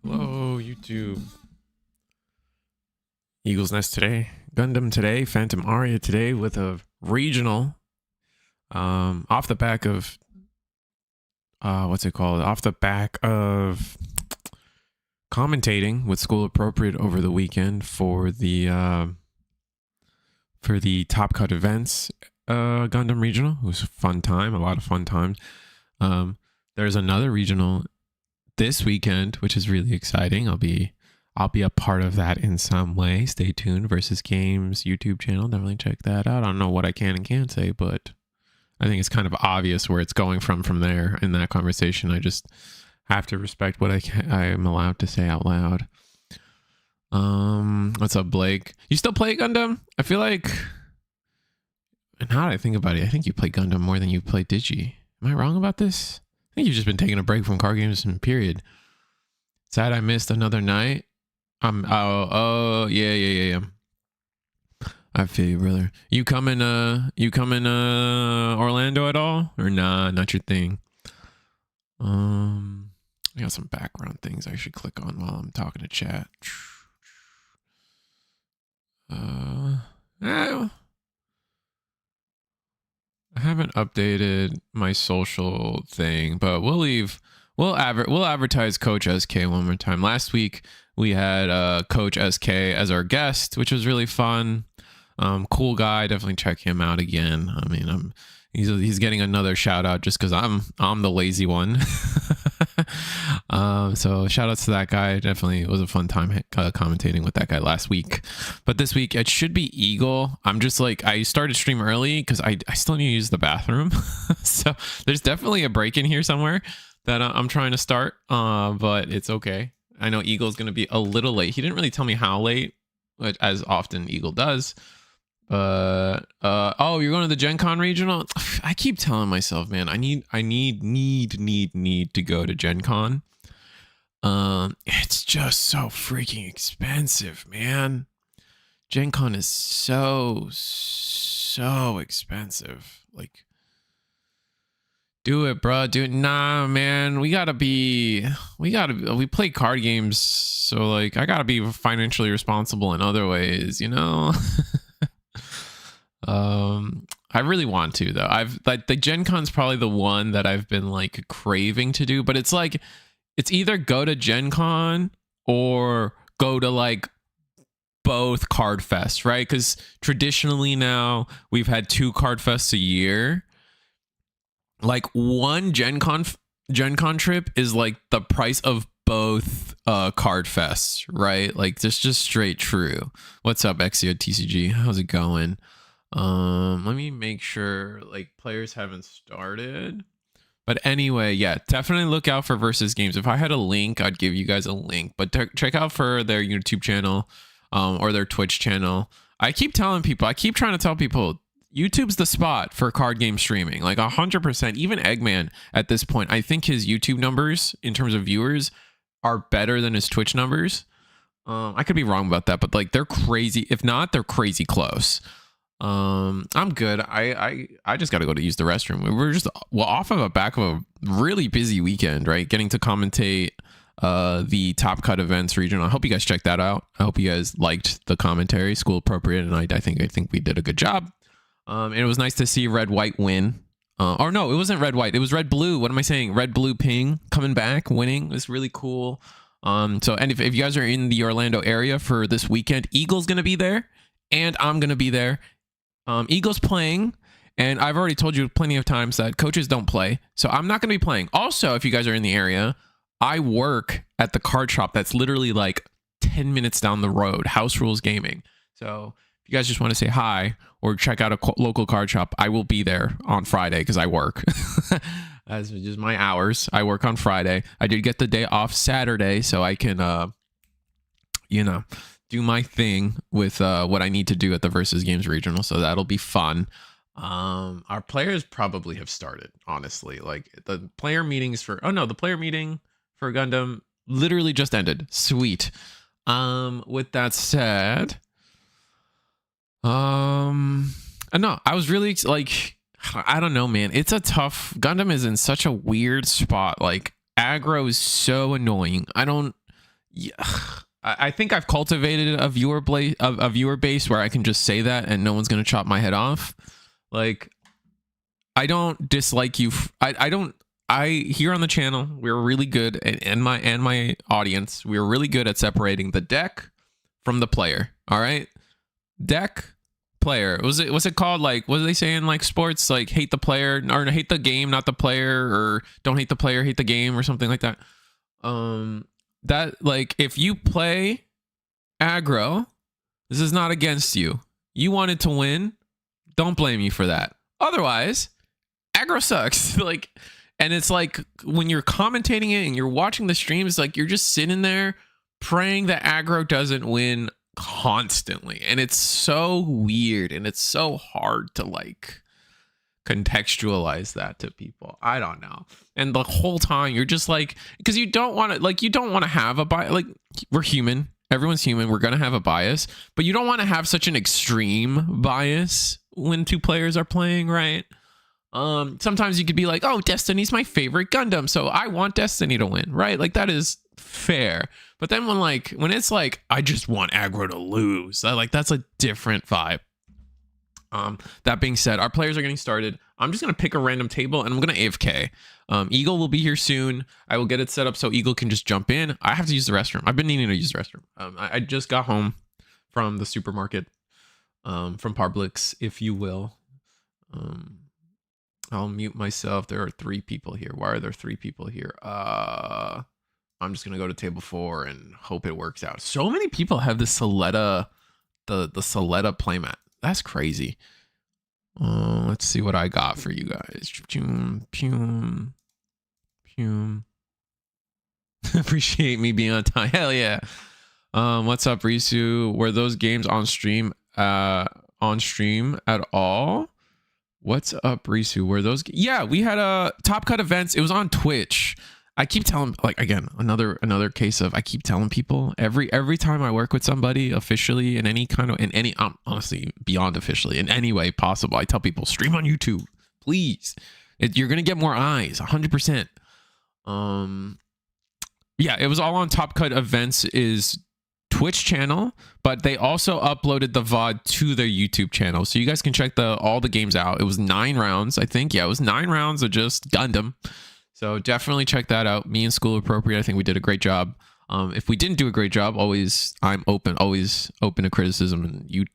Hello, YouTube. Eagle's Nest today, Gundam today, Phantom ARIA today with a regional off the back of what's it called? Off the back of commentating with School Appropriate over the weekend for the Top Cut events Gundam regional. It was a fun time, a lot of fun times. There's another regional this weekend, which is really exciting. I'll be a part of that in some way. Stay tuned. Versus Games YouTube channel. Definitely check that out. I don't know what I can and can't say, but I think it's kind of obvious where it's going from there in that conversation. I just have to respect what I am allowed to say out loud. What's up, Blake? You still play Gundam? I feel like, and now that I think about it, I think you play Gundam more than you play Digi. Am I wrong about this? I think you've just been taking a break from card games and period. Sad I missed another night. Yeah. I feel you, brother. You coming Orlando at all? Or nah, not your thing. I got some background things I should click on while I'm talking to chat. I haven't updated my social thing, but we'll advertise Coach SK one more time. Last week we had Coach SK as our guest, which was really fun. Cool guy. Definitely check him out again. I mean, he's getting another shout out just because I'm the lazy one. So shout outs to that guy. Definitely, it was a fun time commentating with that guy last week. But this week it should be Eagle. I'm just like, I started stream early because I still need to use the bathroom. So there's definitely a break in here somewhere that I'm trying to start. But it's okay. I know Eagle's gonna be a little late. He didn't really tell me how late, as often Eagle does. Oh, you're going to the Gen Con regional? I keep telling myself, man, I need to go to Gen Con. It's just so freaking expensive, man. Gen Con is so expensive. Like, do it, bro. Do it. Nah, man. We play card games, so like I gotta be financially responsible in other ways, you know. I really want to though. The Gen Con's probably the one that I've been like craving to do, but it's like it's either go to Gen Con or go to like both card fests, right? Because traditionally now we've had 2 card fests a year. Like one Gen Con trip is like the price of both card fests, right? Like just straight true. What's up, Exio TCG? How's it going? Let me make sure like players haven't started. But anyway, yeah, definitely look out for Versus Games. If I had a link, I'd give you guys a link. But check out for their YouTube channel or their Twitch channel. I keep trying to tell people, YouTube's the spot for card game streaming. Like 100%. Even Eggman at this point, I think his YouTube numbers in terms of viewers are better than his Twitch numbers. I could be wrong about that, but like they're crazy. If not, they're crazy close. I'm good. I just got to go to use the restroom. We were just off of a back of a really busy weekend, right? Getting to commentate the Top Cut events regional. I hope you guys checked that out. I hope you guys liked the commentary, School Appropriate, and I think we did a good job. And it was nice to see Red White win. Or no, it wasn't Red White. It was Red Blue. What am I saying? Red Blue Ping coming back, winning. It was really cool. So and if you guys are in the Orlando area for this weekend, Eagle's gonna be there, and I'm gonna be there. Eagle's playing, and I've already told you plenty of times that coaches don't play, so I'm not going to be playing. Also, if you guys are in the area, I work at the card shop that's literally like 10 minutes down the road, House Rules Gaming. So if you guys just want to say hi or check out a local card shop, I will be there on Friday because I work. That's just my hours. I work on Friday. I did get the day off Saturday, so I can, do my thing with what I need to do at the Versus Games regional, so that'll be fun. Our players probably have started, honestly. Like the player meetings the player meeting for Gundam literally just ended. Sweet. With that said, no, I was really like, I don't know, man. It's a tough. Gundam is in such a weird spot. Like aggro is so annoying. Yeah, I think I've cultivated a viewer base where I can just say that and no one's gonna chop my head off. Like, I don't dislike you. I don't. I here on the channel, we're really good, and my audience, we're really good at separating the deck from the player. All right, deck, player. Was it called, like, what are they saying, like sports, like hate the player or hate the game, not the player, or don't hate the player, hate the game, or something like that. That, like, if you play aggro, this is not against you. You wanted to win. Don't blame you for that. Otherwise, aggro sucks. Like, and it's like when you're commentating it and you're watching the streams, like you're just sitting there praying that aggro doesn't win constantly. And it's so weird and it's so hard to like contextualize that to people. I don't know. And the whole time you're just like, because you don't want to have a bias. Like, we're human. Everyone's human. We're going to have a bias, but you don't want to have such an extreme bias when two players are playing, right? Sometimes you could be like, oh, Destiny's my favorite Gundam, so I want Destiny to win, right? Like, that is fair. But then when it's like, I just want aggro to lose, that's a different vibe. That being said, our players are getting started. I'm just going to pick a random table and I'm going to AFK. Eagle will be here soon. I will get it set up so Eagle can just jump in. I have to use the restroom. I've been needing to use the restroom. I just got home from the supermarket, from Publix, if you will. I'll mute myself. There are 3 people here. Why are there 3 people here? I'm just going to go to table 4 and hope it works out. So many people have the Soletta, the Soletta playmat. That's crazy. Let's see what I got for you guys. Appreciate me being on time. Hell yeah. What's up, Risu? Were those games on stream at all? What's up, Risu? Were those? Yeah, we had a Top Cut events. It was on Twitch. I keep telling, like, again, another case of I keep telling people every time I work with somebody officially in any honestly beyond officially in any way possible, I tell people stream on YouTube, please. You're gonna get more eyes, 100%. Yeah, it was all on Top Cut Events is Twitch channel, but they also uploaded the VOD to their YouTube channel, so you guys can check all the games out. It was 9 rounds, I think. Yeah, it was 9 rounds of just Gundam. So definitely check that out. Me and School Appropriate, I think we did a great job. If we didn't do a great job, I'm always open to criticism, and you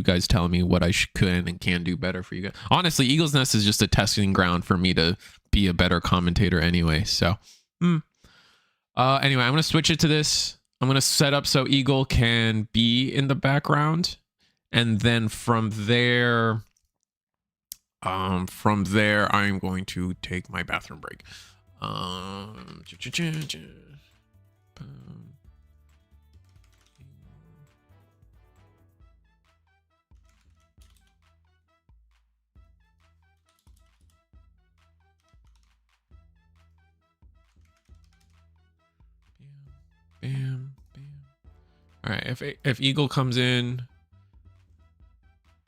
guys telling me what I could and can do better for you guys. Honestly, Eagle's Nest is just a testing ground for me to be a better commentator anyway. So, anyway, I'm gonna switch it to this. I'm gonna set up so Eagle can be in the background, and then from there, I'm going to take my bathroom break. Bam, bam. All right, if Eagle comes in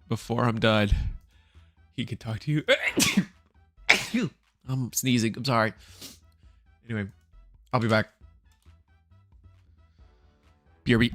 before I'm done, he can talk to you. I'm sneezing. I'm sorry. Anyway, I'll be back. BRB.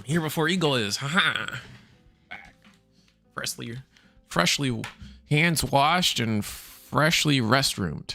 Here before Eagle is. Haha. Back. Freshly hands washed and freshly restroomed.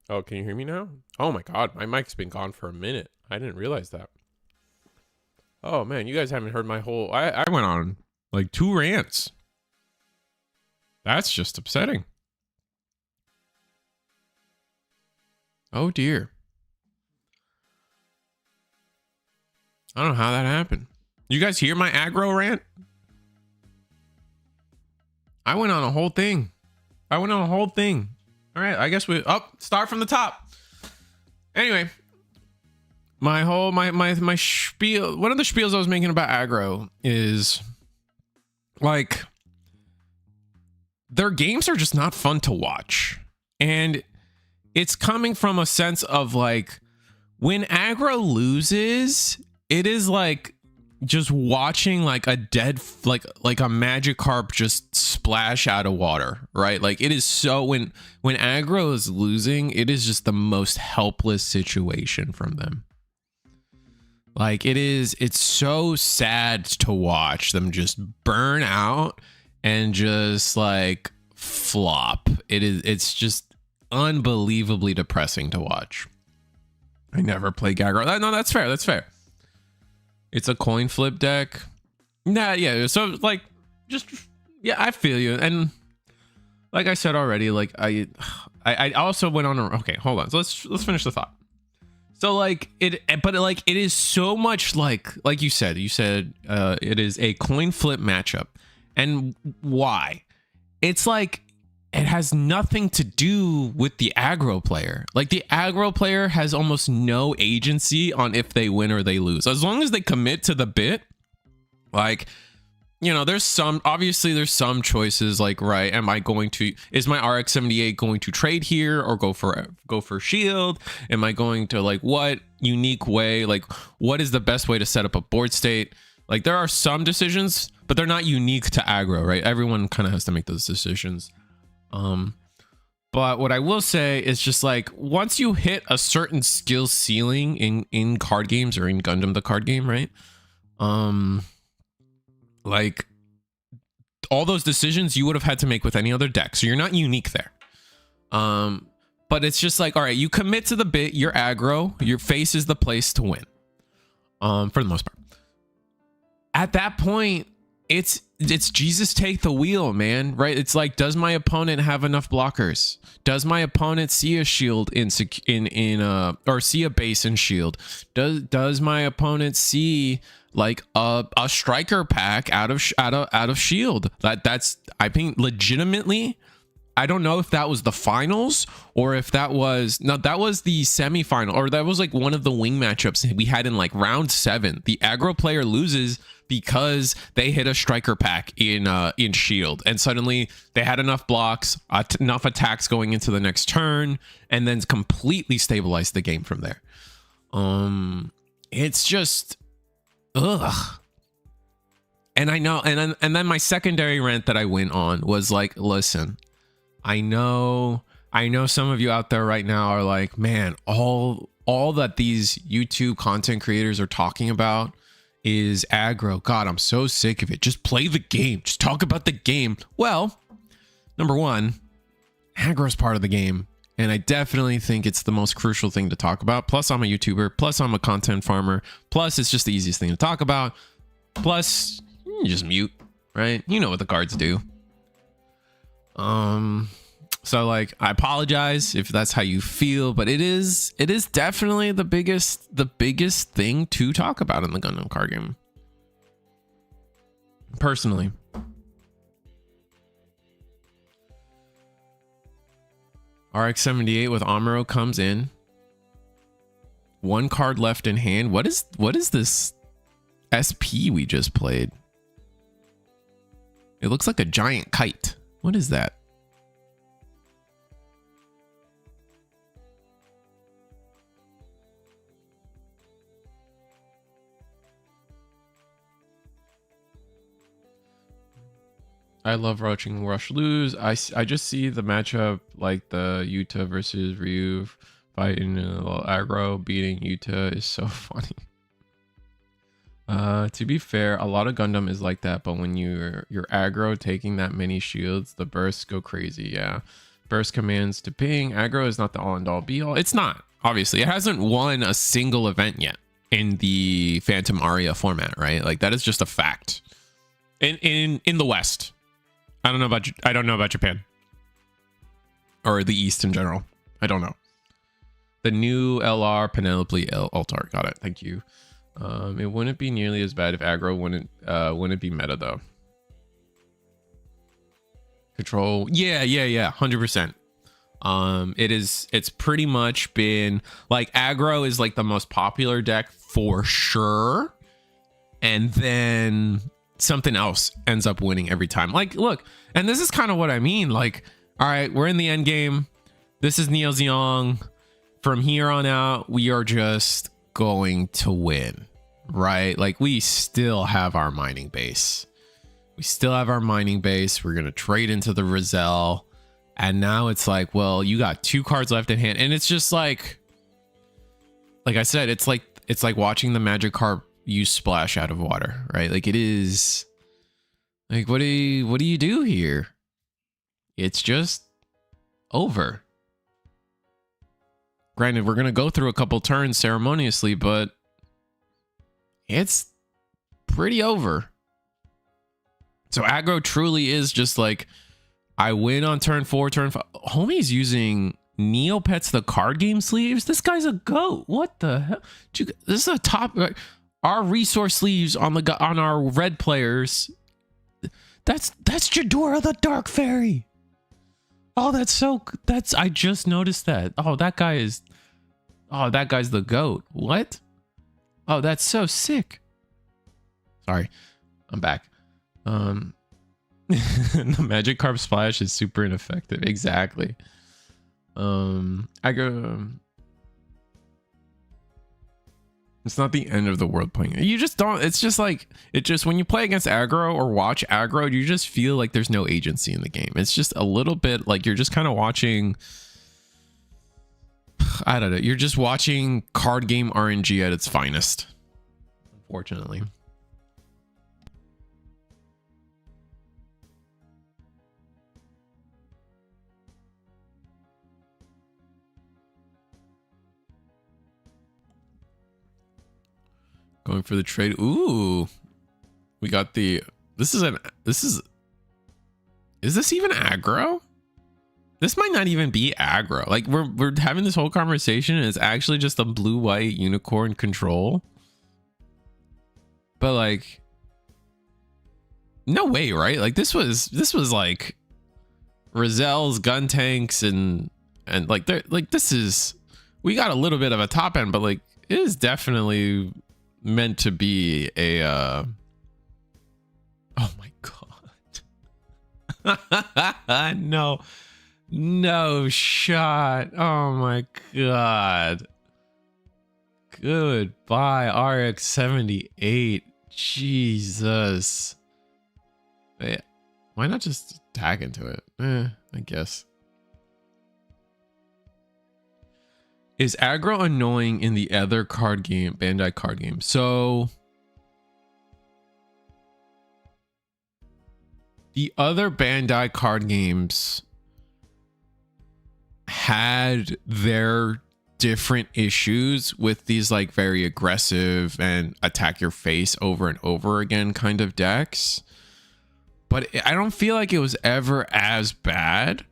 Oh, can you hear me now? Oh my god, my mic's been gone for a minute. I didn't realize that. Oh man, you guys haven't heard my whole... I went on like 2 rants. That's just upsetting. Oh dear. I don't know how that happened. You guys hear my aggro rant? I went on a whole thing. All right, I guess we start from the top. Anyway, my spiel, one of the spiels I was making about aggro is like their games are just not fun to watch. And it's coming from a sense of like when aggro loses, it is like just watching like a dead like a Magikarp just splash out of water, right? Like it is so when aggro is losing, it is just the most helpless situation from them. Like it's so sad to watch them just burn out and just like flop. It's just unbelievably depressing to watch. I never play aggro. No, that's fair. It's a coin flip deck. Nah, yeah. So like, just yeah, I feel you. And like I said already, like I also went on. Okay, hold on. So let's finish the thought. So like but like it is so much like you said it is a coin flip matchup, and why? It's like it has nothing to do with the aggro player. Like the aggro player has almost no agency on if they win or they lose. As long as they commit to the bit, like, you know, there's some choices like, right, is my RX-78 going to trade here or go for shield? Am I going to like what unique way? Like what is the best way to set up a board state? Like there are some decisions, but they're not unique to aggro, right? Everyone kind of has to make those decisions. But what I will say is just like once you hit a certain skill ceiling in card games or in Gundam the card game, right? Like all those decisions you would have had to make with any other deck, so you're not unique there. But it's just like, all right, you commit to the bit, you're aggro, your face is the place to win. For the most part. At that point, it's Jesus take the wheel, man, right? It's like, does my opponent have enough blockers? Does my opponent see a shield or see a base and shield? Does my opponent see like a striker pack out of shield? That's I think legitimately. I don't know if that was the finals or if that was the semifinal, or that was like one of the wing matchups we had in like round 7. The aggro player loses because they hit a striker pack in shield, and suddenly they had enough blocks, enough attacks going into the next turn, and then completely stabilized the game from there. It's just ugh. And I know, and then my secondary rant that I went on was like, listen, I know some of you out there right now are like, man, all that these YouTube content creators are talking about is aggro. God, I'm so sick of it. Just play the game. Just talk about the game. Well, number one, aggro is part of the game, and I definitely think it's the most crucial thing to talk about. Plus, I'm a YouTuber. Plus, I'm a content farmer. Plus, it's just the easiest thing to talk about. Plus, you just mute, right? You know what the cards do. So like, I apologize if that's how you feel, but it is definitely the biggest thing to talk about in the Gundam card game. Personally. RX-78 with Amuro comes in. 1 card left in hand. What is this SP we just played? It looks like a giant kite. What is that? I love watching Rush lose. I just see the matchup like the Yuta versus Ryu fight in aggro. Beating Yuta is so funny. To be fair, a lot of Gundam is like that, but when you're aggro taking that many shields, the bursts go crazy. Yeah. Burst commands to ping. Aggro is not the all and all be all. It's not, obviously. It hasn't won a single event yet in the Phantom ARIA format, right? Like that is just a fact. In the West. I don't know about Japan. Or the East in general. I don't know. The new LR Penelope Altar. Got it. Thank you. It wouldn't be nearly as bad if aggro wouldn't be meta though. Control. Yeah. 100%. It's pretty much been like aggro is like the most popular deck for sure. And then something else ends up winning every time. Like, look, and this is kind of what I mean. Like, all right, we're in the end game. This is Neo Zeong. From here on out, we are just going to win, right? Like we still have our mining base. We're going to trade into the Rizal. And now it's like, well, you got 2 cards left in hand. And it's just like I said, it's like watching the magic carp you splash out of water, right? Like it is like, what do you do here? It's just over. Granted, we're going to go through a couple turns ceremoniously, but it's pretty over. So aggro truly is just like, I win on turn 4, turn 5. Homie's using Neopets the card game sleeves. This guy's a goat. What the hell? This is a top. Our resource sleeves on our red players. That's Jadora the Dark Fairy. Oh, I just noticed that. Oh, that guy's the GOAT. What? Oh, that's so sick. Sorry, I'm back. The magic carp splash is super ineffective. Exactly. It's not the end of the world playing. You just don't. It's just like when you play against aggro or watch aggro, you just feel like there's no agency in the game. It's just a little bit like you're just kind of watching. I don't know. You're just watching card game RNG at its finest. Unfortunately. Going for the trade. Ooh, we got the. Is this even aggro? This might not even be aggro. Like we're having this whole conversation and it's actually just a blue-white unicorn control. But like, no way, right? Like this was like Rizal's gun tanks and like they're like we got a little bit of a top end, but like it is definitely meant to be a oh my god. No shot. Oh my god. Goodbye, RX 78. Jesus. Why not just tag into it? I guess. Is aggro annoying in the other card game, Bandai card game? So the other Bandai card games had their different issues with these like very aggressive and attack your face over and over again kind of decks. But I don't feel like it was ever as bad,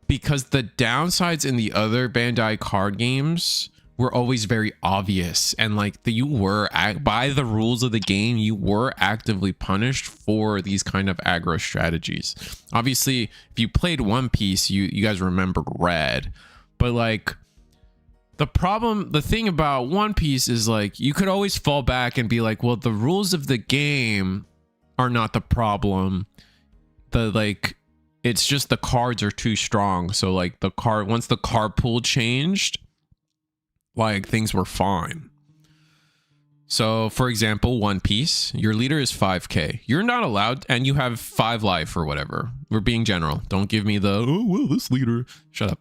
because the downsides in the other Bandai card games were always very obvious, and like you were by the rules of the game, you were actively punished for these kind of aggro strategies. Obviously, if you played One Piece, you guys remember Red, but like the thing about One Piece is like you could always fall back and be like, well, the rules of the game are not the problem. It's just the cards are too strong. So like once the card pool changed, like things were fine. So for example, One Piece, your leader is 5k. You're not allowed, and you have 5 life or whatever. We're being general. Don't give me the, oh, well, this leader. Shut up.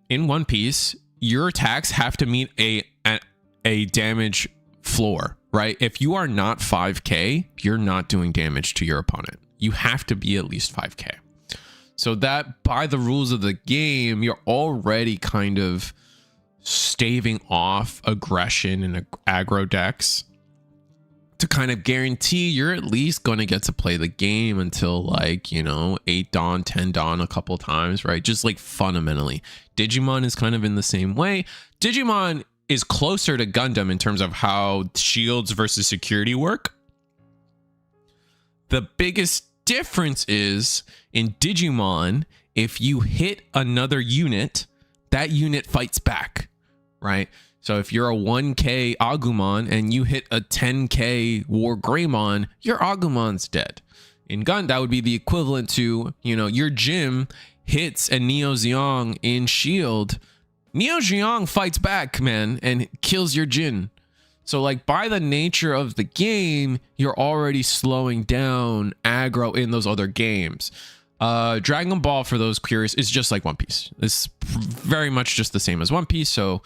In One Piece, your attacks have to meet a damage floor, right? If you are not 5k, you're not doing damage to your opponent. You have to be at least 5k. So that by the rules of the game, you're already kind of staving off aggression in aggro decks to kind of guarantee you're at least going to get to play the game until like, you know, 8 dawn, 10 dawn a couple times, right? Just like fundamentally. Digimon is kind of in the same way. Digimon is closer to Gundam in terms of how shields versus security work. The biggest difference is in Digimon, if you hit another unit, that unit fights back, right? So if you're a 1k Agumon and you hit a 10k War Greymon, your Agumon's dead. In Gun, that would be the equivalent to, you know, your gym hits a Neo Zeong in shield. Neo Zeong fights back, man, and kills your Jin. So like by the nature of the game, you're already slowing down aggro in those other games. Dragon Ball, for those curious, is just like One Piece. It's very much just the same as One Piece. So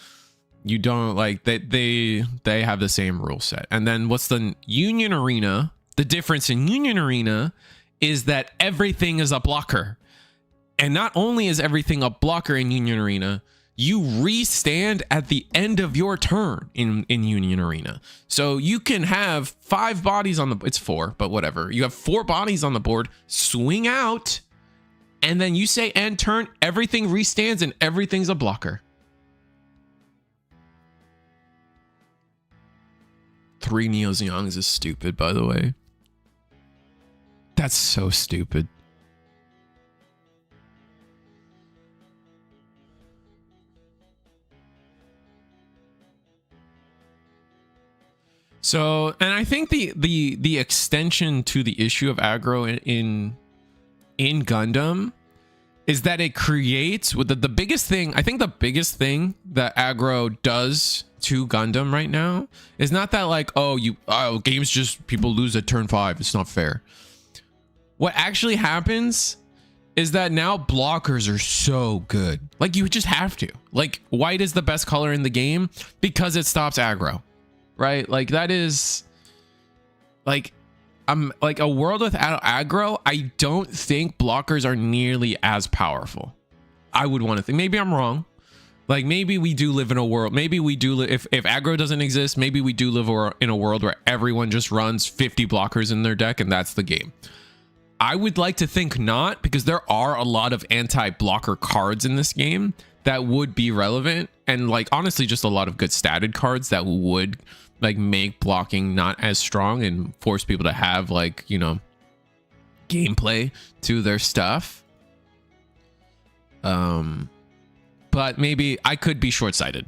you don't like they have the same rule set. And then what's the Union Arena? The difference in Union Arena is that everything is a blocker. And not only is everything a blocker in Union Arena, you restand at the end of your turn in Union Arena. So you can have 5 bodies on the, it's 4, but whatever. You have 4 bodies on the board, swing out, and then you say end turn, everything restands and everything's a blocker. 3 Neo Zeongs is stupid, by the way. That's so stupid. So, and I think the extension to the issue of aggro in Gundam is that it creates with the biggest thing. I think the biggest thing that aggro does to Gundam right now is not that like, games just people lose at turn 5. It's not fair. What actually happens is that now blockers are so good. Like you just have to. Like white is the best color in the game because it stops aggro. Right? Like that is like like a world without aggro. I don't think blockers are nearly as powerful. I would want to think. Maybe I'm wrong. Like maybe we do live in a world. Maybe we do live if aggro doesn't exist. Maybe we do live in a world where everyone just runs 50 blockers in their deck and that's the game. I would like to think not, because there are a lot of anti-blocker cards in this game that would be relevant, and like honestly just a lot of good statted cards that would like make blocking not as strong and force people to have like, you know, gameplay to their stuff. But maybe I could be short-sighted.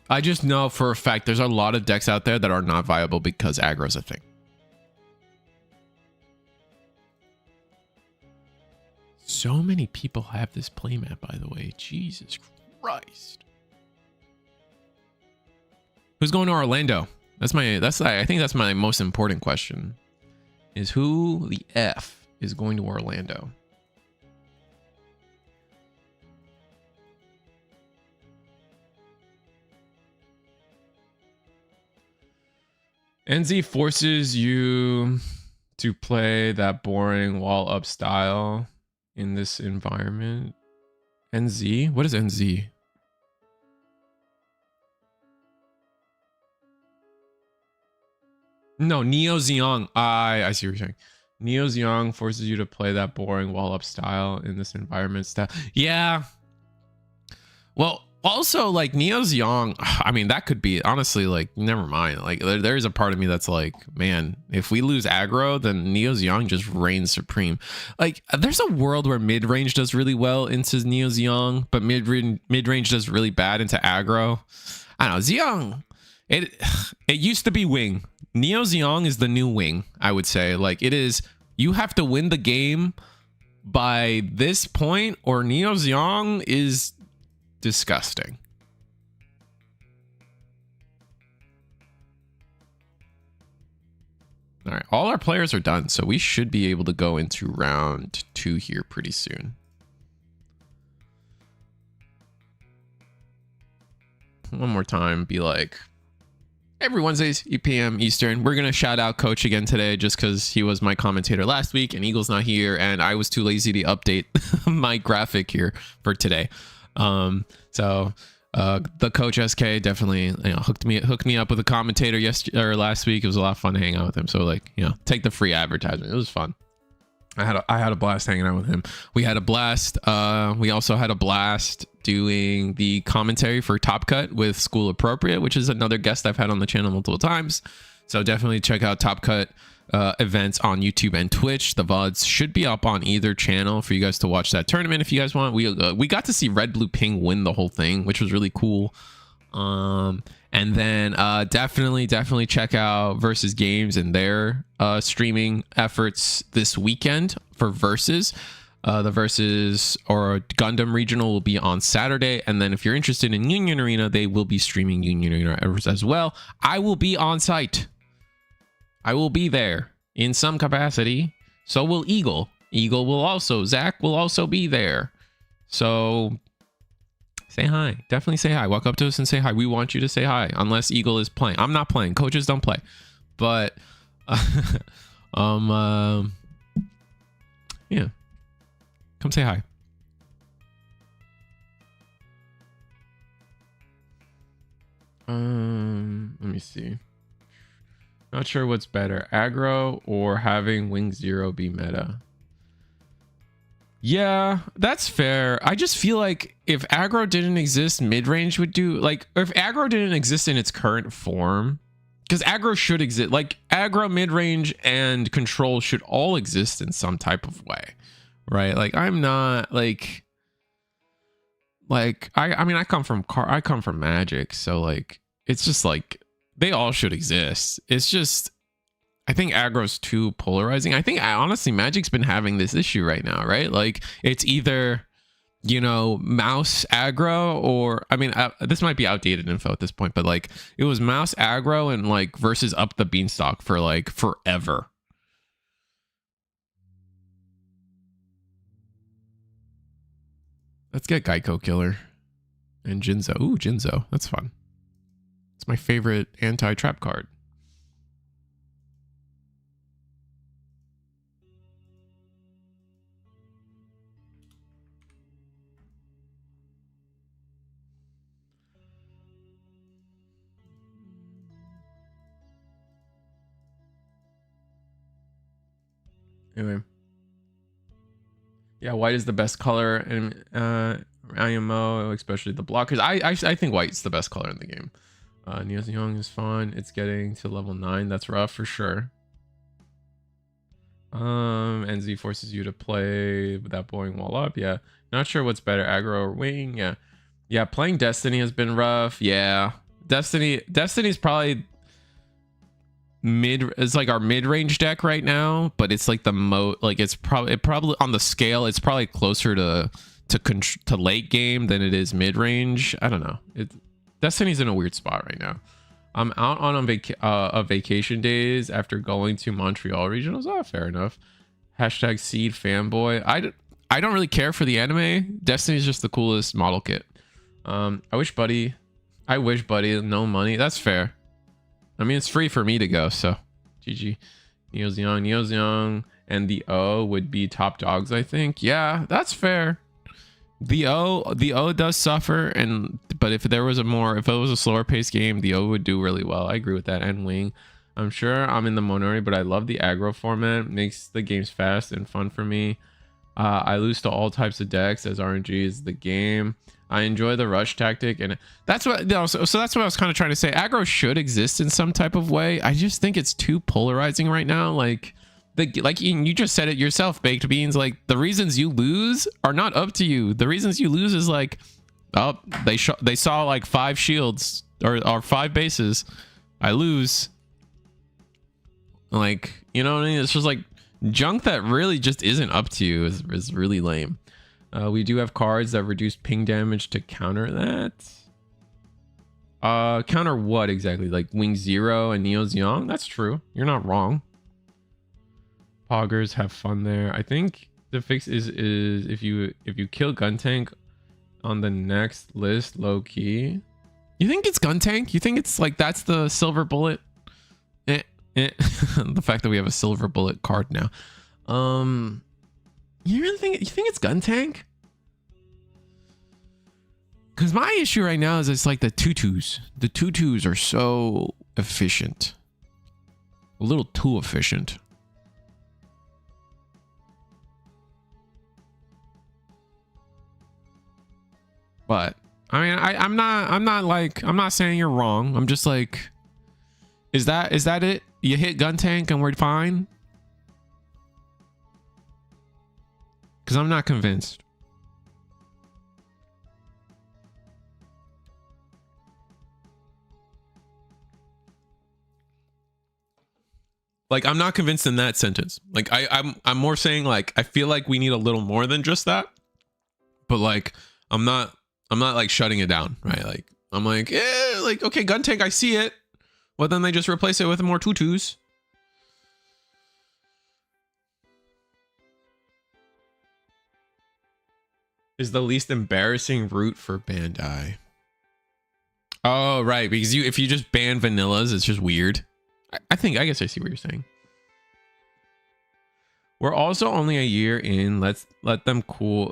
I just know for a fact there's a lot of decks out there that are not viable because aggro is a thing. So many people have this playmat, by the way. Jesus Christ. Who's going to Orlando? I think that's my most important question. Is who the F is going to Orlando? NZ forces you to play that boring wall up style in this environment. NZ? What is NZ? No, Neo Zeong. I see what you're saying. Neo Zeong forces you to play that boring wall up style in this environment style. Yeah. Well, also like Neo Zeong, I mean, that could be honestly like, never mind. Like there's a part of me that's like, man, if we lose aggro, then Neo Zeong just reigns supreme. Like there's a world where mid-range does really well into Neo Zeong, but mid-range does really bad into aggro. I don't know. Zeong, it used to be wing. Neo Zeong is the new wing, I would say. Like it is, you have to win the game by this point or Neo Zeong is disgusting. All right, all our players are done, so we should be able to go into round 2 here pretty soon. one more time, be like, every Wednesdays, 8 p.m. Eastern. We're going to shout out Coach again today just because he was my commentator last week and Eagle's not here. And I was too lazy to update my graphic here for today. So the Coach SK definitely hooked me up with a commentator last week. It was a lot of fun to hang out with him. So like, take the free advertisement. It was fun. I had a blast hanging out with him. We had a blast. We also had a blast doing the commentary for Top Cut with School Appropriate, which is another guest I've had on the channel multiple times. So definitely check out Top Cut events on YouTube and Twitch. The VODs should be up on either channel for you guys to watch that tournament if you guys want. We got to see Red Blue Ping win the whole thing, which was really cool. And then definitely check out Versus Games and their streaming efforts this weekend for Versus. The Versus or Gundam Regional will be on Saturday. And then if you're interested in Union Arena, they will be streaming Union Arena as well. I will be on site. I will be there in some capacity. So will Eagle. Zach will also be there. So say hi. Definitely say hi. Walk up to us and say hi. We want you to say hi. Unless Eagle is playing. I'm not playing. Coaches don't play. But yeah. Come say hi. Let me see. Not sure what's better, aggro or having Wing Zero be meta. Yeah, that's fair. I just feel like if aggro didn't exist, mid-range would do, like, if aggro didn't exist in its current form, because aggro should exist, like aggro, mid-range, and control should all exist in some type of way, right? Like, I'm not like I mean, I come from Magic, so like it's just like they all should exist. It's just I think aggro's too polarizing. I think honestly Magic's been having this issue right now, right? Like it's either, mouse aggro or, I mean, this might be outdated info at this point, but like it was mouse aggro and like versus up the beanstalk for like forever. Let's get Geico Killer and Jinzo. Ooh, Jinzo. That's fun. It's my favorite anti-trap card. Anyway. Yeah, white is the best color in IMO, especially the blockers. I think white's the best color in the game. Neo Young is fun. It's getting to level 9. That's rough for sure. NZ forces you to play without blowing wall up. Yeah. Not sure what's better, aggro or wing. Yeah. Yeah, playing Destiny has been rough. Yeah. Destiny's probably it's like our mid-range deck right now, but it's like it's probably on the scale it's probably closer to late game than it is mid-range. I don't know. Destiny's in a weird spot right now. I'm out on vacation days after going to Montreal regionals. Oh, fair enough. Hashtag seed fanboy. I don't really care for the anime. Destiny's just the coolest model kit. I wish Buddy no money. That's fair. I mean, it's free for me to go, so GG. Neo's Young, and the O would be top dogs, I think. Yeah, that's fair. The O does suffer, but if it was a slower paced game, the O would do really well. I agree with that. And Wing, I'm sure I'm in the minority, but I love the aggro format. Makes the games fast and fun for me. I lose to all types of decks as RNG is the game. I enjoy the rush tactic, and that's what so that's what I was kind of trying to say. Aggro should exist in some type of way. I just think it's too polarizing right now. Like you just said it yourself, Baked Beans. Like the reasons you lose are not up to you. The reasons you lose is like, oh, they saw like 5 shields or 5 bases. I lose. Like, you know what I mean? It's just like junk that really just isn't up to you is really lame. We do have cards that reduce ping damage to counter that. Counter what exactly? Like Wing Zero and Neo's Young? That's true. You're not wrong. Poggers, have fun there. I think the fix is if you kill Gun Tank on the next list, low key. You think it's Guntank? You think it's like that's the silver bullet? The fact that we have a silver bullet card now. You really think it's Guntank? Because my issue right now is it's like the tutus. The tutus are so efficient. A little too efficient. But I mean, I'm not saying you're wrong. I'm just like, is that it? You hit Guntank and we're fine? Because I'm not convinced. Like, I'm not convinced in that sentence. Like, I'm more saying like I feel like we need a little more than just that. But like, I'm not like shutting it down, right? Like, I'm like, like, okay, Guntank, I see it. Well, then they just replace it with more tutus. Is the least embarrassing route for Bandai. Oh, right. Because if you just ban vanillas, it's just weird. I guess I see what you're saying. We're also only a year in. Let them cool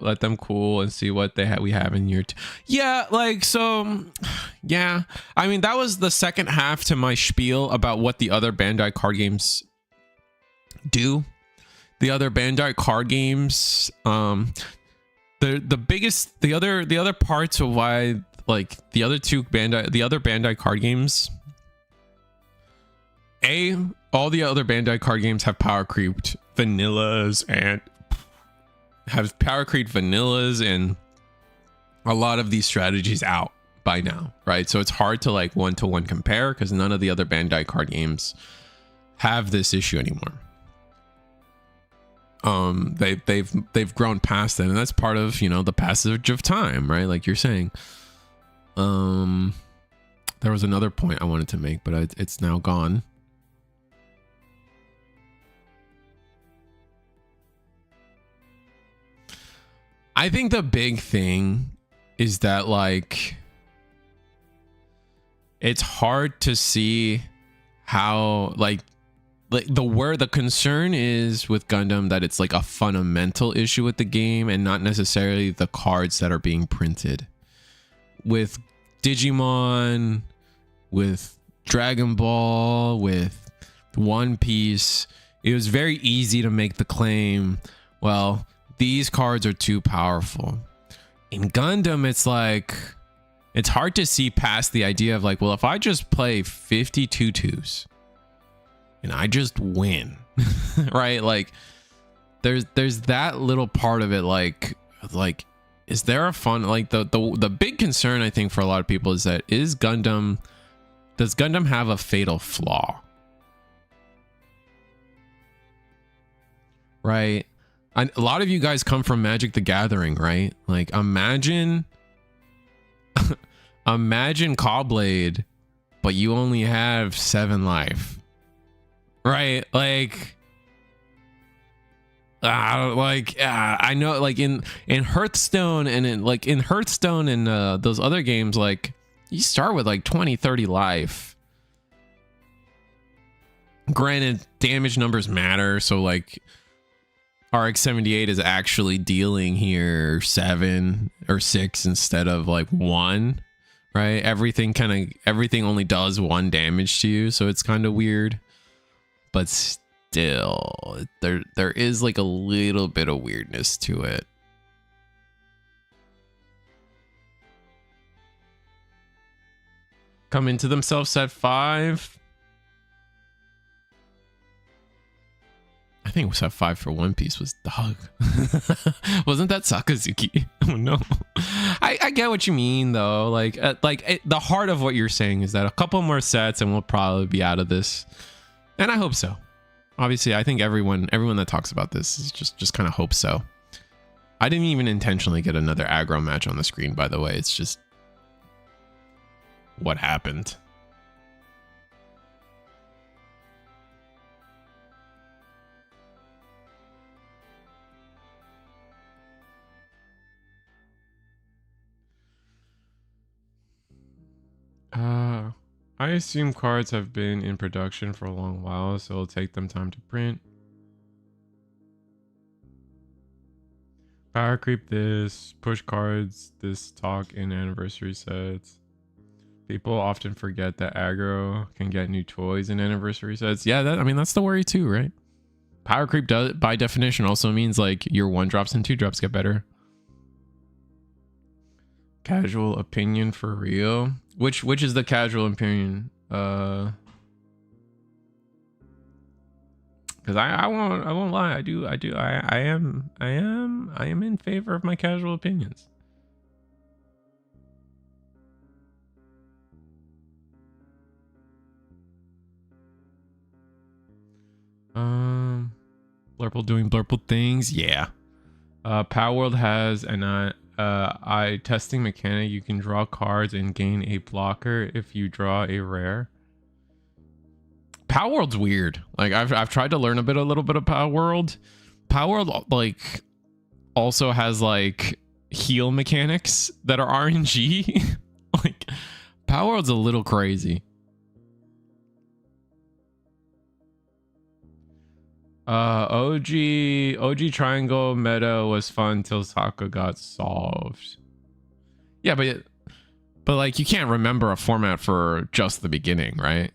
and see what we have in year 2. Yeah, like, so yeah. I mean, that was the second half to my spiel about what the other Bandai card games do. The other Bandai card games, the other parts of why, like, the other Bandai card games, all the other Bandai card games have power creeped vanillas and a lot of these strategies out by now, right? So it's hard to like one-to-one compare because none of the other Bandai card games have this issue anymore. They've grown past it, and that's part of, you know, the passage of time, right? Like you're saying. There was another point I wanted to make, but it's now gone. I think the big thing is that, like, it's hard to see how, like the concern is with Gundam that it's like a fundamental issue with the game and not necessarily the cards that are being printed. With Digimon, with Dragon Ball, with One Piece, it was very easy to make the claim, well, these cards are too powerful. In Gundam, it's like, it's hard to see past the idea of like, well, if I just play 50 tutus and I just win, right? Like, there's that little part of it, like, is there a fun, like, the big concern I think for a lot of people is that does Gundam have a fatal flaw? Right? A lot of you guys come from Magic the Gathering, right? Like, imagine Cobblade, but you only have 7 life, right? Like, I know, like in Hearthstone and in those other games, like, you start with like 20-30 life. Granted, damage numbers matter, so like RX-78 is actually dealing here 7 or 6 instead of like 1, right? Everything only does 1 damage to you, so it's kind of weird. But still, there is like a little bit of weirdness to it. Come into themselves at 5. I think set 5 for One Piece was dog. Wasn't that Sakazuki? Oh no. I get what you mean though. Like the heart of what you're saying is that a couple more sets and we'll probably be out of this. And I hope so. Obviously, I think everyone that talks about this is just kind of hopes so. I didn't even intentionally get another aggro match on the screen, by the way. It's just what happened. I assume cards have been in production for a long while, so it'll take them time to print. Power creep this, push cards, this talk in anniversary sets. People often forget that aggro can get new toys in anniversary sets. Yeah, I mean, that's the worry too, right? Power creep does, by definition, also means like your 1-drops and 2-drops get better. Casual opinion for real. Which is the casual opinion? Because I won't lie. I am in favor of my casual opinions. Blurple doing blurple things. Yeah. Power World has an eye testing mechanic. You can draw cards and gain a blocker if you draw a rare. Power World's weird. Like I've tried to learn a little bit of Power World. Power World like also has like heal mechanics that are RNG. Like Power World's a little crazy. OG triangle meta was fun till Sokka got solved. Yeah, but like you can't remember a format for just the beginning, right?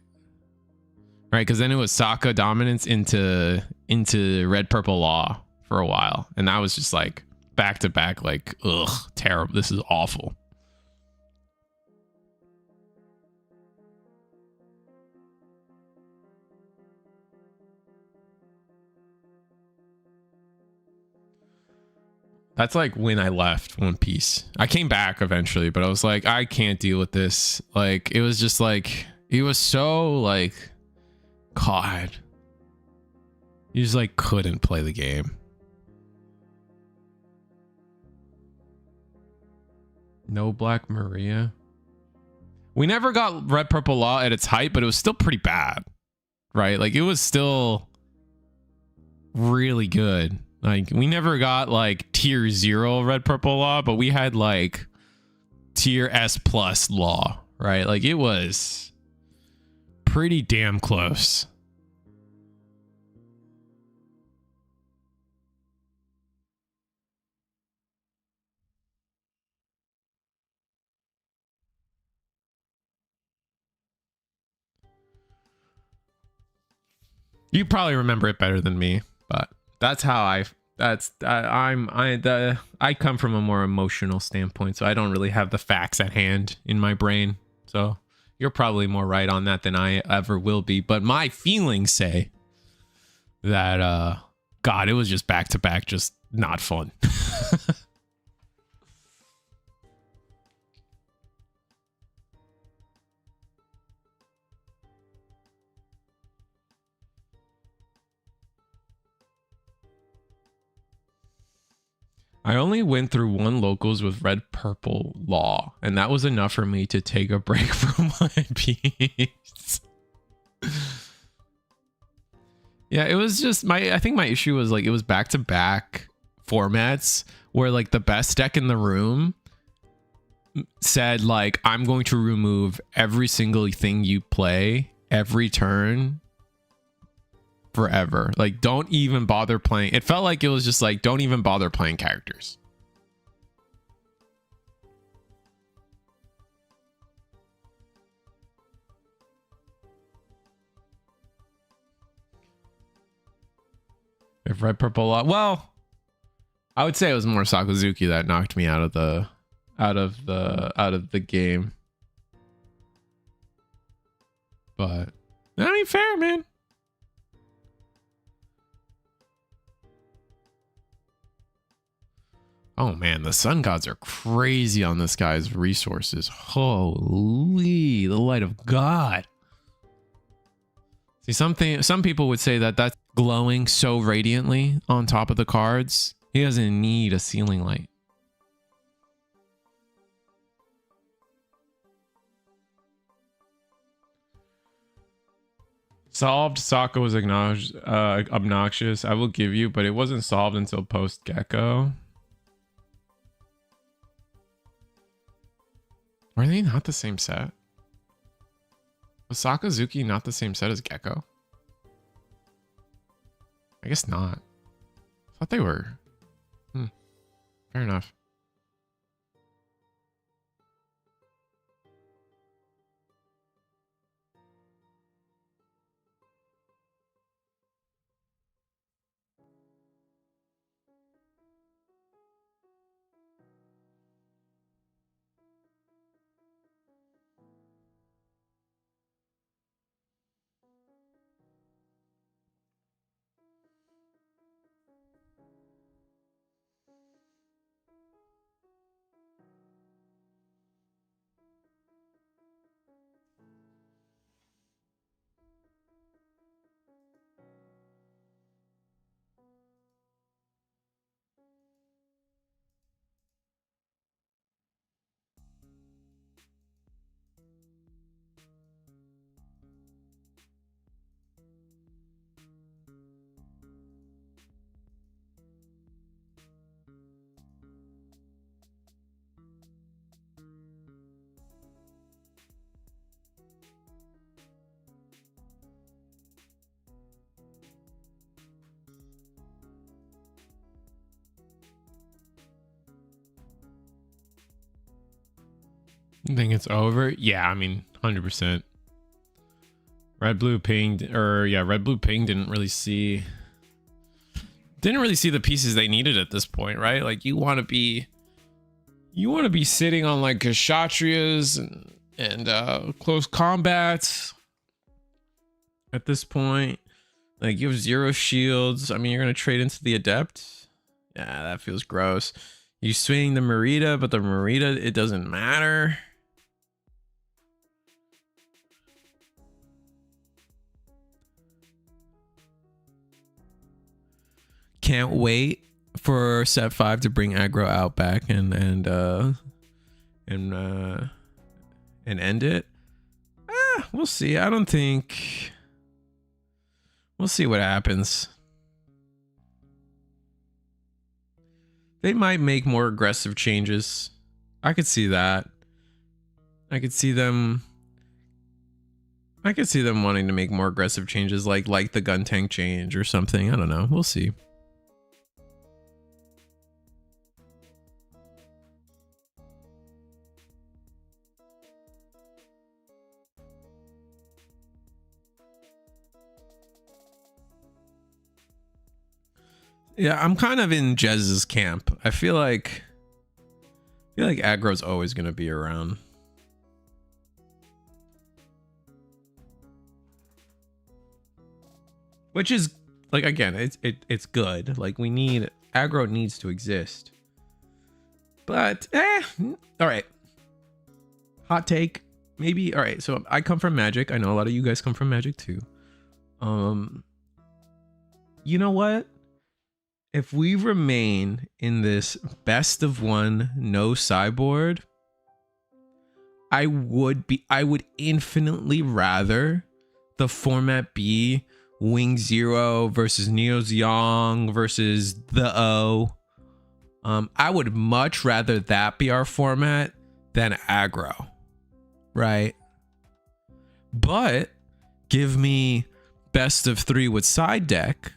Right, because then it was Sokka dominance into red purple law for a while, and that was just like back to back, like ugh, terrible. This is awful. That's like when I left One Piece. I came back eventually, but I was like, I can't deal with this. Like, it was just like, it was so like, God. You just like couldn't play the game. No Black Maria. We never got Red Purple Law at its height, but it was still pretty bad. Right? Like, it was still really good. Like, we never got like tier 0 Red Purple Law, but we had like tier S plus Law, right? Like, it was pretty damn close. You probably remember it better than me, but that's how I come from a more emotional standpoint, so I don't really have the facts at hand in my brain. So you're probably more right on that than I ever will be. But my feelings say that God, it was just back to back, just not fun. I only went through one locals with Red Purple Law, and that was enough for me to take a break from One Piece. Yeah, it was just I think my issue was like it was back to back formats where like the best deck in the room said like I'm going to remove every single thing you play every turn forever. Like, don't even bother playing. It felt like it was just like, don't even bother playing characters. If Red Purple Law, well, I would say it was more Sakazuki that knocked me out of the game. But I mean, fair, man. Oh man, the sun gods are crazy on this guy's resources. Holy, the light of God. See, some people would say that that's glowing so radiantly on top of the cards. He doesn't need a ceiling light. Solved, Sokka was obnoxious. I will give you, but it wasn't solved until post Gecko. Were they not the same set? Was Sakazuki not the same set as Gecko? I guess not. I thought they were. Fair enough. You think it's over? Yeah, I mean, 100%. Red, blue, pink, or yeah, red, blue, pink didn't really see the pieces they needed at this point, right? Like you want to be sitting on like Kshatriyas and close combats at this point. Like you have 0 shields. I mean, you're gonna trade into the adept. Yeah, that feels gross. You swing the Marita, but the Marita, it doesn't matter. Can't wait for set 5 to bring aggro out back and end it. We'll see. I don't think. We'll see what happens. They might make more aggressive changes. I could see that. I could see them wanting to make more aggressive changes, like the gun tank change or something. I don't know. We'll see. Yeah, I'm kind of in Jez's camp. I feel like aggro's always going to be around. Which is like, again, it's good. Like aggro needs to exist. But all right. Hot take, maybe. All right, so I come from Magic. I know a lot of you guys come from Magic too. You know what? If we remain in this best of one, no sideboard, I would infinitely rather the format be Wing Zero versus Neo Zeong versus the O. I would much rather that be our format than aggro, right? But give me best of 3 with side deck.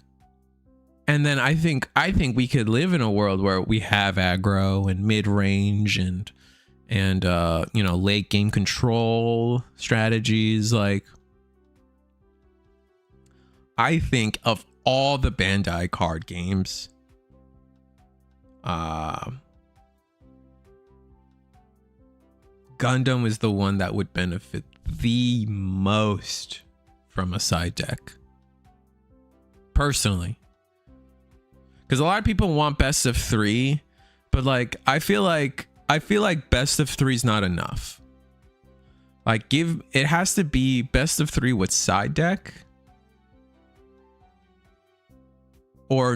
And then I think we could live in a world where we have aggro and mid range and you know, late game control strategies. Like, I think of all the Bandai card games, Gundam is the one that would benefit the most from a side deck, personally. Because a lot of people want best of 3, but like I feel like best of 3 is not enough. Like it has to be best of 3 with side deck, or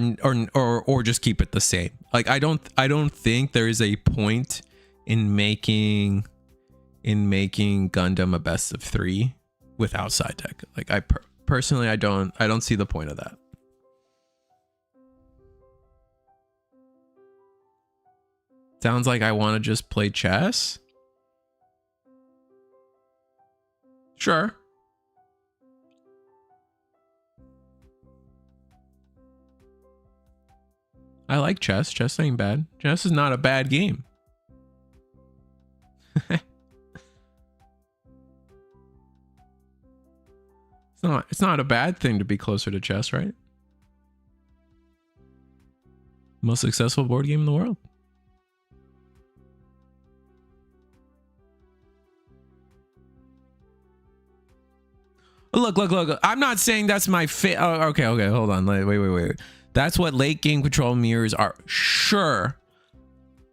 just keep it the same. Like I don't think there is a point in making Gundam a best of 3 without side deck. Like personally I don't see the point of that. Sounds like I want to just play chess. Sure. I like chess. Chess ain't bad. Chess is not a bad game. It's not a bad thing to be closer to chess, right? Most successful board game in the world. Look. I'm not saying that's my okay, hold on. Wait. That's what late game control mirrors are. Sure.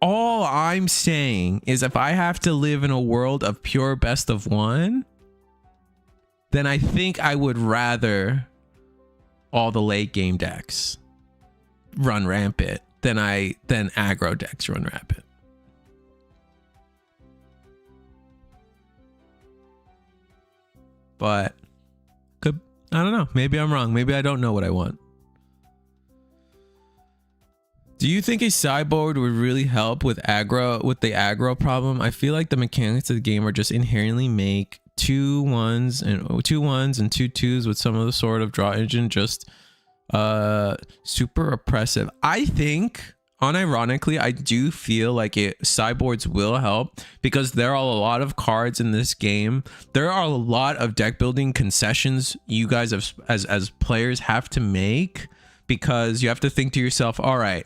All I'm saying is if I have to live in a world of pure best of one, then I think I would rather all the late game decks run rampant than aggro decks run rampant. But I don't know. Maybe I'm wrong. Maybe I don't know what I want. Do you think a sideboard would really help with the aggro problem? I feel like the mechanics of the game are just inherently make 2 1s and 2 2s with some of the sort of draw engine just super oppressive. I think unironically, I do feel like sideboards will help because there are a lot of cards in this game. There are a lot of deck building concessions you guys as players have to make because you have to think to yourself, all right,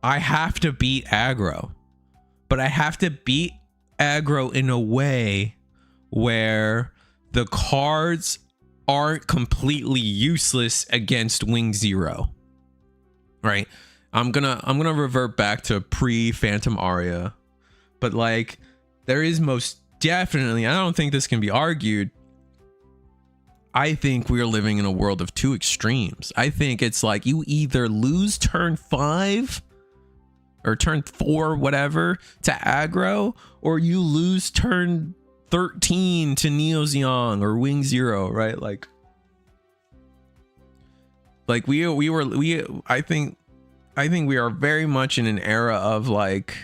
I have to beat aggro, but I have to beat aggro in a way where the cards aren't completely useless against Wing Zero, right? I'm gonna revert back to pre-Phantom Aria, but like there is most definitely, I don't think this can be argued, I think we are living in a world of 2 extremes. I think it's like you either lose turn 5 or turn 4, whatever, to aggro, or you lose turn 13 to Neo Zeong or Wing Zero, right? Like I think we are very much in an era of like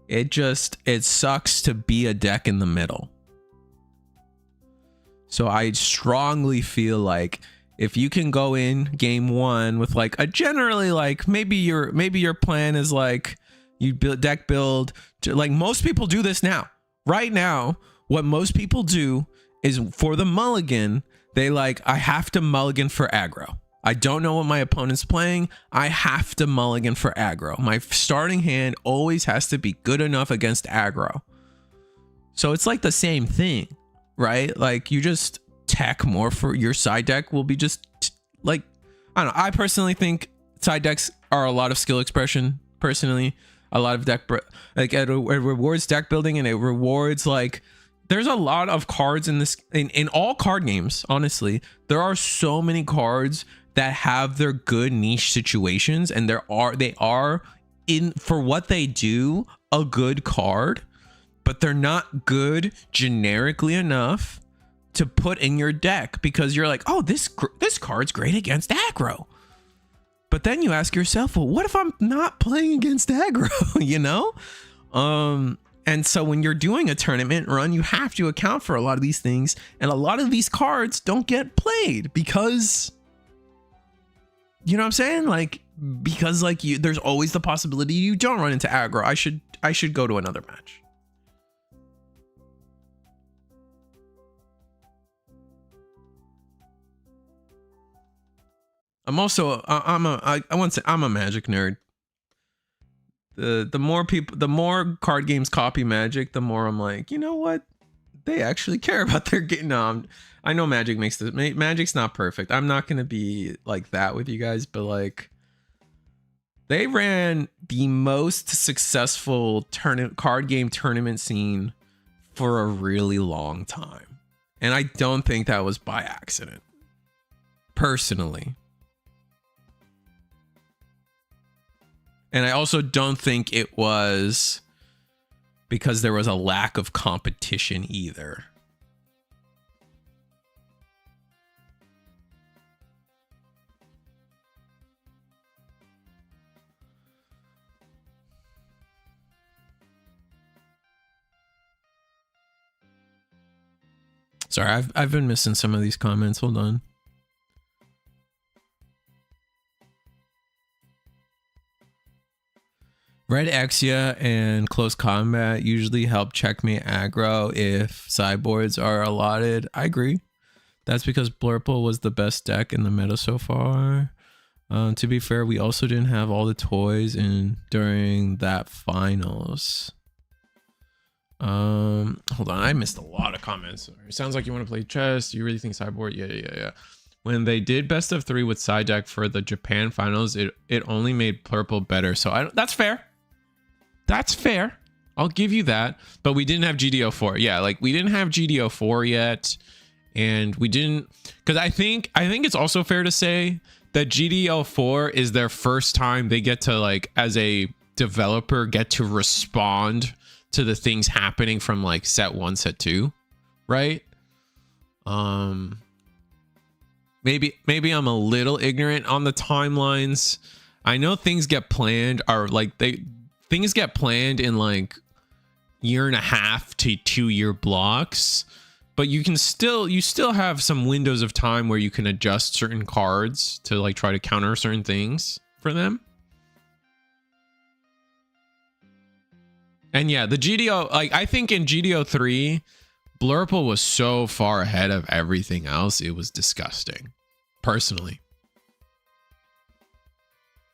it sucks to be a deck in the middle. So I strongly feel like if you can go in game 1 with like a generally like maybe your plan is like you deck build like most people do this now. Right now, what most people do is for the mulligan, they like I have to mulligan for aggro. I don't know what my opponent's playing. I have to mulligan for aggro. My starting hand always has to be good enough against aggro. So it's like the same thing, right? Like you just tech more for your side deck will be just like, I don't know. I personally think side decks are a lot of skill expression. Personally, a lot of deck, like it rewards deck building and it rewards like, there's a lot of cards in this, in all card games. Honestly, there are so many cards that have their good niche situations and they are in for what they do a good card, but they're not good generically enough to put in your deck because you're like, oh, this card's great against aggro. But then you ask yourself, well, what if I'm not playing against aggro, you know? And so when you're doing a tournament run, you have to account for a lot of these things. And a lot of these cards don't get played because, you know what I'm saying? Like, because like there's always the possibility you don't run into aggro. I should go to another match. I'm also, I want to say I'm a Magic nerd. The more card games copy Magic, the more I'm like, you know what? They actually care about their game. No, I know Magic makes this. Magic's not perfect. I'm not gonna be like that with you guys, but like, they ran the most successful card game tournament scene for a really long time, and I don't think that was by accident. Personally. And I also don't think it was because there was a lack of competition either. Sorry, I've been missing some of these comments. Hold on. Red Exia and Close Combat usually help checkmate aggro if sideboards are allotted. I agree. That's because Blurple was the best deck in the meta so far. To be fair, we also didn't have all the toys during that finals. Hold on, I missed a lot of comments. It sounds like you want to play chess. You really think sideboard? Yeah. When they did best of 3 with side deck for the Japan finals, it only made purple better. So that's fair. That's fair. I'll give you that. But we didn't have GD04. Yeah, like we didn't have GD04 yet. And we didn't, because I think it's also fair to say that GD04 is their first time they get to, like, as a developer, get to respond to the things happening from like set 1, set 2, right? Maybe I'm a little ignorant on the timelines. I know things get planned things get planned in like 1.5 to 2 year blocks, but you still have some windows of time where you can adjust certain cards to like try to counter certain things for them. And yeah, the GDO, like I think in GDO3, Blurple was so far ahead of everything else, it was disgusting. Personally,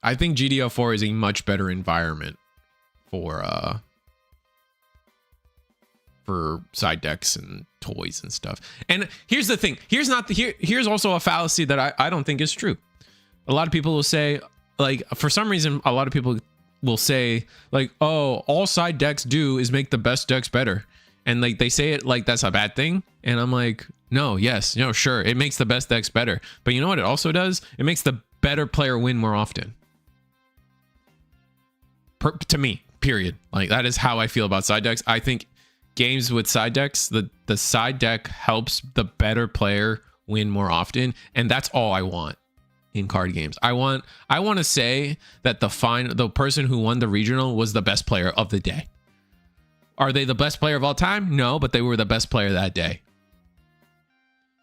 I think GDO4 is a much better environment for side decks and toys and stuff. And here's the thing. Here's also a fallacy that I don't think is true. A lot of people will say, like, for some reason, a lot of people will say, like, oh, all side decks do is make the best decks better. And like they say it like that's a bad thing. And I'm like, no, yes, sure. It makes the best decks better. But you know what it also does? It makes the better player win more often. To me, period. Like that is how I feel about side decks. I think games with side decks, the side deck helps the better player win more often. And that's all I want in card games. I want to say that the person who won the regional was the best player of the day. Are they the best player of all time? No, but they were the best player that day.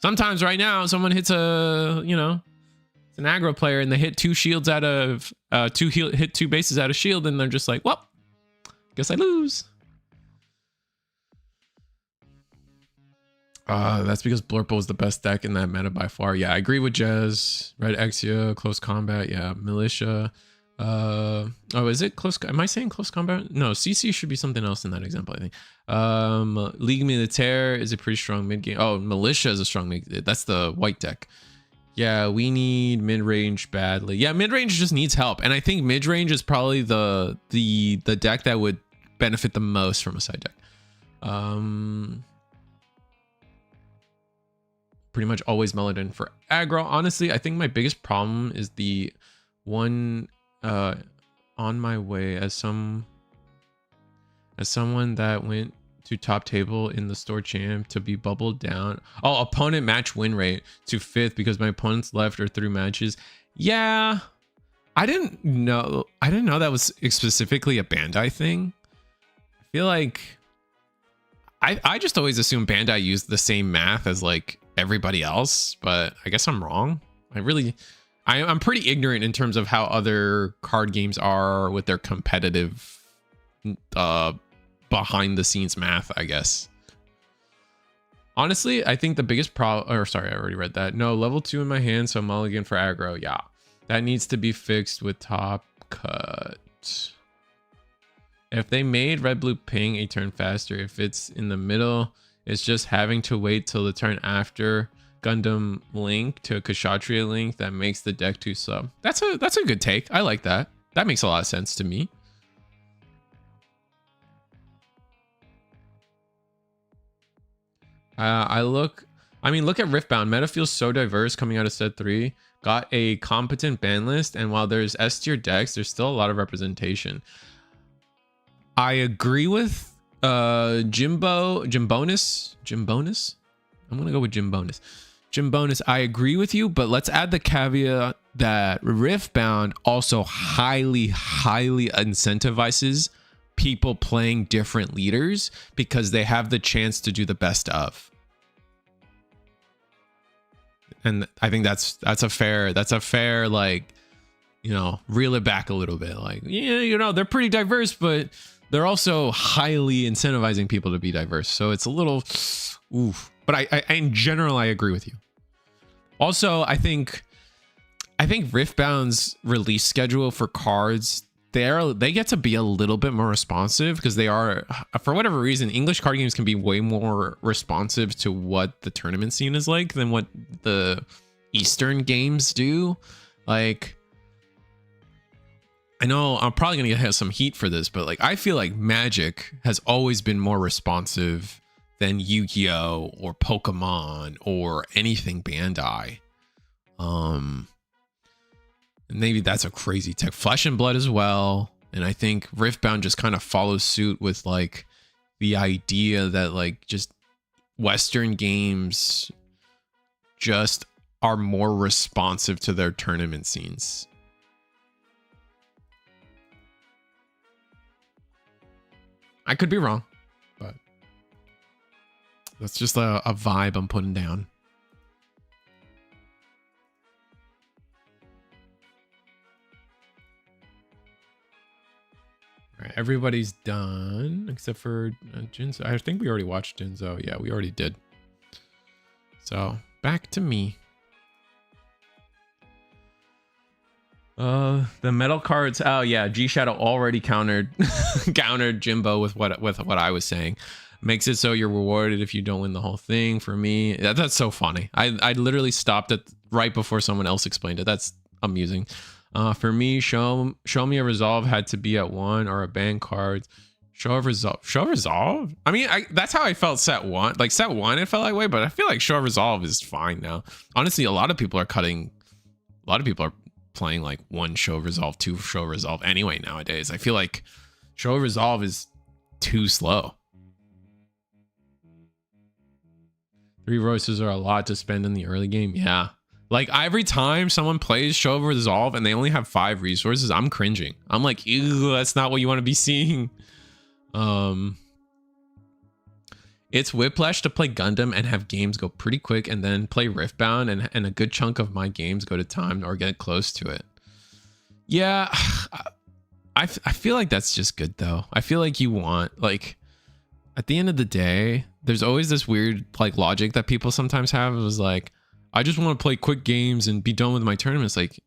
Sometimes right now, someone hits it's an aggro player and they hit 2 shields out of hit 2 bases out of shield, and they're just like, well, guess I lose. That's because Blurple was the best deck in that meta by far. Yeah, I agree with Jez. Red Exia, Close Combat. Yeah, Militia. Is it close? Am I saying Close Combat? No, CC should be something else in that example, I think. Ligue Militaire is a pretty strong mid game. Oh, Militia is a strong mid. That's the white deck. Yeah, we need mid range badly. Yeah, mid range just needs help, and I think mid range is probably the deck that would benefit the most from a side deck. Pretty much always Melodin for aggro. Honestly, I think my biggest problem is the one on my way as someone that went to top table in the store champ to be bubbled down. Oh, opponent match win rate to 5th because my opponents left or through matches. Yeah, I didn't know that was specifically a Bandai thing. I feel like I just always assumed Bandai used the same math as like everybody else, but I guess I'm wrong. I'm pretty ignorant in terms of how other card games are with their competitive behind the scenes math, I guess. Honestly, I think the biggest problem, sorry, I already read that. No, level 2 in my hand, so mulligan for aggro. Yeah, that needs to be fixed with top cut. If they made red, blue, ping a turn faster, if it's in the middle, it's just having to wait till the turn after Gundam link to a Kshatriya link that makes the deck too slow. That's a good take. I like that. That makes a lot of sense to me. Look at Riftbound. Meta feels so diverse coming out of set 3. Got a competent ban list, and while there's S tier decks, there's still a lot of representation. I agree with Jimbonus. I'm gonna go with Jimbonus. I agree with you, but let's add the caveat that Riftbound also highly incentivizes people playing different leaders because they have the chance to do the best of. And I think that's a fair like you know, reel it back a little bit. Like, yeah, you know, they're pretty diverse, but they're also highly incentivizing people to be diverse. So it's a little oof. But I in general, I agree with you. Also, I think Riftbound's release schedule for cards, they get to be a little bit more responsive because they are, for whatever reason, English card games can be way more responsive to what the tournament scene is like than what the Eastern games do. Like, I know I'm probably gonna get some heat for this, but like I feel like Magic has always been more responsive than Yu-Gi-Oh or Pokemon or anything Bandai. Maybe that's a crazy tech. Flesh and Blood as well. And I think Riftbound just kind of follows suit with like the idea that like just Western games just are more responsive to their tournament scenes. I could be wrong, but that's just a vibe I'm putting down. All right, everybody's done except for Jinzo. I think we already watched Jinzo. Yeah, we already did. So back to me. The metal cards. Oh yeah, G Shadow already countered Jimbo with what I was saying. Makes it so you're rewarded if you don't win the whole thing. For me, that's so funny. I literally stopped it right before someone else explained it. That's amusing. For me, show me a resolve had to be at 1 or a ban cards. Show of resolve. I mean, that's how I felt set 1. Like set 1, it felt that way, but I feel like show of resolve is fine now. Honestly, a lot of people are playing like 1 show of resolve, 2 show of resolve anyway nowadays. I feel like show of resolve is too slow. 3 voices are a lot to spend in the early game. Yeah. Like every time someone plays Show of Resolve and they only have 5 resources, I'm cringing. I'm like, ew, that's not what you want to be seeing. It's whiplash to play Gundam and have games go pretty quick and then play Riftbound and a good chunk of my games go to time or get close to it. Yeah, I feel like that's just good though. I feel like you want, like, at the end of the day, there's always this weird like logic that people sometimes have. It was like, I just want to play quick games and be done with my tournaments. Like,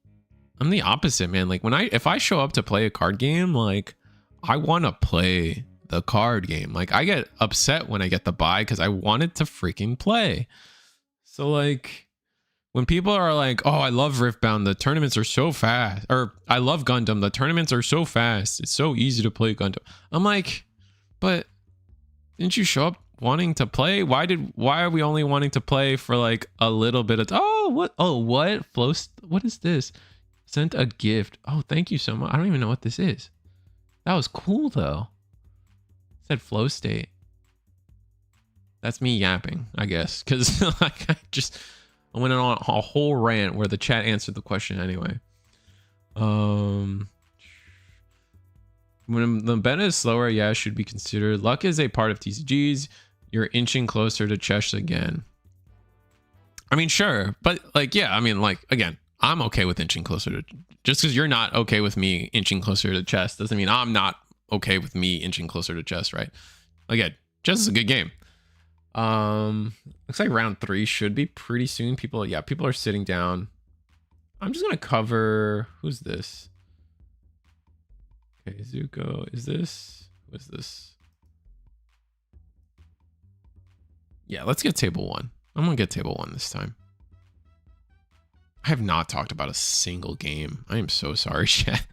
I'm the opposite, man. Like if I show up to play a card game, like I want to play the card game. Like I get upset when I get the buy because I wanted to freaking play. So like when people are like, oh, I love Riftbound, the tournaments are so fast, or I love Gundam, the tournaments are so fast, it's so easy to play Gundam. I'm like, but didn't you show up wanting to play? Why are we only wanting to play for like a little bit of what what is this? Sent a gift. Oh, thank you so much. I don't even know what this is. That was cool though. It said flow state. That's me yapping, I guess, because like I went on a whole rant where the chat answered the question anyway. When the beta is slower, yeah, it should be considered. Luck is a part of TCGs. You're inching closer to chess again. I mean, sure, but like, yeah, I mean, like, again, I'm okay with inching closer to. Just because you're not okay with me inching closer to chess doesn't mean I'm not okay with me inching closer to chess, right? Again, chess is a good game. Looks like round 3 should be pretty soon. People are sitting down. I'm just gonna cover. Who's this? Okay, Zuko. Is this? What's this? Yeah, let's get table 1. I'm gonna get table 1 this time. I have not talked about a single game. I am so sorry, chat.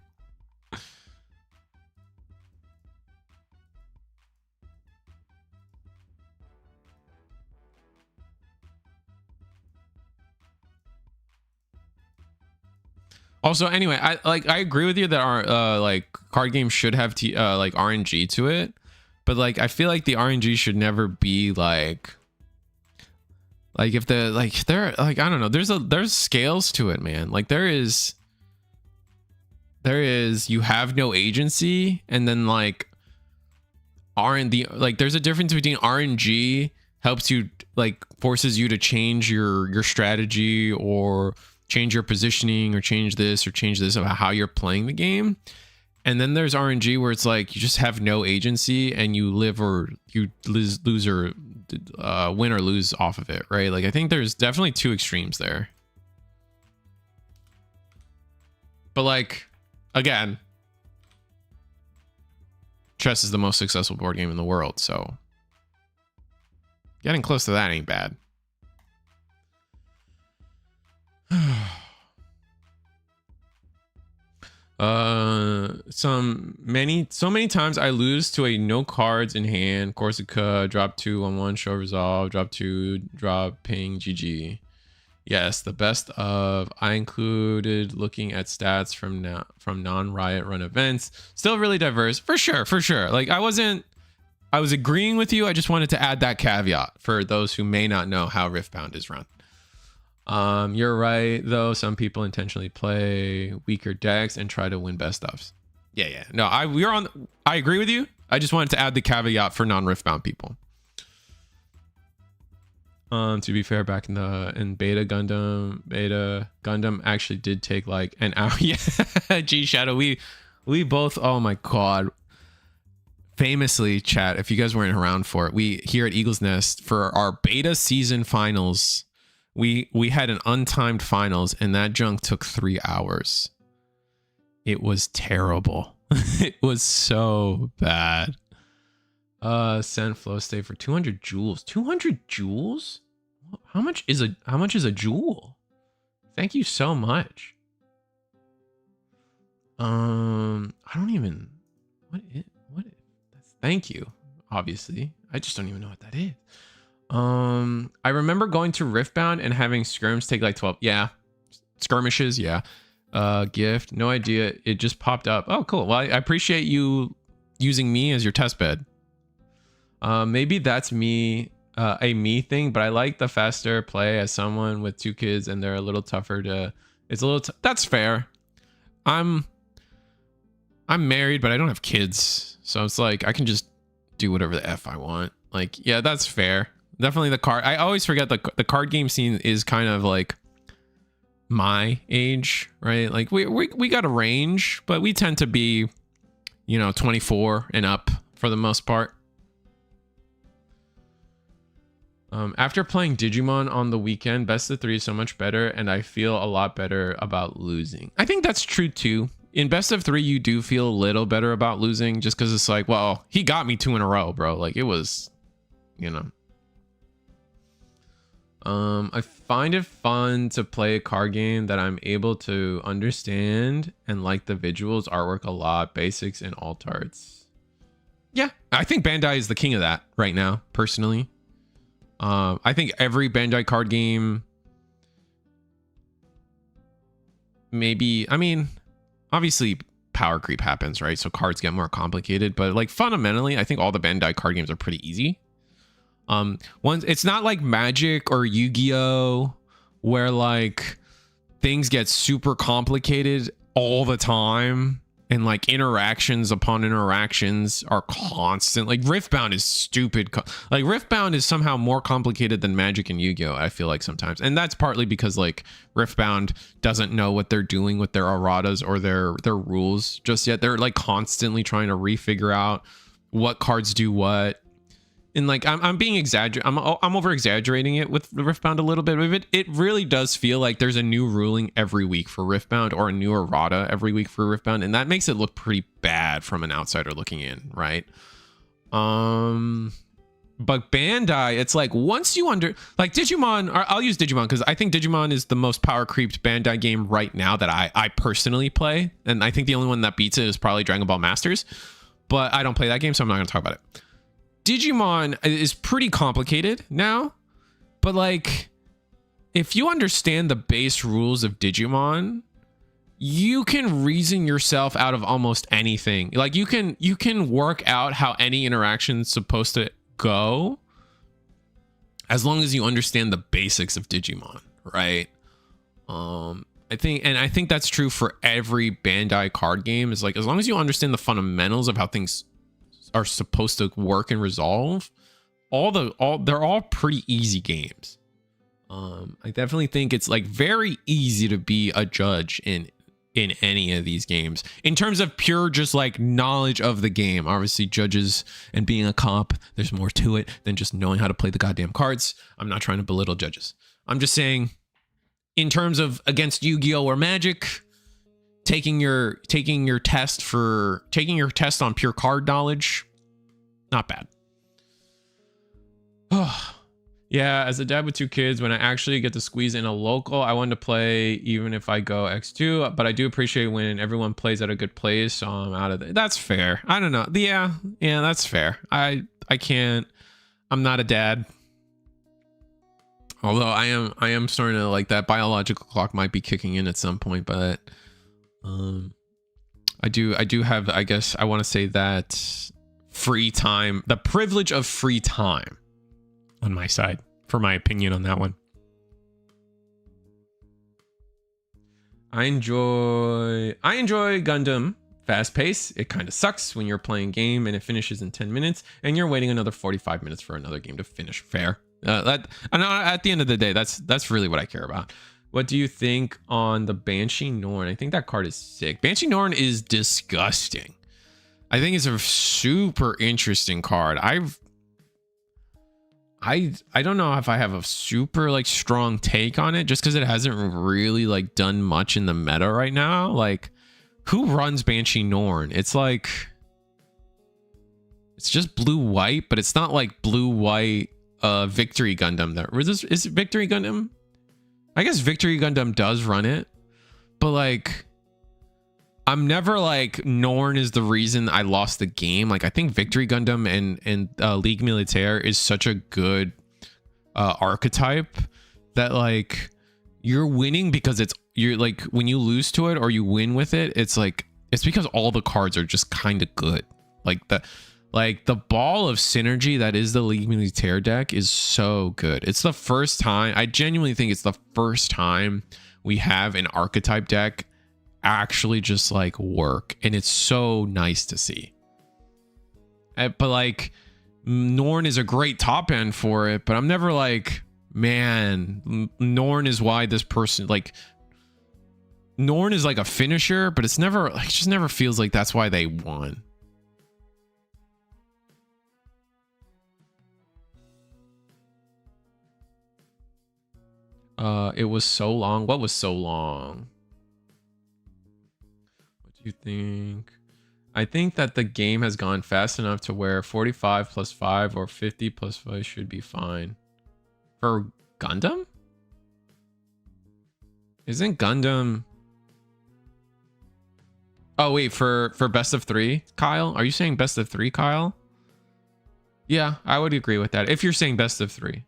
Also, anyway, I agree with you that our like card games should have like RNG to it, but like I feel like the RNG should never be like if the like there like I don't know, there's scales to it, man. Like there is you have no agency, and then like R&D, like there's a difference between RNG helps you, like forces you to change your strategy or change your positioning or change this about how you're playing the game. And then there's RNG where it's like you just have no agency and you live or you lose or win or lose off of it, right? Like I think there's definitely two extremes there. But like, again, chess is the most successful board game in the world, so getting close to that ain't bad. So many times I lose to a no cards in hand Corsica, drop 2 on 1, show resolve, drop 2, drop ping, GG. Yes, the best of. I included looking at stats from non-riot run events. Still really diverse, for sure. Like I was agreeing with you. I just wanted to add that caveat for those who may not know how Riftbound is run. You're right though. Some people intentionally play weaker decks and try to win best ofs. Yeah. No, I agree with you. I just wanted to add the caveat for non-Riftbound people. To be fair, back in beta Gundam actually did take like an hour. Yeah, G Shadow, we both, oh my god. Famously, chat, if you guys weren't around for it, we here at Eagle's Nest for our beta season finals, we had an untimed finals and that junk took 3 hours. It was terrible. It was so bad. Send flow state for 200 joules. 200 joules? How much is a joule? Thank you so much. I don't even thank you, obviously. I just don't even know what that is. I remember going to Riftbound and having skirms take like 12. Yeah. Skirmishes, yeah. Gift, no idea. It just popped up. Oh, cool. Well, I appreciate you using me as your test bed. Maybe that's me, a me thing, but I like the faster play as someone with 2 kids and they're a little tougher to, that's fair. I'm married, but I don't have kids. So it's like, I can just do whatever the F I want. Like, yeah, that's fair. Definitely the card. I always forget the card game scene is kind of like my age, right? Like we got a range, but we tend to be, 24 and up for the most part. After playing Digimon on the weekend, best of 3 is so much better, and I feel a lot better about losing. I think that's true too. In best of 3, you do feel a little better about losing, just because it's like, well, he got me 2 in a row, bro. Like it was, I find it fun to play a card game that I'm able to understand and like the visuals, artwork a lot, basics, and alt arts. Yeah, I think Bandai is the king of that right now, personally. I think every Bandai card game, maybe, obviously power creep happens, right? So cards get more complicated, but like fundamentally, I think all the Bandai card games are pretty easy. It's not like Magic or Yu-Gi-Oh where like things get super complicated all the time. And like interactions upon interactions are constant. Like Riftbound is stupid. Like Riftbound is somehow more complicated than Magic and Yu-Gi-Oh, I feel like sometimes. And that's partly because like Riftbound doesn't know what they're doing with their erratas or their rules just yet. They're like constantly trying to refigure out what cards do what. And like I'm being exaggerated. I'm over exaggerating it with Riftbound a little bit. It really does feel like there's a new ruling every week for Riftbound or a new errata every week for Riftbound, and that makes it look pretty bad from an outsider looking in, right? But Bandai, it's like once you like Digimon, or I'll use Digimon because I think Digimon is the most power creeped Bandai game right now that I personally play, and I think the only one that beats it is probably Dragon Ball Masters, but I don't play that game, so I'm not going to talk about it. Digimon is pretty complicated now, but like if you understand the base rules of Digimon, you can reason yourself out of almost anything. Like you can work out how any interaction is supposed to go as long as you understand the basics of Digimon, right? I think that's true for every Bandai card game. Is like as long as you understand the fundamentals of how things are supposed to work and resolve, they're all pretty easy games. I definitely think it's like very easy to be a judge in any of these games in terms of pure just like knowledge of the game. Obviously judges and being a cop, there's more to it than just knowing how to play the goddamn cards. I'm not trying to belittle judges. I'm just saying in terms of against Yu-Gi-Oh or Magic, taking your test on pure card knowledge, not bad. Yeah, as a dad with 2 kids, when I actually get to squeeze in a local, I want to play even if I go X2, but I do appreciate when everyone plays at a good place, so I'm out of it. That's fair. I don't know. Yeah, that's fair. I can't. I'm not a dad. Although I am starting to like that biological clock might be kicking in at some point, but I do have, I guess I want to say that free time, the privilege of free time on my side for my opinion on that one. I enjoy Gundam fast pace. It kind of sucks when you're playing game and it finishes in 10 minutes and you're waiting another 45 minutes for another game to finish. Fair. That at the end of the day, that's really what I care about. What do you think on the Banshee Norn? I think that card is sick. Banshee Norn is disgusting. I think it's a super interesting card. I don't know if I have a super like strong take on it just because it hasn't really like done much in the meta right now. Like, who runs Banshee Norn? It's like, it's just blue white, but it's not like blue white Victory Gundam. Is it Victory Gundam? I guess Victory Gundam does run it, but like, I'm never like Norn is the reason I lost the game. Like, I think Victory Gundam and League Militaire is such a good archetype that like you're winning because you're like when you lose to it or you win with it, it's like it's because all the cards are just kind of good. Like the ball of synergy that is the League Militaire deck is so good. It's the first time, I genuinely think it's the first time we have an archetype deck actually just like work, and it's so nice to see. But like Norn is a great top end for it, but I'm never like, man, Norn is why this person, like Norn is like a finisher, but it's never like, it just never feels like that's why they won. It was so long. What was so long? What do you think? I think that the game has gone fast enough to where 45 plus 5 or 50 plus 5 should be fine. For Gundam? Isn't Gundam... Oh, wait, for best of 3, Kyle? Are you saying best of 3, Kyle? Yeah, I would agree with that. If you're saying best of 3.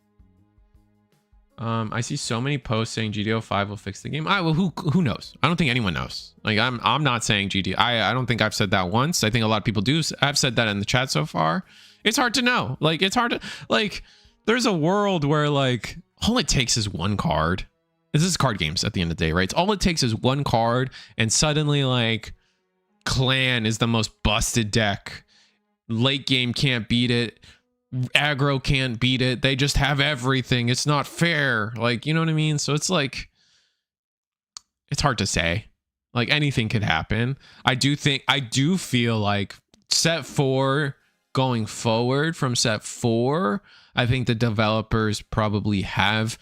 I see so many posts saying GD05 will fix the game. Well, who knows? I don't think anyone knows. Like, I'm not saying GD. I don't think I've said that once. I think a lot of people do. I've said that in the chat so far. It's hard to know. Like, it's hard to, like, there's a world where like all it takes is one card. This is card games at the end of the day, right? It's all it takes is one card, and suddenly like Clan is the most busted deck. Late game can't beat it. Aggro can't beat it. They just have everything. It's not fair. Like, you know what I mean? So it's like, it's hard to say. Like, anything could happen. I do feel like set 4 going forward from set 4, I think the developers probably have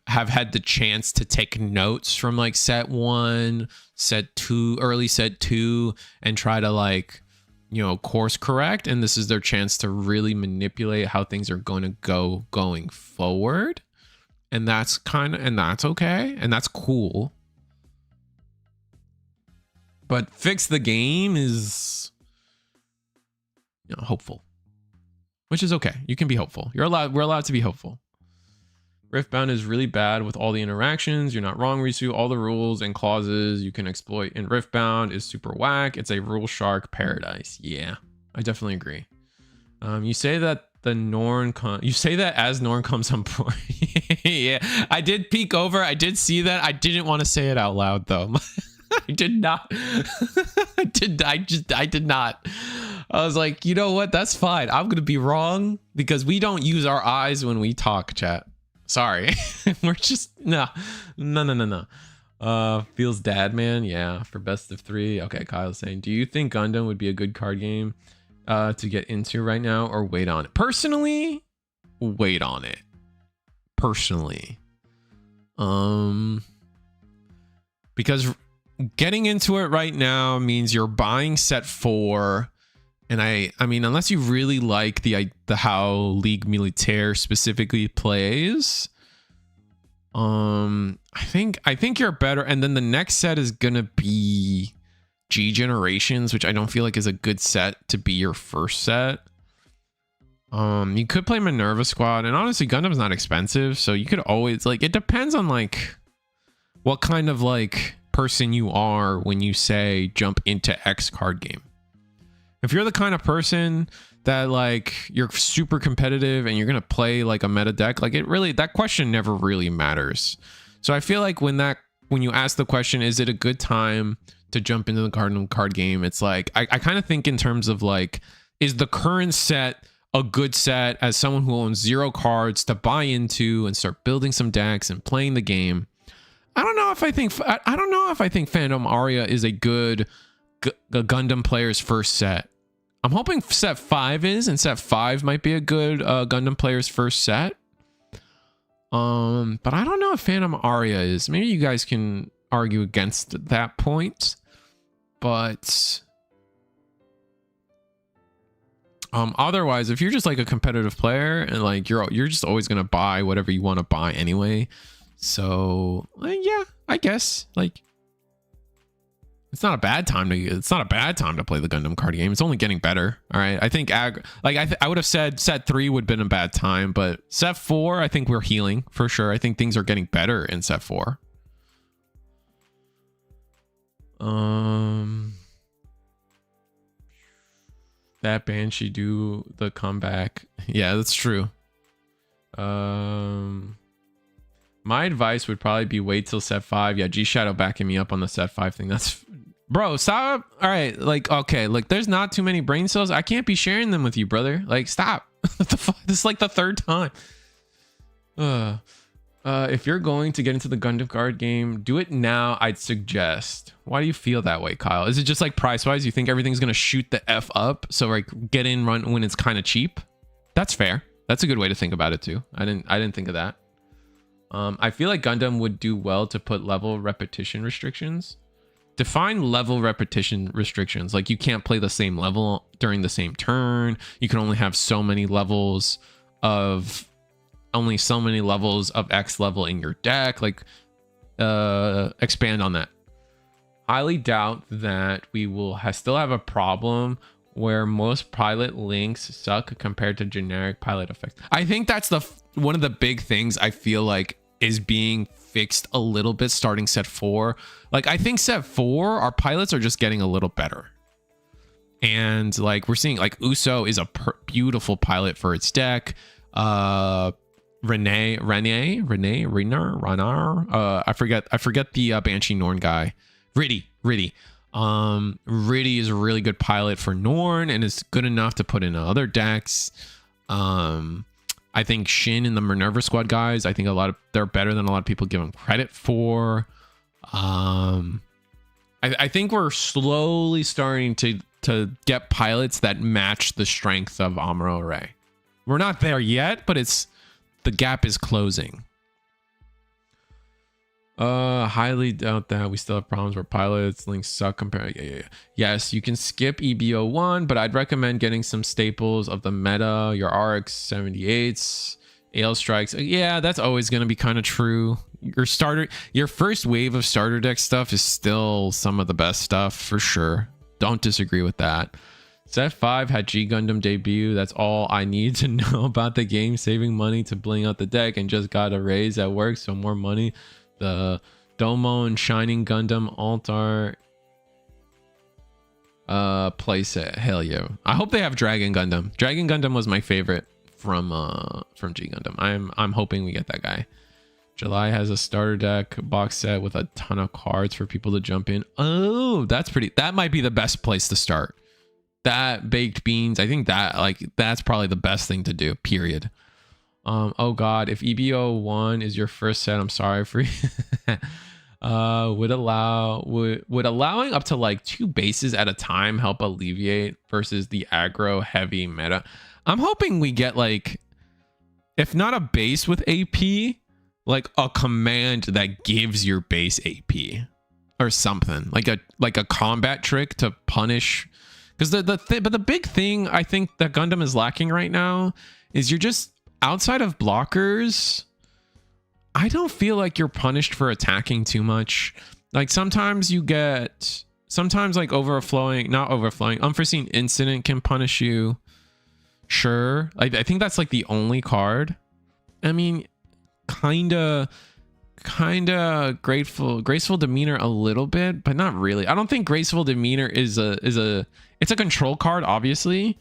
had the chance to take notes from like set 1, set 2, early set 2, and try to like, you know, course correct, and this is their chance to really manipulate how things are going to go going forward. And that's that's okay, and that's cool. But fix the game is, you know, hopeful, which is okay. You can be hopeful. We're allowed to be hopeful. Riftbound is really bad with all the interactions. You're not wrong, Risu. All the rules and clauses you can exploit in Riftbound is super whack. It's a rule shark paradise. Yeah, I definitely agree. You say that you say that as Norn comes on board. Yeah, I did peek over. I did see that. I didn't want to say it out loud though. I did not. I did not. I was like, you know what? That's fine. I'm gonna be wrong because we don't use our eyes when we talk, chat. Sorry. We're just no. Feels dad man. Yeah, for best of 3. Okay, Kyle's saying, do you think Gundam would be a good card game to get into right now, or wait on it? Personally, wait on it. Personally. Because getting into it right now means you're buying set 4. And I mean, unless you really like the how League Militaire specifically plays, I think you're better. And then the next set is gonna be G Generations, which I don't feel like is a good set to be your first set. You could play Minerva Squad, and honestly, Gundam's not expensive, so you could always, like, it depends on like what kind of like person you are when you say jump into X card game. If you're the kind of person that like you're super competitive and you're gonna play like a meta deck, like that question never really matters. So I feel like when you ask the question, is it a good time to jump into the Gundam card game? It's like I kind of think in terms of like, is the current set a good set as someone who owns 0 cards to buy into and start building some decks and playing the game? I don't know if I think Fandom Aria is a good Gundam player's first set. I'm hoping set 5 is, and set 5 might be a good Gundam player's first set. But I don't know if Phantom Aria is. Maybe you guys can argue against that point. But otherwise, if you're just like a competitive player and like you're just always gonna buy whatever you want to buy anyway. So yeah, I guess like it's not a bad time to play the Gundam card game. It's only getting better. All right. I think I would have said set 3 would have been a bad time, but set 4, I think we're healing for sure. I think things are getting better in set 4. That Banshee do the comeback. Yeah, that's true. My advice would probably be wait till set 5. Yeah, G Shadow backing me up on the set 5 thing. That's, bro, stop. All right, like, okay, look, there's not too many brain cells. I can't be sharing them with you, brother. Like, stop. This is like the 3rd time. If you're going to get into the Gundam card game, do it now, I'd suggest. Why do you feel that way, Kyle? Is it just like price wise? You think everything's gonna shoot the F up, so like get in run when it's kind of cheap? That's fair. That's a good way to think about it too. I didn't think of that. I feel like Gundam would do well to put level repetition restrictions. Define level repetition restrictions. Like you can't play the same level during the same turn. You can only have so many levels of X level in your deck. Like expand on that. Highly doubt that we will still have a problem where most pilot links suck compared to generic pilot effects. I think that's one of the big things I feel like is being fixed a little bit starting set 4. Like I think set 4, our pilots are just getting a little better. And like we're seeing like Uso is a beautiful pilot for its deck. Ranar. I forget the Banshee Norn guy. Riddy. Riddy is a really good pilot for Norn and is good enough to put in other decks. I think Shin and the Minerva Squad guys, I think they're better than a lot of people give them credit for. I think we're slowly starting to get pilots that match the strength of Amuro Ray. We're not there yet, but the gap is closing. Highly doubt that we still have problems where pilots links suck compared. Yeah. Yes, you can skip EBO1, but I'd recommend getting some staples of the meta, your RX 78s, AL strikes. Yeah, that's always going to be kind of true. Your first wave of starter deck stuff is still some of the best stuff for sure. Don't disagree with that. Set 5 had G Gundam debut. That's all I need to know about the game. Saving money to bling out the deck and just got a raise at work, so more money. The Domo and Shining Gundam Altar playset. Hell yeah. I hope they have Dragon Gundam. Dragon Gundam was my favorite from G Gundam. I'm hoping we get that guy. July has a starter deck box set with a ton of cards for people to jump in. Oh, that might be the best place to start. That baked beans, I think that's probably the best thing to do, period. Oh god, if EBO1 is your first set, I'm sorry for you. Would allowing up to like 2 bases at a time help alleviate versus the aggro heavy meta? I'm hoping we get like, if not a base with AP, like a command that gives your base AP or something, like a combat trick to punish. Because but the big thing I think that Gundam is lacking right now is you're just outside of blockers. I don't feel like you're punished for attacking too much. Like sometimes like not overflowing, unforeseen incident can punish you. Sure. I think that's like the only card. I mean, kinda graceful demeanor a little bit, but not really. I don't think graceful demeanor it's a control card, obviously,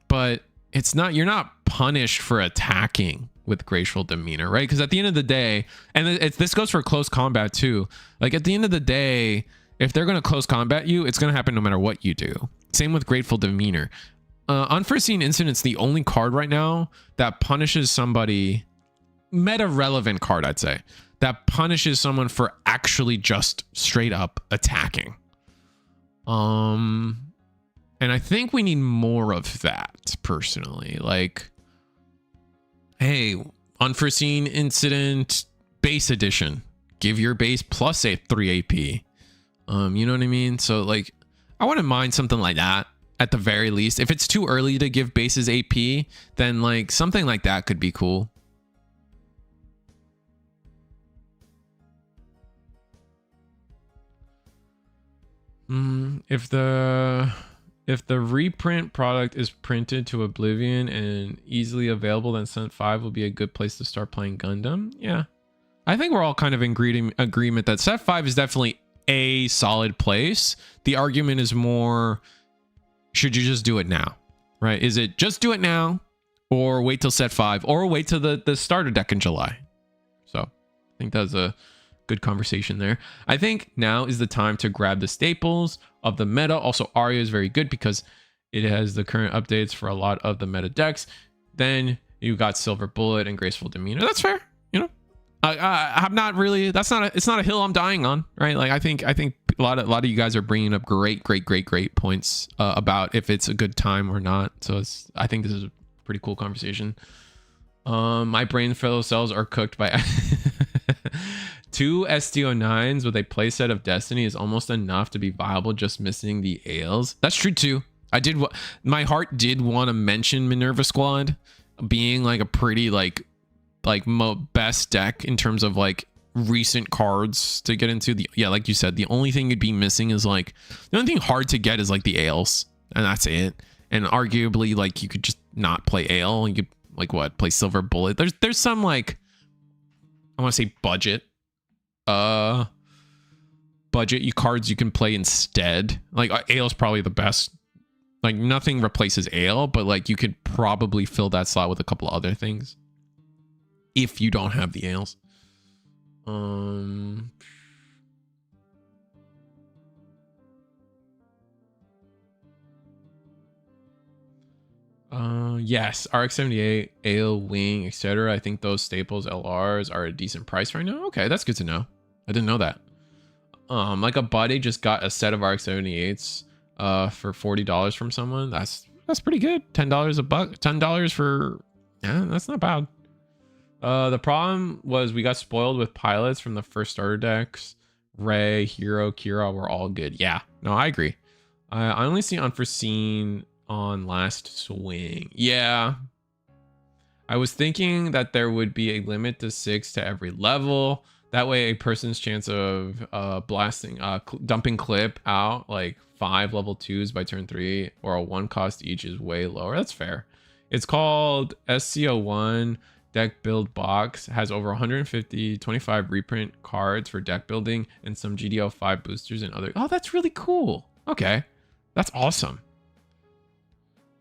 but it's not, you're not punished for attacking with graceful demeanor, right? Because at the end of the day, and this goes for close combat too, like at the end of the day, if they're going to close combat you, it's going to happen no matter what you do. Same with grateful demeanor. Unforeseen incident's the only card right now that punishes somebody, meta relevant card I'd say, that punishes someone for actually just straight up attacking. And I think we need more of that personally. Like, hey, unforeseen incident base edition, give your base plus a 3 AP. You know what I mean? So like, I wouldn't mind something like that at the very least. If it's too early to give bases AP, then like something like that could be cool. If the reprint product is printed to oblivion and easily available, then Set 5 will be a good place to start playing Gundam. Yeah. I think we're all kind of in agreement that Set 5 is definitely a solid place. The argument is more, should you just do it now? Right? Is it just do it now or wait till Set 5 or wait till the starter deck in July? So I think that's a good conversation there. I think now is the time to grab the staples of the meta. Also, ARIA is very good because it has the current updates for a lot of the meta decks. Then you got Silver Bullet and Graceful Demeanor. That's fair. You know, I'm not really. It's not a hill I'm dying on, right? Like I think a lot of you guys are bringing up great points about if it's a good time or not. So I think this is a pretty cool conversation. My brain cells are cooked by 2 STO9s with a playset of Destiny is almost enough to be viable, just missing the Ales. That's true too. My heart did want to mention Minerva Squad being like a pretty like best deck in terms of like recent cards to get into. Like you said, the only thing you'd be missing is like, the only thing hard to get is like the Ales, and that's it. And arguably like you could just not play Ale. You could like play Silver Bullet. There's some like, I want to say budget cards you can play instead. Like Ale is probably the best. Like nothing replaces Ale, but like you could probably fill that slot with a couple other things if you don't have the Ales. Yes, RX-78, Ale, Wing, etc. I think those staples LRs are a decent price right now. Okay, that's good to know. I didn't know that. Like a buddy just got a set of RX-78s for $40 from someone. That's pretty good. $10 for, yeah, that's not bad. The problem was we got spoiled with pilots from the first starter decks. Ray, Hero, Kira were all good. Yeah, no, I agree. I only see unforeseen on last swing. Yeah, I was thinking that there would be a limit to 6 to every level. That way a person's chance of dumping clip out like 5 level 2s by turn 3 or a 1 cost each is way lower. That's fair. It's called SCO1 deck build box, has over 150 25 reprint cards for deck building and some GD05 boosters and other. Oh, that's really cool. Okay, that's awesome.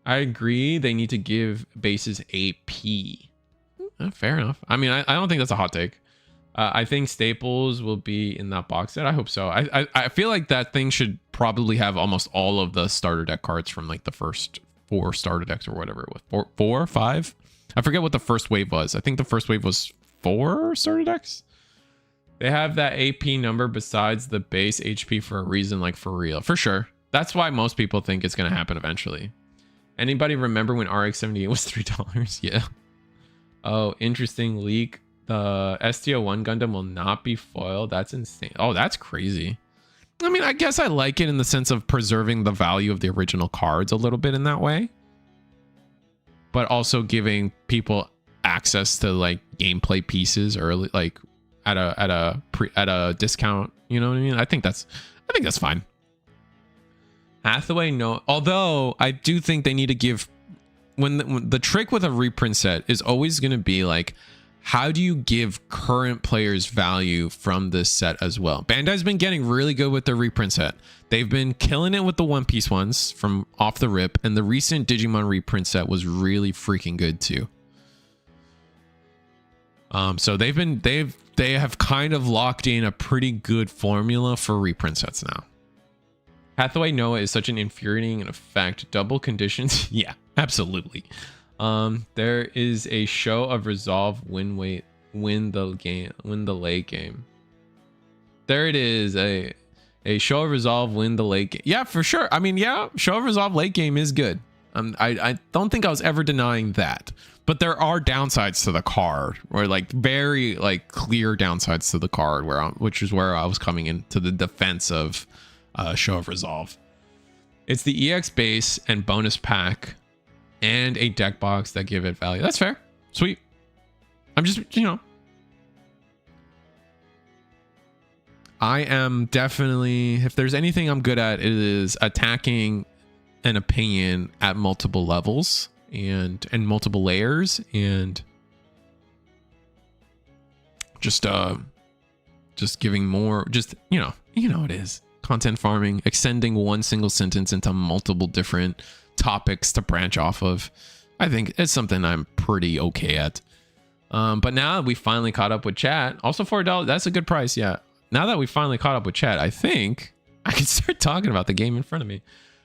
I agree they need to give bases AP. Fair enough. I mean, I don't think that's a hot take. I think staples will be in that box set. I hope so. I feel like that thing should probably have almost all of the starter deck cards from like the first 4 starter decks or whatever it was. 4 or 5. I forget what the first wave was. I think the first wave was 4 starter decks. They have that AP number besides the base HP for a reason, like for real. For sure. That's why most people think it's going to happen eventually. Anybody remember when RX-78 was $3? Yeah. Oh, interesting leak. The STO1 Gundam will not be foiled. That's insane. Oh, that's crazy. I mean, I guess I like it in the sense of preserving the value of the original cards a little bit in that way. But also giving people access to like gameplay pieces early, like at a discount. You know what I mean? I think that's fine. Hathaway, no. Although I do think they need to give when the trick with a reprint set is always going to be like, how do you give current players value from this set as well? Bandai's been getting really good with their reprint set. They've been killing it with the One Piece ones from off the rip, and the recent Digimon reprint set was really freaking good too. So they have kind of locked in a pretty good formula for reprint sets now. Hathaway Noah is such an infuriating effect. Double conditions. Yeah, absolutely. There is a show of resolve, win the late game. There it is. A show of resolve, win the late game. Yeah, for sure. I mean, yeah, show of resolve late game is good. I don't think I was ever denying that. But there are downsides to the card, or like very like clear downsides to the card, which is where I was coming into the defense of show of resolve. It's the EX base and bonus pack and a deck box that give it value. That's fair. Sweet. I'm just, I am definitely, if there's anything I'm good at, it is attacking an opinion at multiple levels and multiple layers, and just giving more, just, it is content farming, extending one single sentence into multiple different topics to branch off of. I think it's something I'm pretty okay at. But now that we finally caught up with chat, also $4, that's a good price. Yeah. Now that we finally caught up with chat, I think I can start talking about the game in front of me.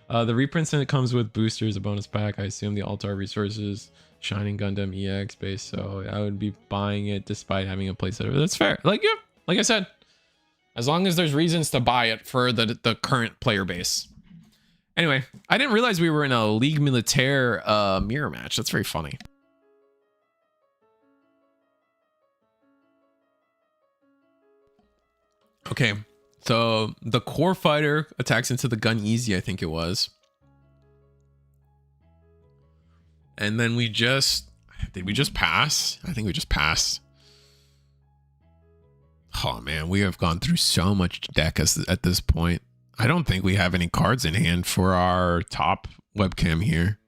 The reprint set comes with boosters, a bonus pack. I assume the Altar resources, Shining Gundam EX base. So I would be buying it despite having a playset. That's fair. Like, yeah, like I said, as long as there's reasons to buy it for the current player base. Anyway, I didn't realize we were in a Ligue Militaire mirror match. That's very funny. Okay, so the core fighter attacks into the gun easy, I think it was. And then did we just pass? I think we just passed. Oh man, we have gone through so much deck at this point. I don't think we have any cards in hand for our top webcam here.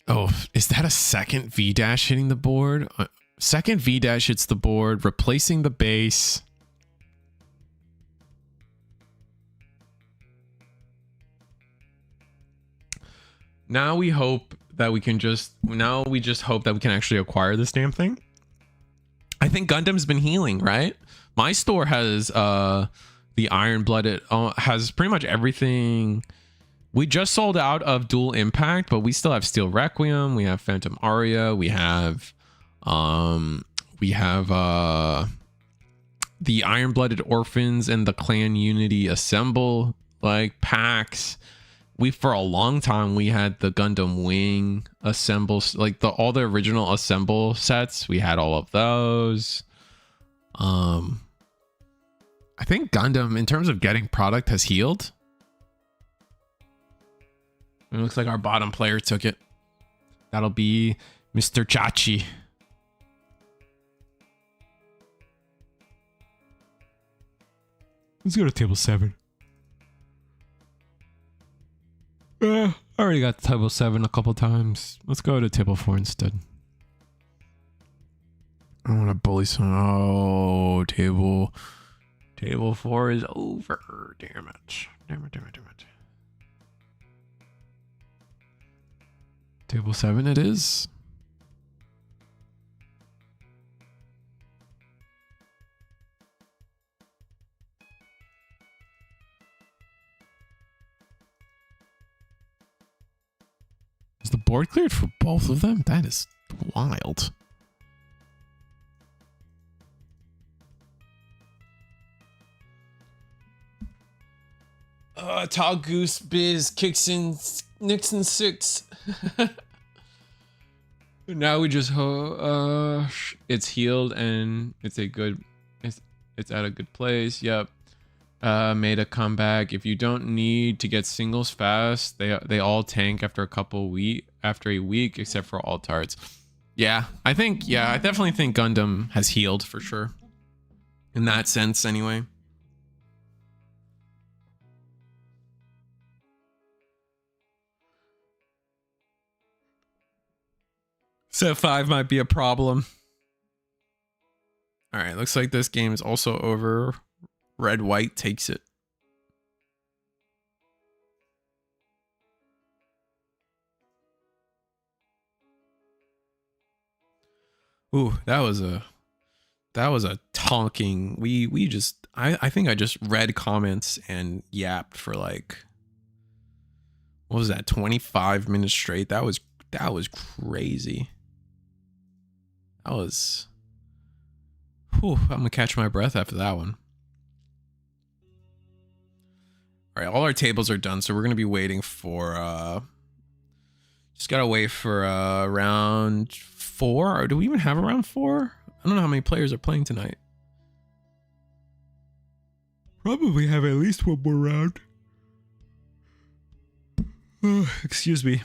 Oh, is that a second V-dash hitting the board? Second V-dash hits the board, replacing the base. Now we hope that we can just hope that we can actually acquire this damn thing. I think Gundam's been healing, right? My store has the Iron Blooded, has pretty much everything. We just sold out of Dual Impact, but we still have Steel Requiem, we have Phantom Aria, we have the Iron Blooded Orphans and the Clan Unity Assemble like packs. For a long time we had the Gundam Wing Assemble, like all the original Assemble sets. We had all of those. I think Gundam, in terms of getting product, has healed. It looks like our bottom player took it. That'll be Mr. Chachi. Let's go to table 7. I already got table 7 a couple times. Let's go to table 4 instead. I want to bully some. Oh, table 4 is over. Damn it. Damn it. Table 7 it is. Is the board cleared for both of them? That is wild. Tall Goose Biz kicks in Nixon 6. Now we just it's healed and it's at a good place. Yep. Made a comeback. If you don't need to get singles fast, they all tank after a week, except for all tarts. Yeah, I definitely think Gundam has healed for sure. In that sense, anyway. Set 5 might be a problem. All right, looks like this game is also over. Red White takes it. Ooh, that was a talking. I think I just read comments and yapped for like, what was that, 25 minutes straight? That was crazy. I'm gonna catch my breath after that one. All right, all our tables are done, so we're gonna be waiting for just gotta wait for round 4. Or do we even have a round 4? I don't know how many players are playing tonight. Probably have at least one more round. Excuse me.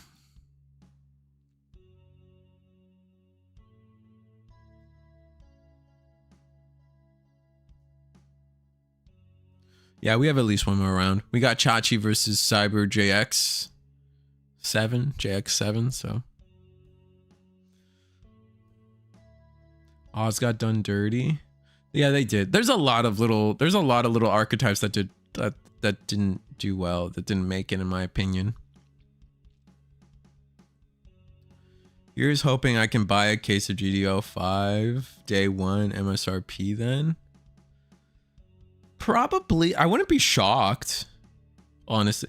Yeah, we have at least one more round. We got Chachi versus Cyber JX7, so. Oz got done dirty. Yeah, they did. There's a lot of little archetypes that didn't do well, that didn't make it, in my opinion. Here's hoping I can buy a case of GD05 day 1 MSRP then. Probably. I wouldn't be shocked, honestly.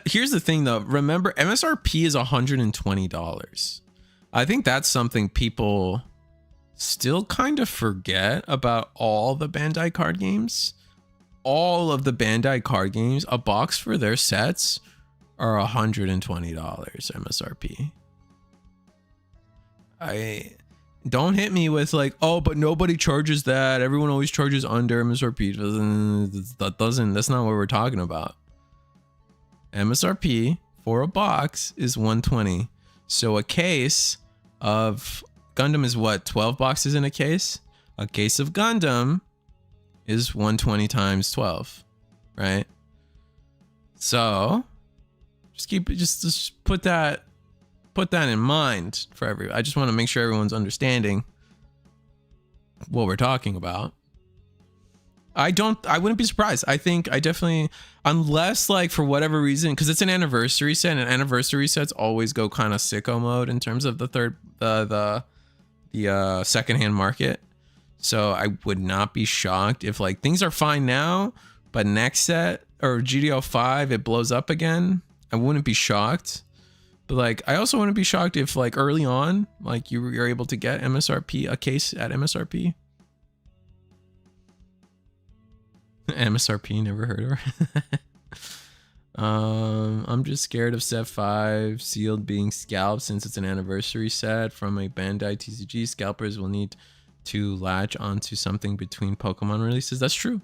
Here's the thing though. Remember, MSRP is $120. I think that's something people still kind of forget about all the Bandai card games. All of the Bandai card games, a box for their sets are $120 MSRP. Don't hit me with like, oh, but nobody charges that. Everyone always charges under MSRP. That's not what we're talking about. MSRP for a box is $120. So a case of Gundam is what? 12 boxes in a case? A case of Gundam is $120 times 12, right? So just put that in mind for everyone. I just want to make sure everyone's understanding what we're talking about. I wouldn't be surprised. I definitely, unless like for whatever reason, because it's an anniversary set, and anniversary sets always go kind of sicko mode in terms of the secondhand market. So I would not be shocked if like things are fine now, but next set or GD05 it blows up again. I wouldn't be shocked. But like, I also wouldn't be shocked if like early on, like you're able to get MSRP, a case at MSRP. MSRP, never heard of her. I'm just scared of set 5 sealed being scalped since it's an anniversary set from a Bandai TCG. Scalpers will need to latch onto something between Pokemon releases. That's true.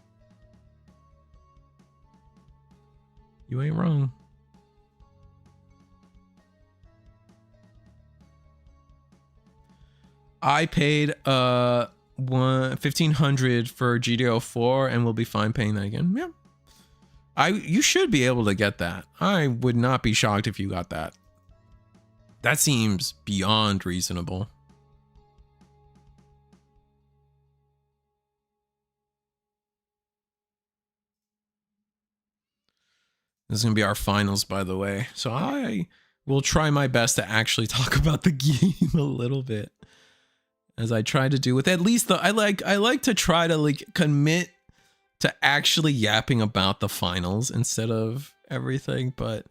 You ain't wrong. I paid $1,500 for GD04 and we'll be fine paying that again. Yeah. You should be able to get that. I would not be shocked if you got that. That seems beyond reasonable. This is going to be our finals, by the way. So I will try my best to actually talk about the game a little bit. As I try to do with at least I like to try to like commit to actually yapping about the finals instead of everything, but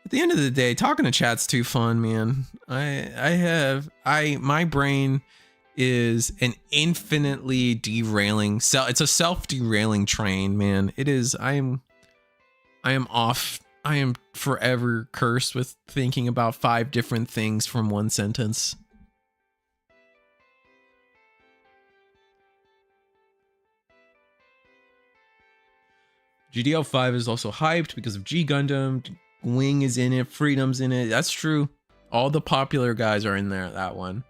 At the end of the day, talking to chat's too fun, man. My brain is an infinitely derailing it's a self-derailing train, man. It is. I am off. I am forever cursed with thinking about 5 different things from one sentence. GD05 is also hyped because of G Gundam. Wing is in it. Freedom's in it. That's true. All the popular guys are in there. That one.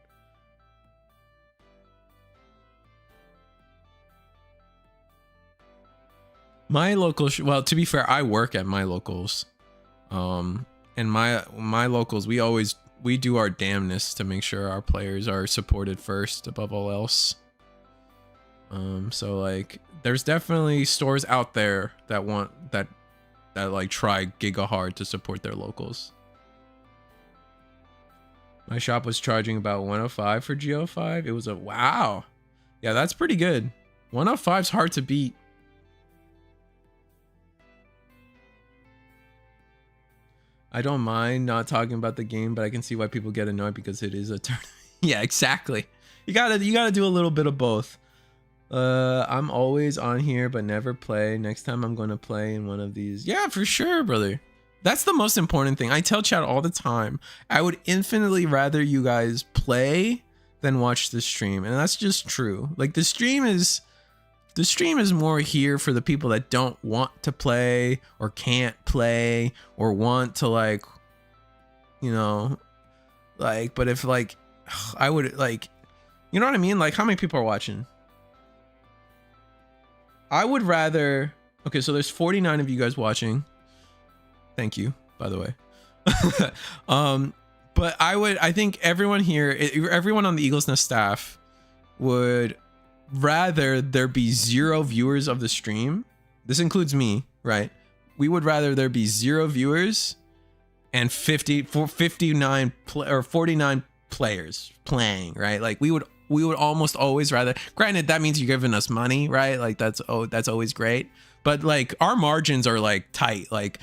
My locals. Well, to be fair, I work at my locals. And my locals, we do our damnness to make sure our players are supported first above all else. So like, there's definitely stores out there that want that like try giga hard to support their locals. My shop was charging about 105 for G05. It was a wow. Yeah, that's pretty good. 105 is hard to beat. I don't mind not talking about the game, but I can see why people get annoyed because it is a turn. Yeah, exactly. You gotta do a little bit of both. I'm always on here but never play. Next time I'm gonna play in one of these. Yeah, for sure, brother. That's the most important thing. I tell chat all the time, I would infinitely rather you guys play than watch the stream, and that's just true. Like the stream is more here for the people that don't want to play or can't play or want to, like, you know, like, but if like I would, like, you know what I mean? Like, how many people are watching? I would rather, okay, so there's 49 of you guys watching. Thank you, by the way. But I think everyone here, everyone on the Eagles Nest staff would rather there be 0 viewers of the stream. This includes me, right? We would rather there be 0 viewers and 49 players playing, right? Like we would almost always rather, granted that means you're giving us money, right? Like that's always great, but like our margins are like tight. Like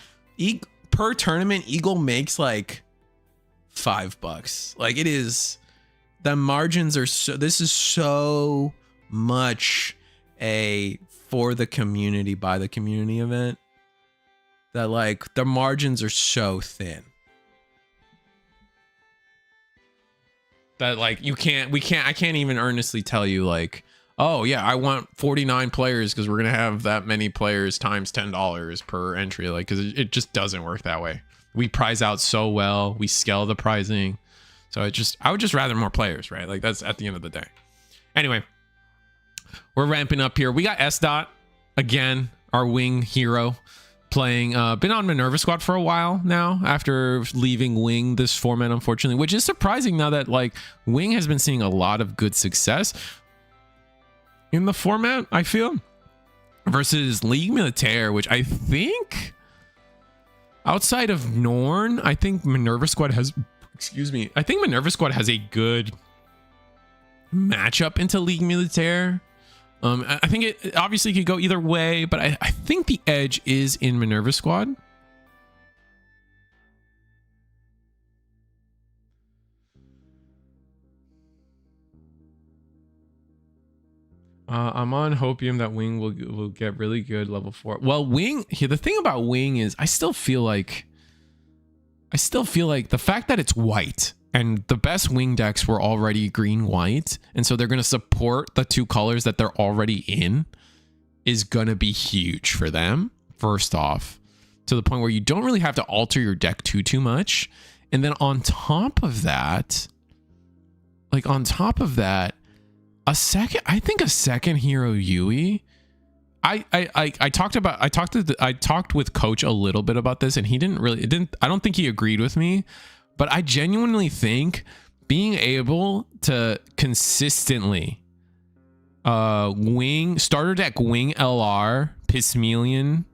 per tournament, Eagle makes like $5. Like it is, the margins are so, this is so much a for the community by the community event that like the margins are so thin that like I can't even earnestly tell you like, oh yeah, I want 49 players because we're gonna have that many players times $10 per entry, like, because it just doesn't work that way. We prize out so well, we scale the pricing, so I would just rather more players, right? Like that's at the end of the day. Anyway, we're ramping up here. We got S Dot again, our wing hero, playing been on Minerva Squad for a while now after leaving Wing this format, unfortunately, which is surprising now that like Wing has been seeing a lot of good success in the format, I feel, versus League Militaire, which I think outside of Norn, I think Minerva Squad has, I think Minerva Squad has a good matchup into League Militaire. I think it obviously could go either way, but I think the edge is in Minerva Squad. I'm on Hopium that Wing will get really good level 4. Well, Wing, here the thing about Wing is I still feel like the fact that it's white and the best Wing decks were already green-white, and so they're going to support the 2 colors that they're already in, is going to be huge for them, first off, to the point where you don't really have to alter your deck too much. And then on top of that, I think a second hero Yui. I talked with Coach a little bit about this, and I don't think he agreed with me, but I genuinely think being able to consistently wing starter deck wing LR Pismelian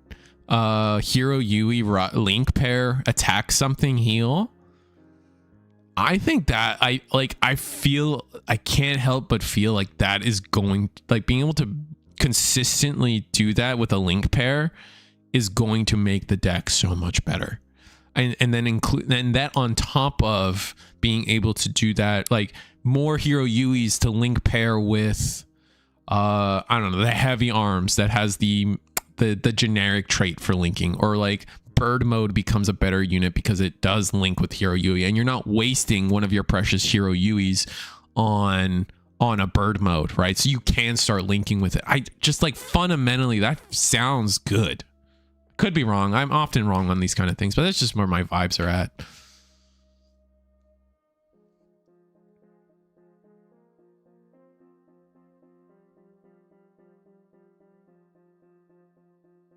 hero Yui link pair attack something heal, I think that I can't help but feel like that is going, like, being able to consistently do that with a link pair is going to make the deck so much better. and then include, and that on top of being able to do that, like more hero Yuis to link pair with I don't know, the heavy arms that has the generic trait for linking, or like bird mode becomes a better unit because it does link with hero Yui, and you're not wasting one of your precious hero Yuis on a bird mode, right? So you can start linking with it. I just like fundamentally that sounds good. Could be wrong. I'm often wrong on these kind of things, but that's just where my vibes are at.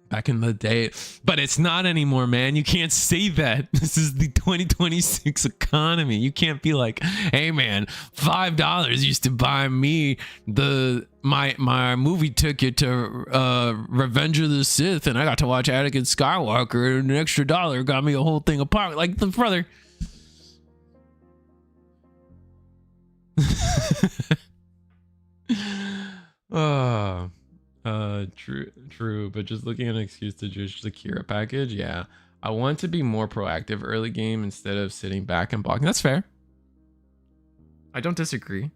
Back in the day, but it's not anymore, man. You can't say that. This is the 2026 economy. You can't be like, hey man, $5 used to buy me my movie ticket to Revenge of the Sith, and I got to watch Anakin Skywalker, and an extra $1 got me a whole thing of pop. Like, the brother. True, but just looking at an excuse to just the Kira package, yeah. I want to be more proactive early game instead of sitting back and blocking. That's fair. I don't disagree.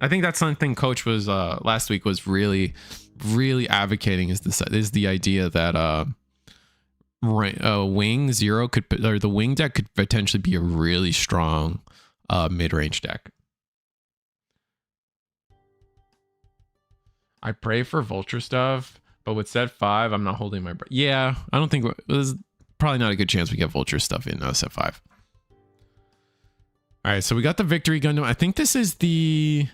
I think that's something Coach was last week was really advocating, is the idea that Wing Zero could, or the Wing deck could potentially be a really strong mid-range deck. I pray for Vulture stuff, but with set 5, I'm not holding my breath. Yeah, I don't think there's probably not a good chance we get Vulture stuff in set 5. All right, so we got the Victory Gundam. I think this is the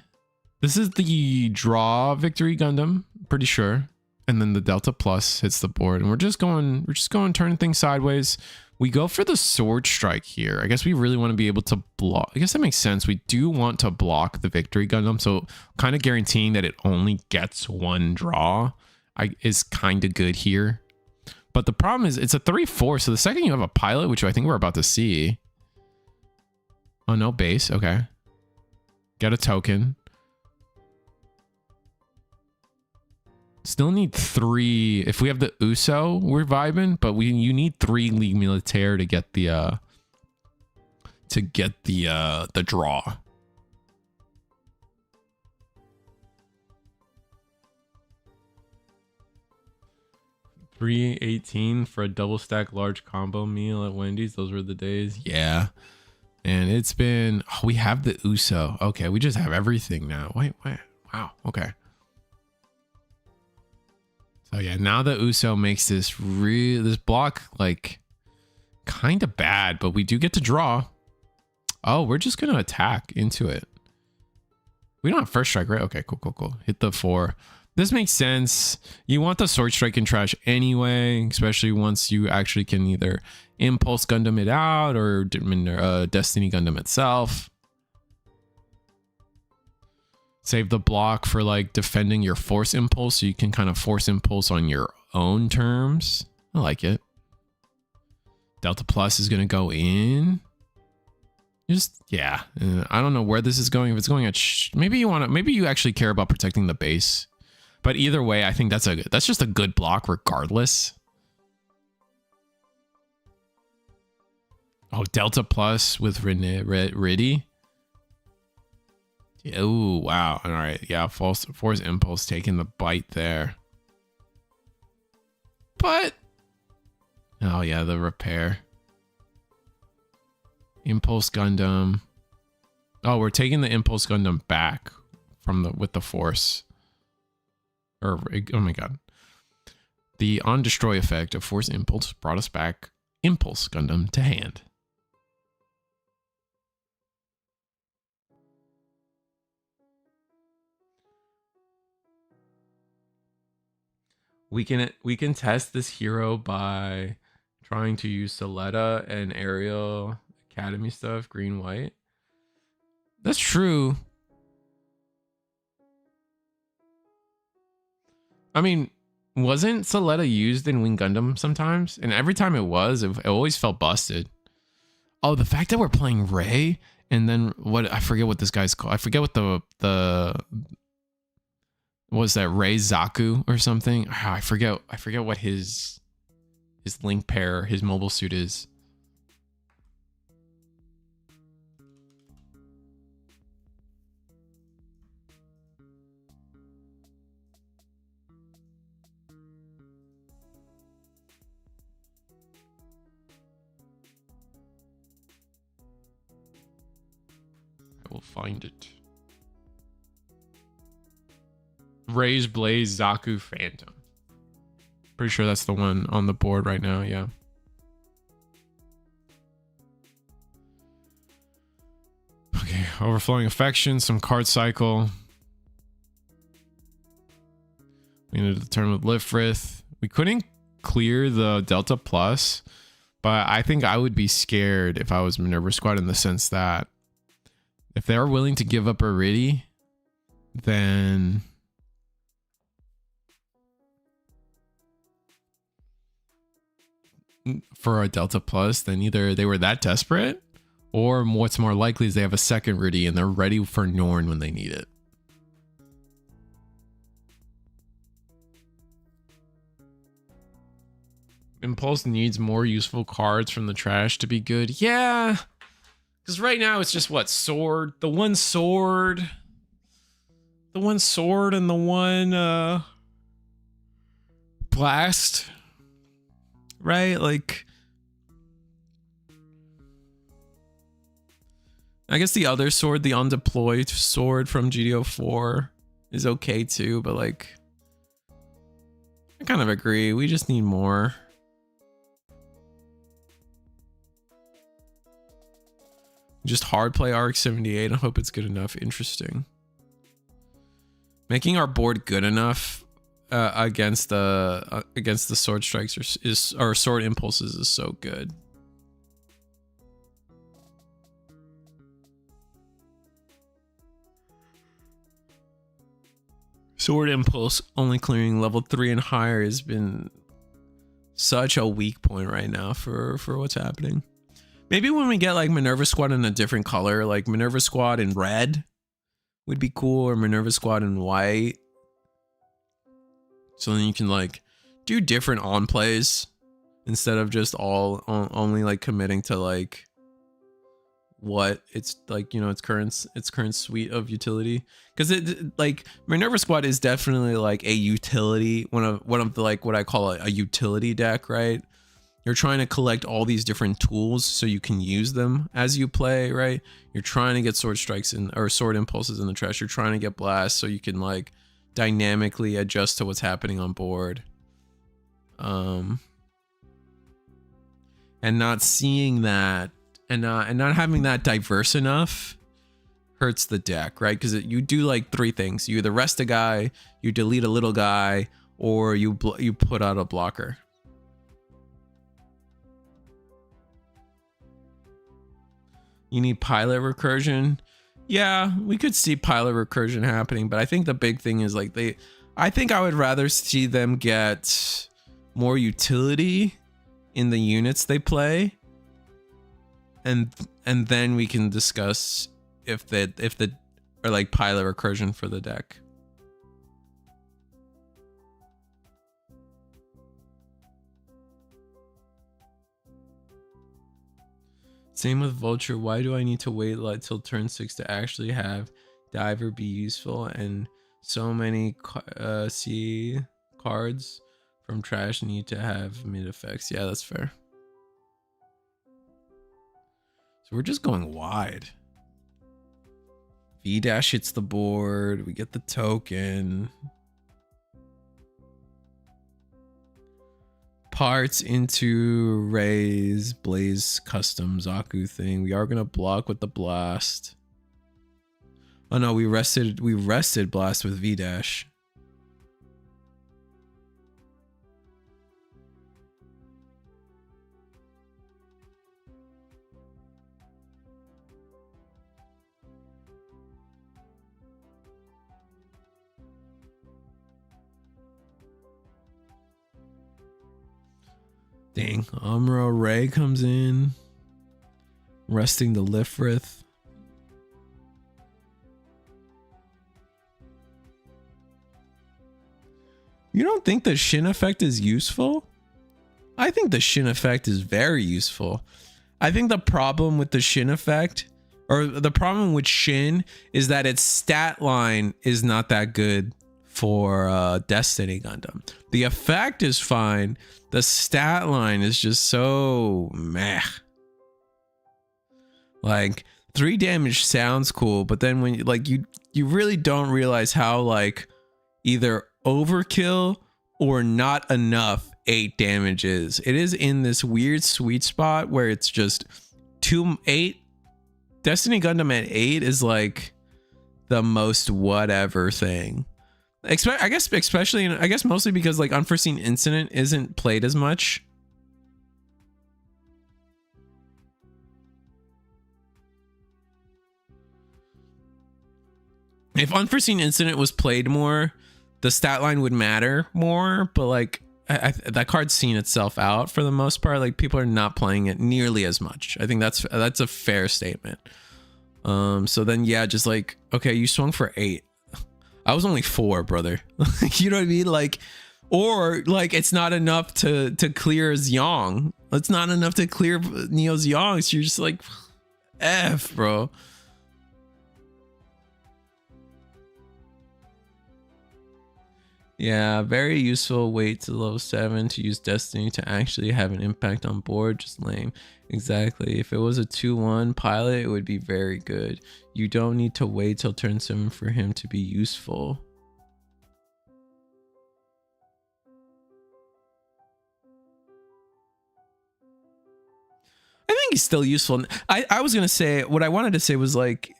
draw Victory Gundam, pretty sure. And then the Delta Plus hits the board, and we're just going turning things sideways. We go for the Sword Strike here. I guess we really want to be able to block. I guess that makes sense. We do want to block the Victory Gundam, so kind of guaranteeing that it only gets one draw is kind of good here. But the problem is it's a 3/4, so the second you have a pilot, which I think we're about to see. Oh, no base. Okay. Get a token. Still need 3. If we have the Uso, we're vibing, but you need 3 League Militaire to get the draw. $3.18 for a double stack large combo meal at Wendy's. Those were the days. Yeah. And it's been, we have the Uso. Okay, we just have everything now. Wait. Wow. Okay. So yeah, now the Uso makes this block like kind of bad, but we do get to draw. Oh, we're just gonna attack into it. We don't have first strike, right? Okay, cool. Hit the 4. This makes sense. You want the Sword Strike in trash anyway, especially once you actually can either Impulse Gundam it out or Destiny Gundam itself. Save the block for like defending your Force Impulse, so you can kind of Force Impulse on your own terms. I like it. Delta Plus is going to go in. Yeah. I don't know where this is going. If it's going at maybe you actually care about protecting the base. But either way, I think that's just a good block regardless. Oh, Delta Plus with Riddy. Oh, wow. All right. Yeah, Force Impulse taking the bite there. But oh yeah, the repair. Impulse Gundam. Oh, we're taking the Impulse Gundam back from with the Force. Oh my god. The on destroy effect of Force Impulse brought us back Impulse Gundam to hand. We can test this hero by trying to use Soletta and Aerial Academy stuff, green white. That's true. I mean, wasn't Soletta used in Wing Gundam sometimes? And every time it was, it always felt busted. Oh, the fact that we're playing Ray and then I forget what this guy's called. I forget what the was that Ray Zaku or something? Oh, I forget what his link pair, his mobile suit is. will find it. Ray's Blaze Zaku Phantom. Pretty sure that's the one on the board right now, yeah. Okay, Overflowing Affection, some card cycle. We ended the turn with Lifrith. We couldn't clear the Delta Plus, but I think I would be scared if I was Minerva Squad, in the sense that if they're willing to give up Aridi, then for a Delta Plus, then either they were that desperate, or what's more likely is they have a second Rudy and they're ready for Norn when they need it. Impulse needs more useful cards from the trash to be good. Yeah, because right now it's just what? Sword, the one sword, and the one blast, right? Like, I guess the other sword, the undeployed sword from GD04, is okay too, but like, I kind of agree. We just need more. Just hard play Arc 78. I hope it's good enough. Interesting. Making our board good enough against the sword strikes or sword impulses is so good. Sword impulse only clearing level 3 and higher has been such a weak point right now for what's happening. Maybe when we get like Minerva Squad in a different color, like Minerva Squad in red would be cool, or Minerva Squad in white. So then you can like do different on plays instead of just only like committing to like what it's like, you know, its current suite of utility. Because it like Minerva Squad is definitely like a utility, one of the like what I call a utility deck, right? You're trying to collect all these different tools so you can use them as you play, right? You're trying to get sword strikes or sword impulses in the trash. You're trying to get blasts so you can like dynamically adjust to what's happening on board. And not seeing that and not having that diverse enough hurts the deck, right? Because you do like three things. You either rest a guy, you delete a little guy, or you put out a blocker. You need pilot recursion. Yeah, we could see pilot recursion happening, but I think the big thing is like I think I would rather see them get more utility in the units they play, and then we can discuss if the or like pilot recursion for the deck. Same with Vulture. Why do I need to wait till turn 6 to actually have Diver be useful? And so many C cards from trash need to have mid effects. Yeah, that's fair. So we're just going wide. V dash hits the board. We get the token. Parts into Ray's Blaze custom Zaku thing. We are gonna block with the blast. Oh no, we rested blast with V dash. Dang, Amuro Ray comes in, resting the Lifrith. You don't think the Shin effect is useful? I think the Shin effect is very useful. I think the problem with the Shin effect, or the problem with Shin, is that its stat line is not that good for Destiny Gundam. The effect is fine. The stat line is just so meh. Like 3 damage sounds cool, but then when you really don't realize how like either overkill or not enough 8 damage is. It is in this weird sweet spot where it's just 8. Destiny Gundam at 8 is like the most whatever thing. I guess mostly because like Unforeseen Incident isn't played as much. If Unforeseen Incident was played more, the stat line would matter more, but like that card's seen itself out for the most part. Like people are not playing it nearly as much. I think that's a fair statement. So then yeah, just like, okay, you swung for 8. I was only 4, brother. You know what I mean? Like, or like it's not enough to clear Xiong. It's not enough to clear Neo Xiong. So you're just like, F, bro. Yeah, very useful. Wait to level 7 to use Destiny to actually have an impact on board. Just lame. Exactly. If it was a 2-1 pilot, it would be very good. You don't need to wait till turn 7 for him to be useful. I think he's still useful. I was gonna say, what I wanted to say was like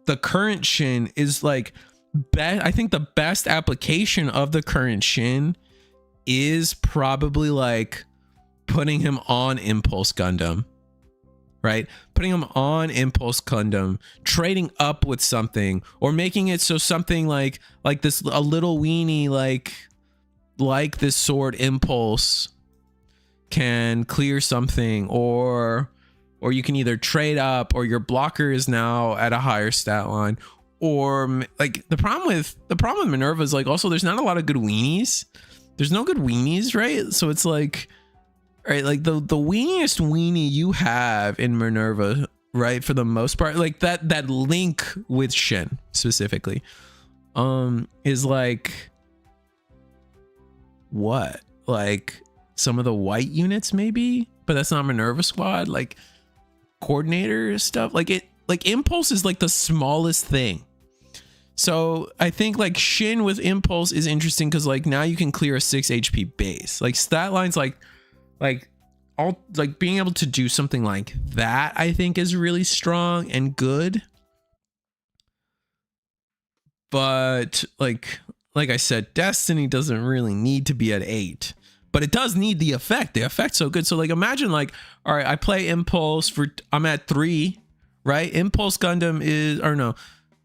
the current Shin is like I think the best application of the current Shin is probably like putting him on Impulse Gundam, right? Putting him on Impulse Gundam, trading up with something, or making it so something like this, a little weenie like this sword Impulse can clear something, or you can either trade up, or your blocker is now at a higher stat line. Or like the problem with Minerva is like also there's not a lot of good weenies. There's no good weenies, right? So it's like, right, like the weeniest weenie you have in Minerva, right, for the most part, like that link with Shin specifically, is like what? Like some of the white units maybe, but that's not Minerva squad, like coordinator stuff. Like Impulse is like the smallest thing. So I think like Shin with Impulse is interesting because like now you can clear a 6 HP base. Like stat lines like being able to do something like that, I think is really strong and good. But like I said, Destiny doesn't really need to be at 8. But it does need the effect. The effect's so good. So like imagine like, all right, I play Impulse I'm at 3, right? Impulse Gundam is, or no,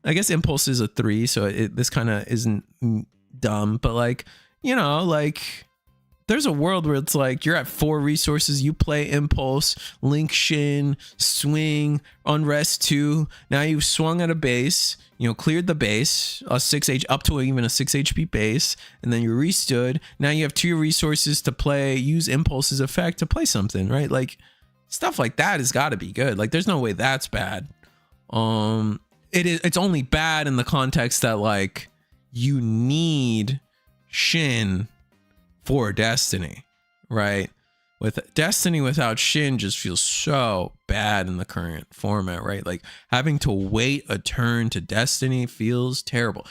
I guess Impulse is a 3, so this kind of isn't dumb, but like, you know, like there's a world where it's like you're at 4 resources, you play Impulse, Link Shin, Swing, Unrest 2. Now you've swung at a base, you know, cleared the base, a 6H up to even a 6 HP base, and then you restood. Now you have 2 resources to play, use Impulse's effect to play something, right? Like stuff like that has got to be good. Like there's no way that's bad. It's only bad in the context that like you need Shin for Destiny, right? With Destiny without Shin just feels so bad in the current format, right? Like having to wait a turn to Destiny feels terrible.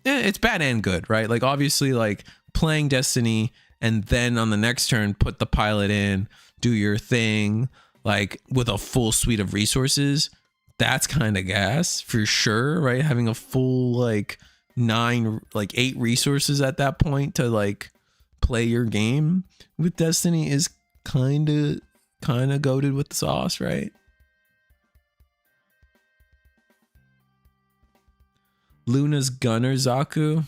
It's bad and good, right? Like obviously like playing Destiny and then on the next turn put the pilot in, do your thing, like with a full suite of resources. That's kind of gas for sure, right? Having a full like 8 resources at that point to like play your game with Destiny is kind of goated with the sauce, right? Luna's Gunner Zaku.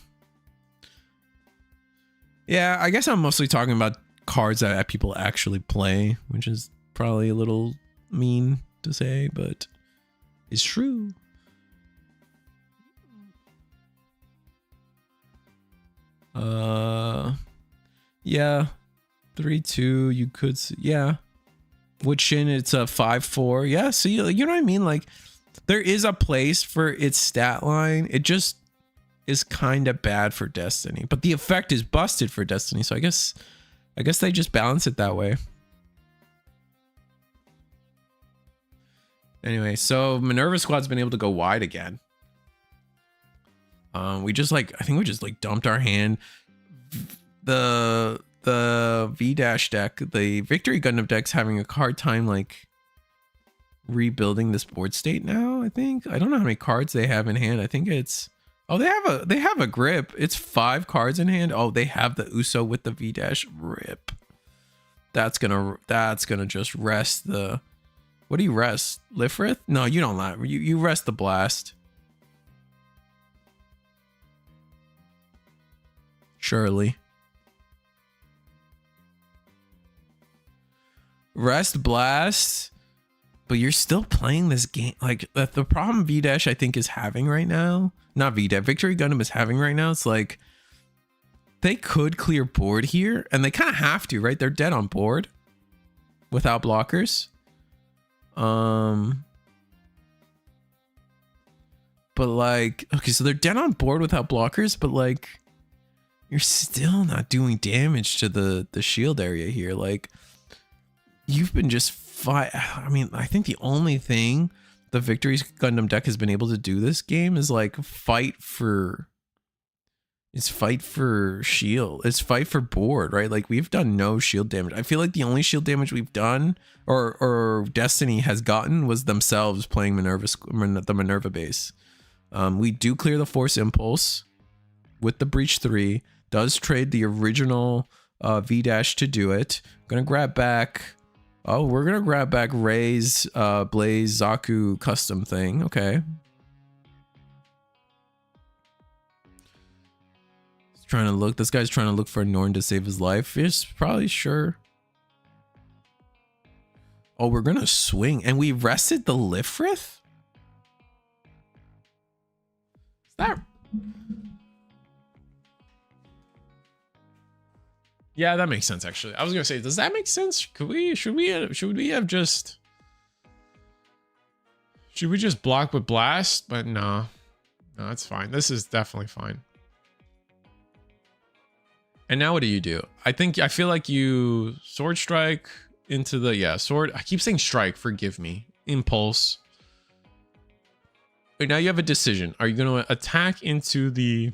Yeah, I guess I'm mostly talking about cards that people actually play, which is probably a little mean to say, but it's true. Yeah, 3-2. You could see, yeah. With Shin, it's a 5-4. Yeah, so you know what I mean? Like, there is a place for its stat line. It just is kind of bad for Destiny, but the effect is busted for Destiny. So I guess they just balance it that way. Anyway, so Minerva Squad's been able to go wide again. We just like, I think we just like dumped our hand. The V dash deck, the Victory Gundam deck's having a hard time like rebuilding this board state now. I think I don't know how many cards they have in hand. I think it's they have a grip. It's 5 cards in hand. Oh, they have the Uso with the V dash. Rip. That's gonna just rest the. What do you rest? Lifrith? No, you don't. You rest the blast. Surely. Rest blast, but you're still playing this game. Like the problem V Dash I think is having right now. Not V Dash. Victory Gundam is having right now. It's like they could clear board here, and they kind of have to, right? They're dead on board without blockers. But like, okay, so they're dead on board without blockers, but like, you're still not doing damage to the shield area here. Like, you've been just fight. I mean, I think the only thing the Victory's Gundam deck has been able to do this game is like fight for shield. It's fight for board, right? Like we've done no shield damage. I feel like the only shield damage we've done or Destiny has gotten was themselves playing the Minerva base. We do clear the Force Impulse with the Breach 3. Does trade the original V dash to do it. Gonna grab back. Oh, we're gonna grab back Ray's Blaze Zaku custom thing. Okay. Trying to look. This guy's trying to look for Norn to save his life. He's probably sure. Oh, we're gonna swing, and we rested the Lifrith. Is that? Yeah, that makes sense. Actually, I was gonna say, does that make sense? Should we just block with blast? But no, it's fine. This is definitely fine. And now what do? I feel like you sword strike into the, sword. I keep saying strike, forgive me. Impulse. Wait, now you have a decision. Are you going to attack into the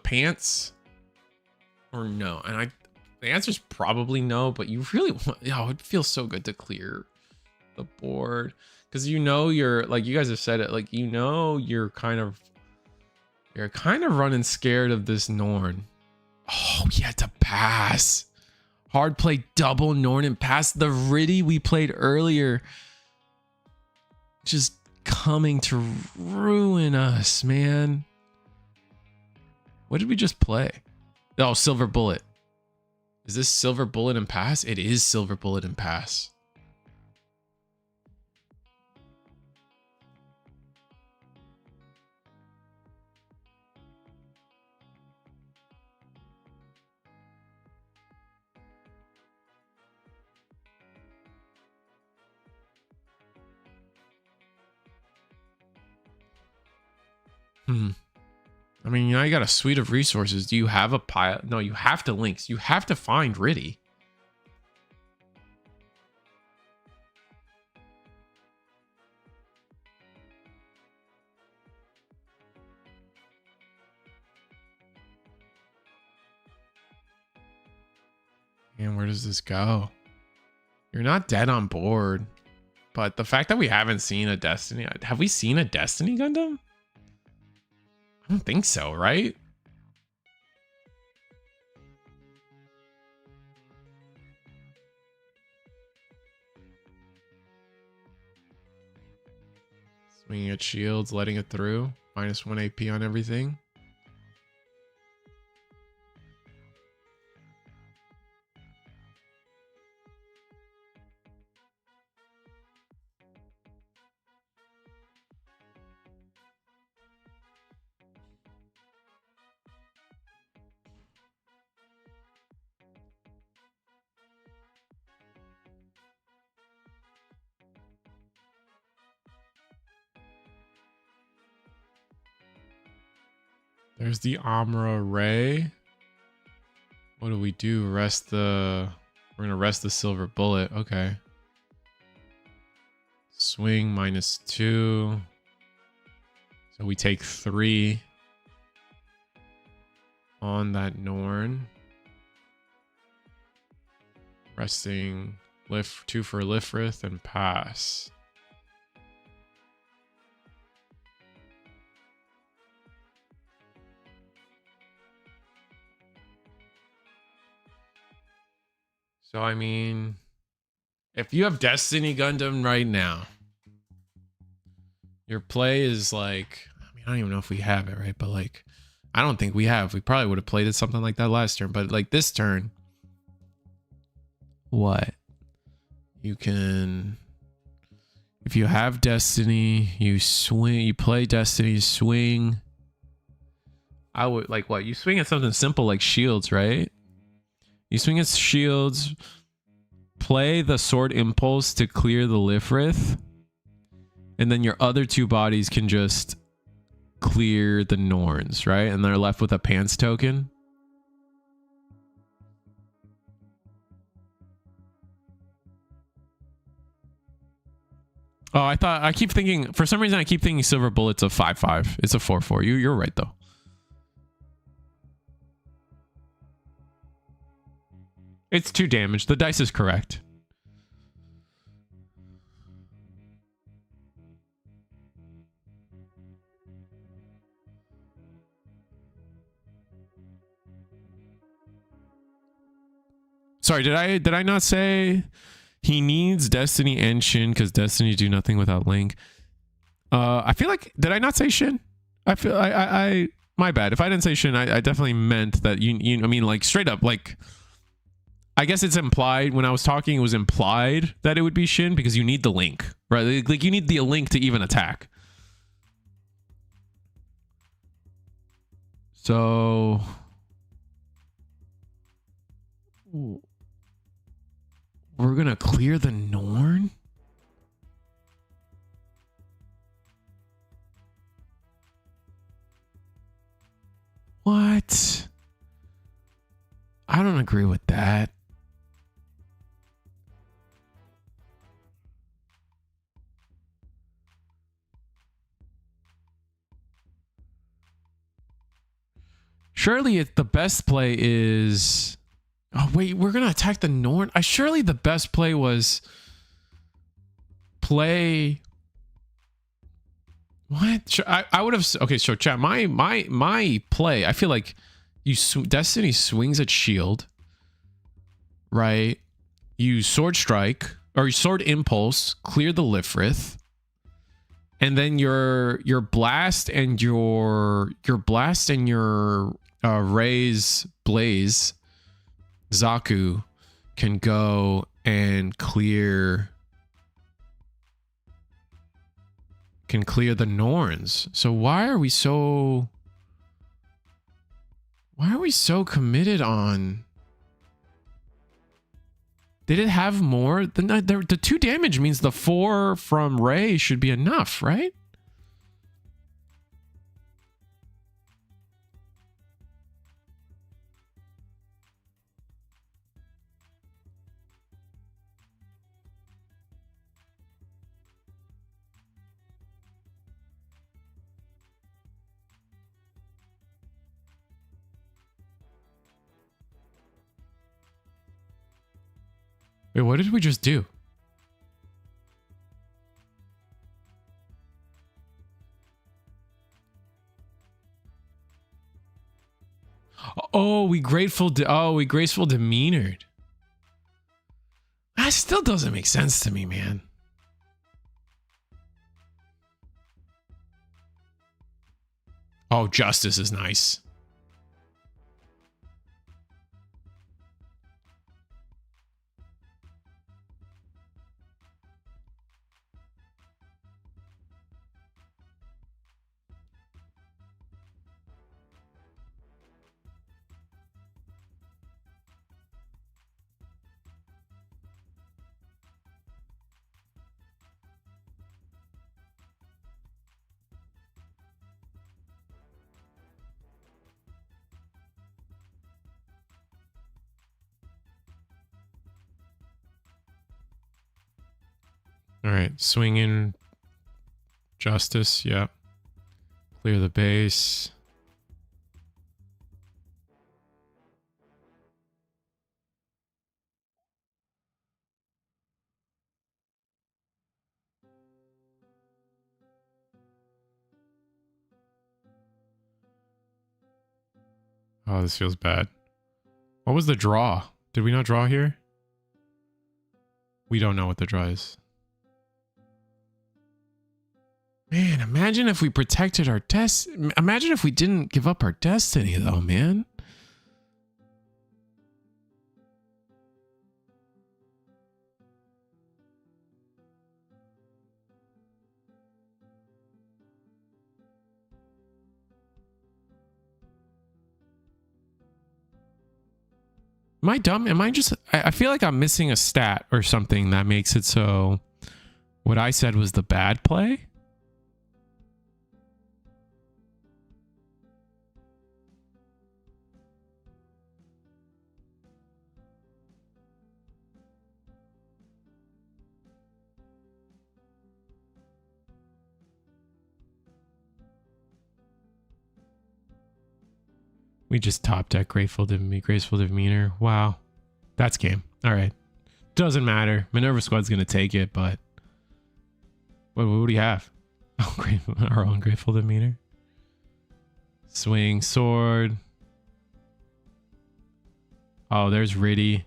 pants or no? And the answer is probably no, but you really want, it feels so good to clear the board because you're like, you guys have said it, like, you're kind of running scared of this Norn. Oh, he had to pass. Hard play double Norn and pass the Riddy we played earlier. Just coming to ruin us, man. What did we just play? Oh, Silver Bullet. Is this Silver Bullet and pass? It is Silver Bullet and pass. I mean, you got a suite of resources. Do you have a pile? No, you have to links. You have to find Riddy. And where does this go? You're not dead on board. But the fact that we haven't seen a Destiny... Have we seen a Destiny Gundam? I don't think so, right? Swinging at shields, letting it through. -1 AP on everything. There's the Amra Ray. What do? We're gonna rest the Silver Bullet. Okay. Swing -2. So we take 3 on that Norn. Resting lift 2 for Lifrith and pass. So I mean, if you have Destiny Gundam right now, your play is like, I mean, I don't even know if we have it, right? But like, I don't think we have. We probably would have played it something like that last turn, but like this turn, what? You can, if you have Destiny, you swing, you play Destiny, swing. I would like what? You swing at something simple like shields, right? You swing at shields, play the sword impulse to clear the Lifrith, and then your other 2 bodies can just clear the Norns, right? And they're left with a pants token. Oh, I keep thinking, for some reason I keep thinking Silver Bullet's a 5/5. It's a 4/4. You're right though. It's 2 damage. The dice is correct. Sorry, did I not say he needs Destiny and Shin because Destiny do nothing without Link? I feel like, did I not say Shin? I feel I my bad. If I didn't say Shin, I definitely meant that you I mean like straight up, like I guess it's implied when I was talking, it was implied that it would be Shin because you need the Link, right? Like you need the Link to even attack. So we're gonna clear the Norn? What? I don't agree with that. Surely the best play is... Oh, wait, we're going to attack the Norn? Surely the best play was play... What? I would have... Okay, so chat, my play, I feel like Destiny swings at shield, right? You sword strike, or you sword impulse, clear the Lifrith, and then your blast and your Ray's Blaze Zaku can go and clear the Norns. So why are we so committed on? Did it have more? The 2 damage means the 4 from Ray should be enough, right? Wait, what did we just do? Oh, we graceful demeanored. That still doesn't make sense to me, man. Oh, justice is nice. All right, swing in justice. Yep. Clear the base. Oh, this feels bad. What was the draw? Did we not draw here? We don't know what the draw is. Man, imagine if we protected our destiny. Imagine if we didn't give up our destiny, though, man. Am I dumb? Am I just... I feel like I'm missing a stat or something that makes it so what I said was the bad play. We just top deck graceful demeanor. Wow. That's game. All right. Doesn't matter. Minerva Squad's going to take it, but what do you have? Oh, our own grateful demeanor. Swing sword. Oh, there's Riddy.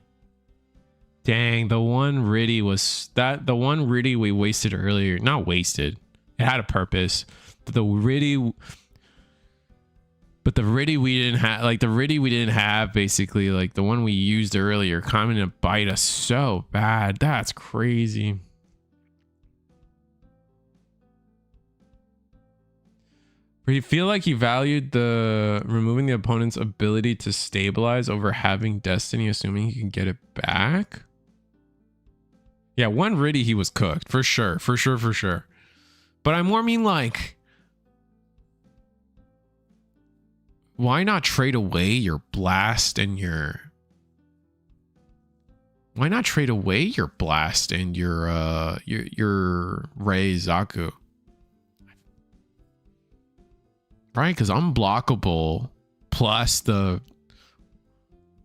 Dang, the one Riddy was that the one Riddy we wasted earlier. Not wasted. It had a purpose. But the Riddy we didn't have, like the Riddy we didn't have, basically, like the one we used earlier, coming to bite us so bad. That's crazy. But you feel like he valued the removing the opponent's ability to stabilize over having destiny, assuming he can get it back. Yeah, one Riddy he was cooked for sure, for sure. But I more mean like, why not trade away your blast and your... Why not trade away your blast and your Rei Zaku? Right, because unblockable plus the...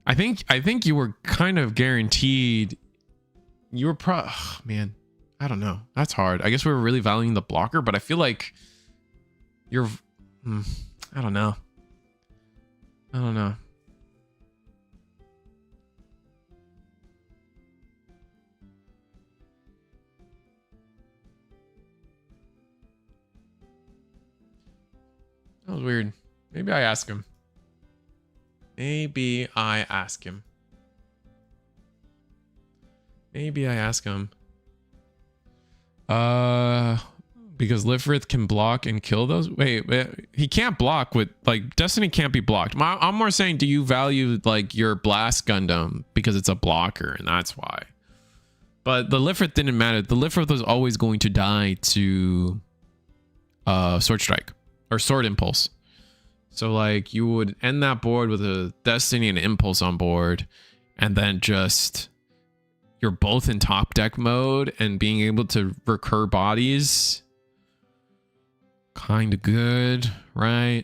I think you were kind of guaranteed. You were man, I don't know. That's hard. I guess we were really valuing the blocker, but I feel like you're... I don't know. That was weird. Maybe I ask him. Maybe I ask him. Because Lifrith can block and kill those. Wait, he can't block with, like, Destiny can't be blocked. I'm more saying, do you value like your Blast Gundam because it's a blocker, and that's why. But the Lifrith didn't matter. The Lifrith was always going to die to Sword Strike or Sword Impulse. So like you would end that board with a Destiny and Impulse on board, and then just you're both in top deck mode and being able to recur bodies. Kind of good, right?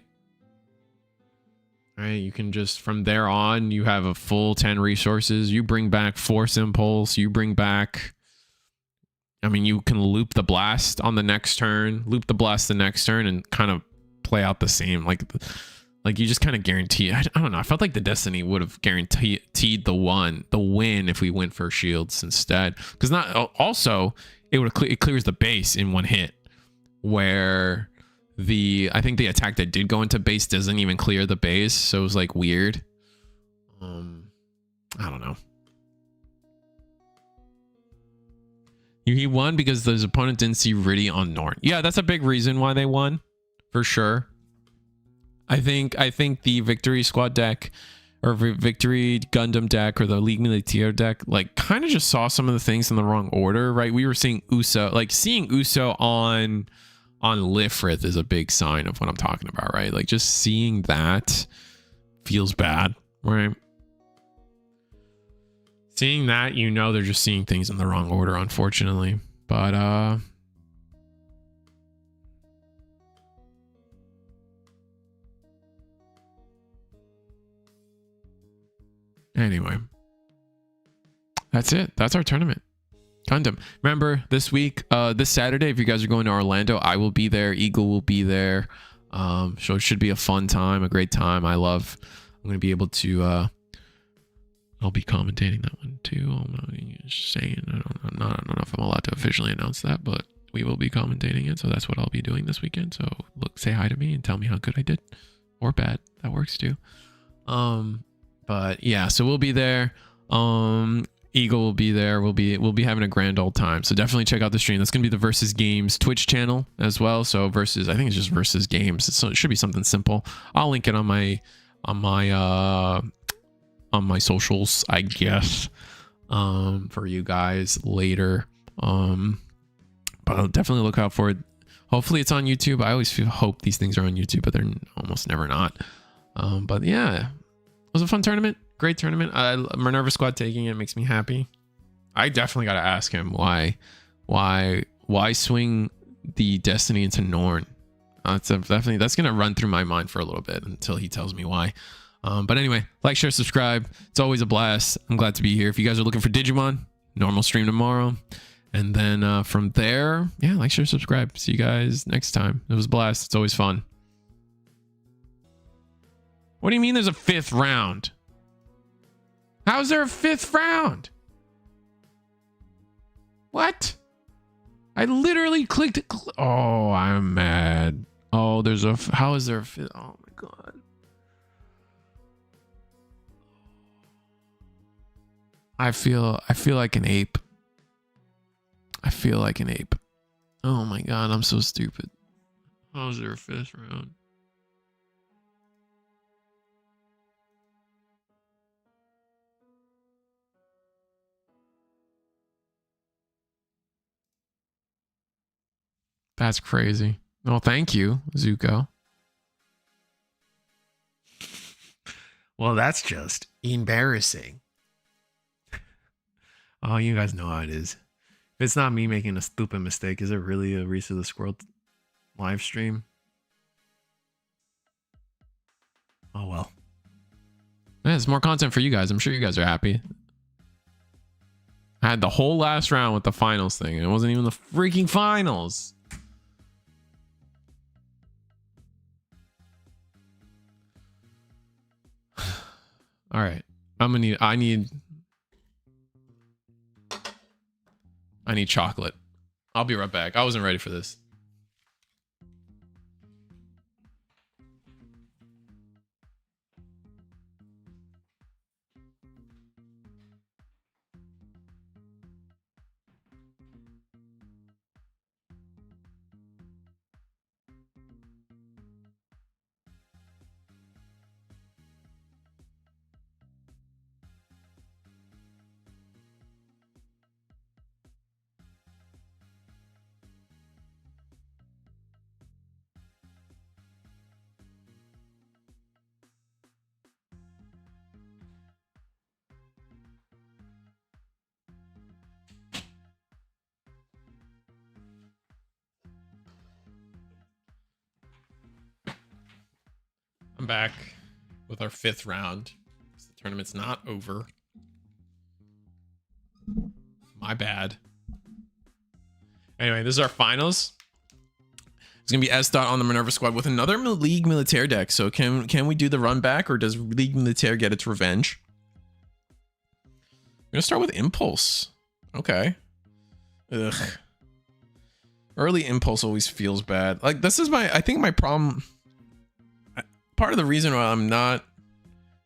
Right, you can just, from there on, you have a full 10 resources. You bring back Force Impulse. You bring back... I mean, you can loop the blast on the next turn. Loop the blast the next turn and kind of play out the same. Like you just kind of guarantee... I don't know. I felt like the Destiny would have guaranteed the win if we went for shields instead. Because also, it clears the base in one hit. Where... I think the attack that did go into base doesn't even clear the base, so it was like weird. I don't know. He won because his opponent didn't see Riddy on Norn. Yeah, that's a big reason why they won, for sure. I think the Victory Squad deck or Victory Gundam deck or the League Militaire deck, like, kind of just saw some of the things in the wrong order, right? We were seeing Uso, like seeing Uso on Lifrith is a big sign of what I'm talking about, right? Like, just seeing that feels bad, right? Seeing that, you know, they're just seeing things in the wrong order, unfortunately. But anyway, that's it. That's our tournament. Gundam. Remember this week, this Saturday, if you guys are going to Orlando, I will be there. Eagle will be there. So it should be a fun time, a great time. I'm going to be able to, I'll be commentating that one too. I'm not just saying, I don't know if I'm allowed to officially announce that, but we will be commentating it. So that's what I'll be doing this weekend. So look, say hi to me and tell me how good I did or bad. That works too. But yeah, so we'll be there. Eagle will be there. We'll be having a grand old time. So definitely check out the stream. That's gonna be the Versus Games Twitch channel as well. So Versus, I think it's just Versus Games. So it should be something simple. I'll link it on my socials, I guess, for you guys later. But I'll definitely look out for it. Hopefully it's on YouTube. I always hope these things are on YouTube, but they're almost never not. But yeah, it was a fun tournament. Great tournament. Minerva Squad taking it makes me happy. I definitely got to ask him why swing the Destiny into Norn. That's going to run through my mind for a little bit until he tells me why. But anyway, like, share, subscribe. It's always a blast. I'm glad to be here. If you guys are looking for Digimon, normal stream tomorrow. And then from there, yeah, like, share, subscribe. See you guys next time. It was a blast. It's always fun. What do you mean there's a fifth round? How's there a fifth round? What? I literally clicked. Oh, I'm mad. Oh, how is there a fifth? Oh my God. I feel like an ape. I feel like an ape. Oh my God, I'm so stupid. How is there a fifth round? That's crazy. Well, thank you, Zuko. Well, that's just embarrassing. Oh, you guys know how it is. If it's not me making a stupid mistake, is it really a Reese of the Squirrel live stream? Oh, well. Yeah, it's more content for you guys. I'm sure you guys are happy. I had the whole last round with the finals thing, and it wasn't even the freaking finals. All right. I need chocolate. I'll be right back. I wasn't ready for this. I'm back with our fifth round. The tournament's not over. My bad. Anyway, this is our finals. It's gonna be S dot on the Minerva Squad with another League Militaire deck. So can we do the run back, or does League Militaire get its revenge? We're gonna start with Impulse. Okay. Ugh. Early Impulse always feels bad. Like, this is I think my problem. Part of the reason why I'm not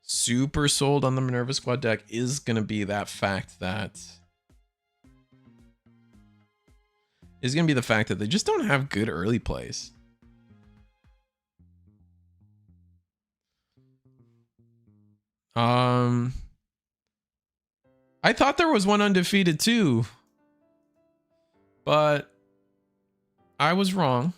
super sold on the Minerva Squad deck is gonna be that fact that they just don't have good early plays. I thought there was one undefeated too, but I was wrong.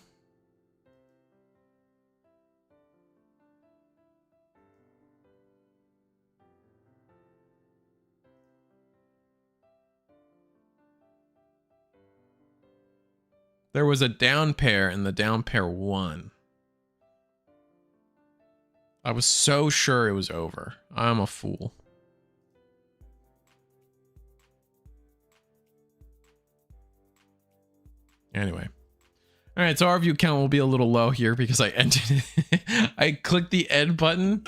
There was a down pair and the down pair won. I was so sure it was over. I'm a fool. Anyway. All right, so our view count will be a little low here because I ended it. I clicked the end button.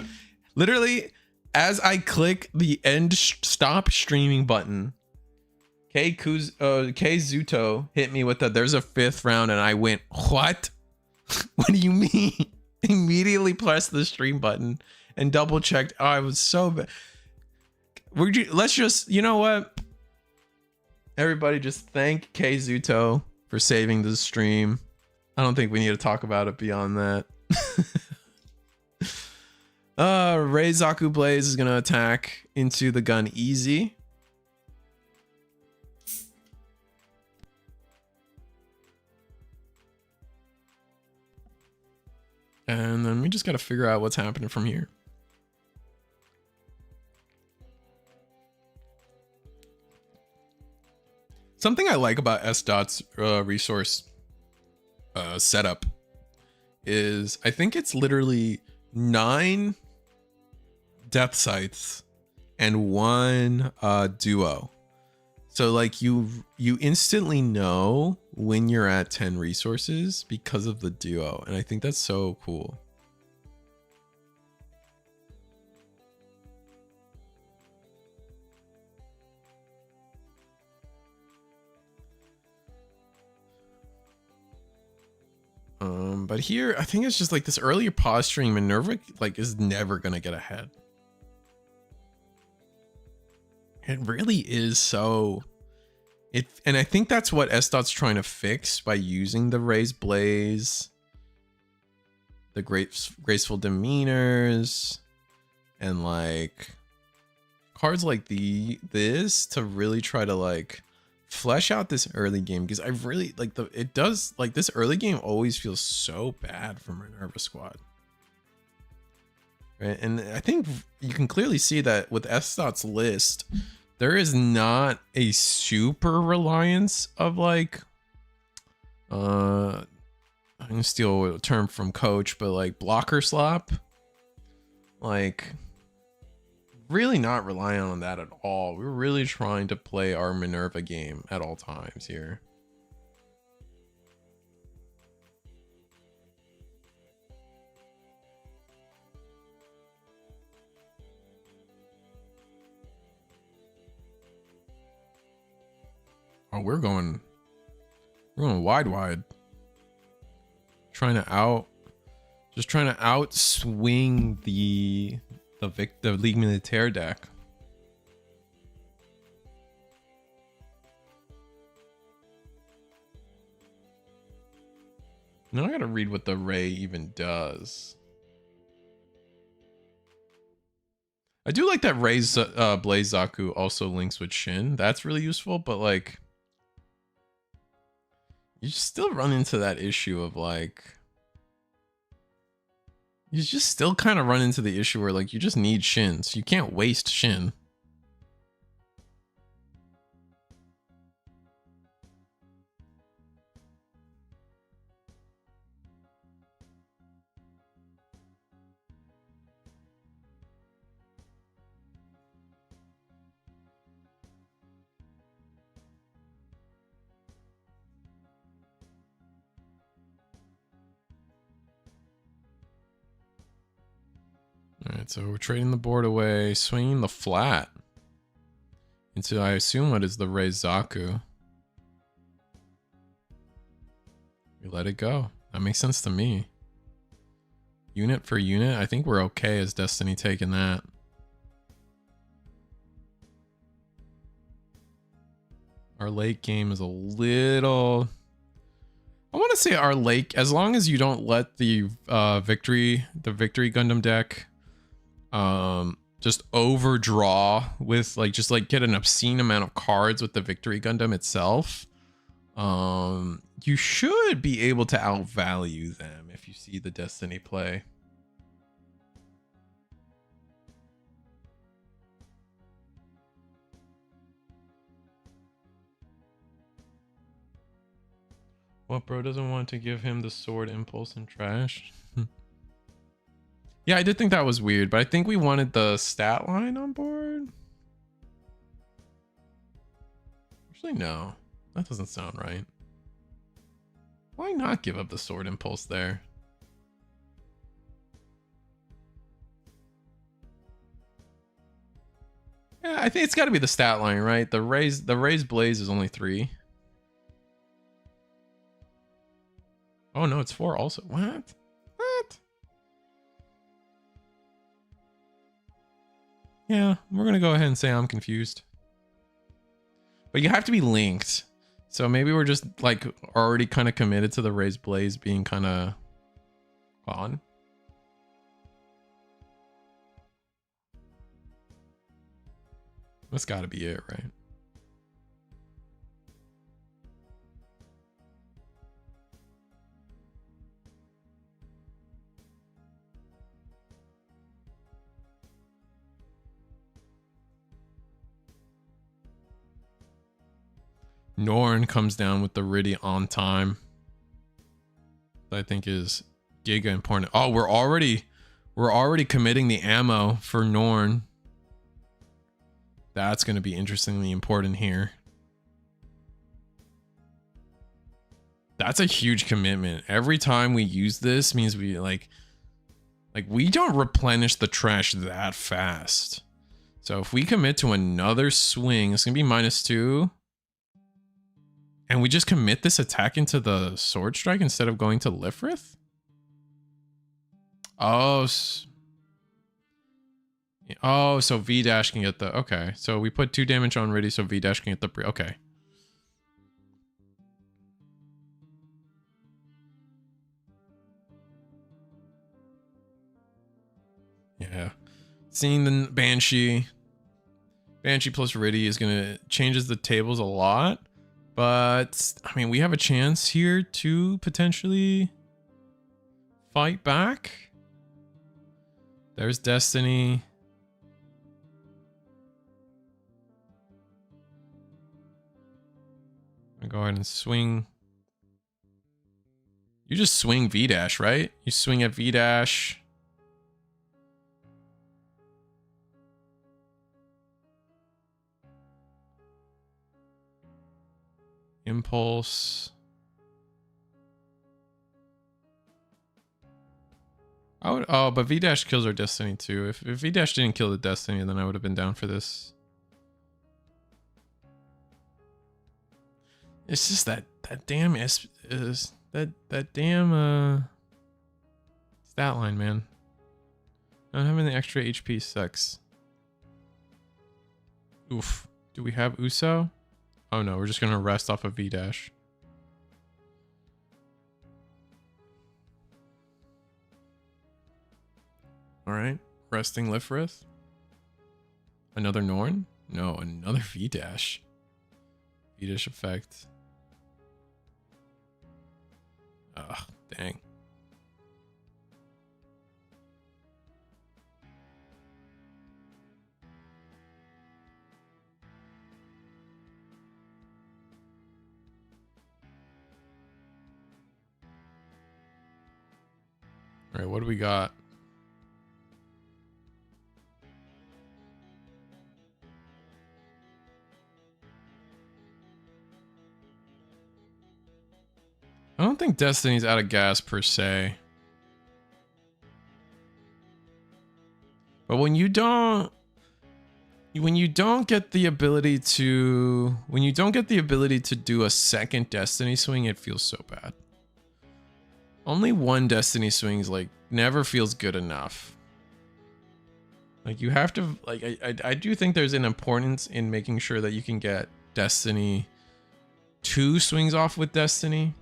Literally, as I click the end stop streaming button, K Zuto hit me with the there's a 5th round, and I went, what? What do you mean? Immediately pressed the stream button and double checked. Oh, I was so bad. Let's just, you know what? Everybody just thank K Zuto for saving the stream. I don't think we need to talk about it beyond that. Reizaku Blaze is gonna attack into the gun easy. And then we just gotta figure out what's happening from here. Something I like about S.Dot's resource setup is I think it's literally 9 death sites and 1 duo. So like you instantly know when you're at 10 resources because of the duo, and I think that's so cool. But here I think it's just like this earlier posturing. Minerva like is never gonna get ahead. It really is so. And I think that's what S.Dot's trying to fix by using the Raised Blaze, the graceful demeanors, and like cards like this to really try to like flesh out this early game, because I really like it does like this early game always feels so bad for Minerva Squad. Right? And I think you can clearly see that with S.Dot's list, there is not a super reliance of like, I'm gonna steal a term from Coach, but like blocker slap. Like, really not relying on that at all. We're really trying to play our Minerva game at all times here. Oh, we're going wide. Trying to outswing the Ligue Militaire deck. Now I gotta read what the Ray even does. I do like that Ray's Blaze Zaku also links with Shin. That's really useful, but like, you still run into that issue of like, you just still kind of run into the issue where like you just need Shin, so you can't waste Shin. All right, so we're trading the board away, swinging the flat into, I assume, what is the Raised Zaku. We let it go. That makes sense to me. Unit for unit, I think we're okay as Destiny taking that. Our late game is a little... I want to say our late, as long as you don't let the victory Gundam deck just overdraw with like, just like get an obscene amount of cards with the Victory Gundam itself, you should be able to outvalue them if you see the Destiny play. What, bro doesn't want to give him the sword impulse and trash? Yeah, I did think that was weird, but I think we wanted the stat line on board. Actually, no. That doesn't sound right. Why not give up the sword impulse there? Yeah, I think it's got to be the stat line, right? The raised blaze is only 3. Oh no, it's 4 also. What? What? Yeah, we're gonna go ahead and say I'm confused. But you have to be linked. So maybe we're just like already kind of committed to the raised blaze being kind of on. That's got to be it, right? Norn comes down with the Riddy on time. That I think is giga important. Oh, we're already committing the ammo for Norn. That's going to be interestingly important here. That's a huge commitment. Every time we use this means we like we don't replenish the trash that fast. So if we commit to another swing, it's going to be -2. And we just commit this attack into the sword strike instead of going to Lifrith? Oh, oh, so V dash can get the, okay. So we put 2 damage on Riddy, so V dash can get the, okay. Yeah. Seeing the Banshee plus Riddy is gonna changes the tables a lot. But I mean, we have a chance here to potentially fight back. There's Destiny. I'm gonna go ahead and swing. You just swing V dash, right? You swing at V dash. Impulse. I would, oh, but V dash kills our Destiny too. If V dash didn't kill the Destiny, then I would have been down for this. It's just that damn that damn stat line, man. Not having the extra HP sucks. Oof. Do we have Uso? Oh no, we're just gonna rest off of V dash. All right, resting Lifrith. Another Norn? No, another V dash. V dash effect. Ugh, dang. All right, what do we got? I don't think Destiny's out of gas per se. But when you don't get the ability to do a second Destiny swing, it feels so bad. Only one Destiny swing is like never feels good enough. Like you have to like I do think there's an importance in making sure that you can get Destiny 2 swings off with Destiny.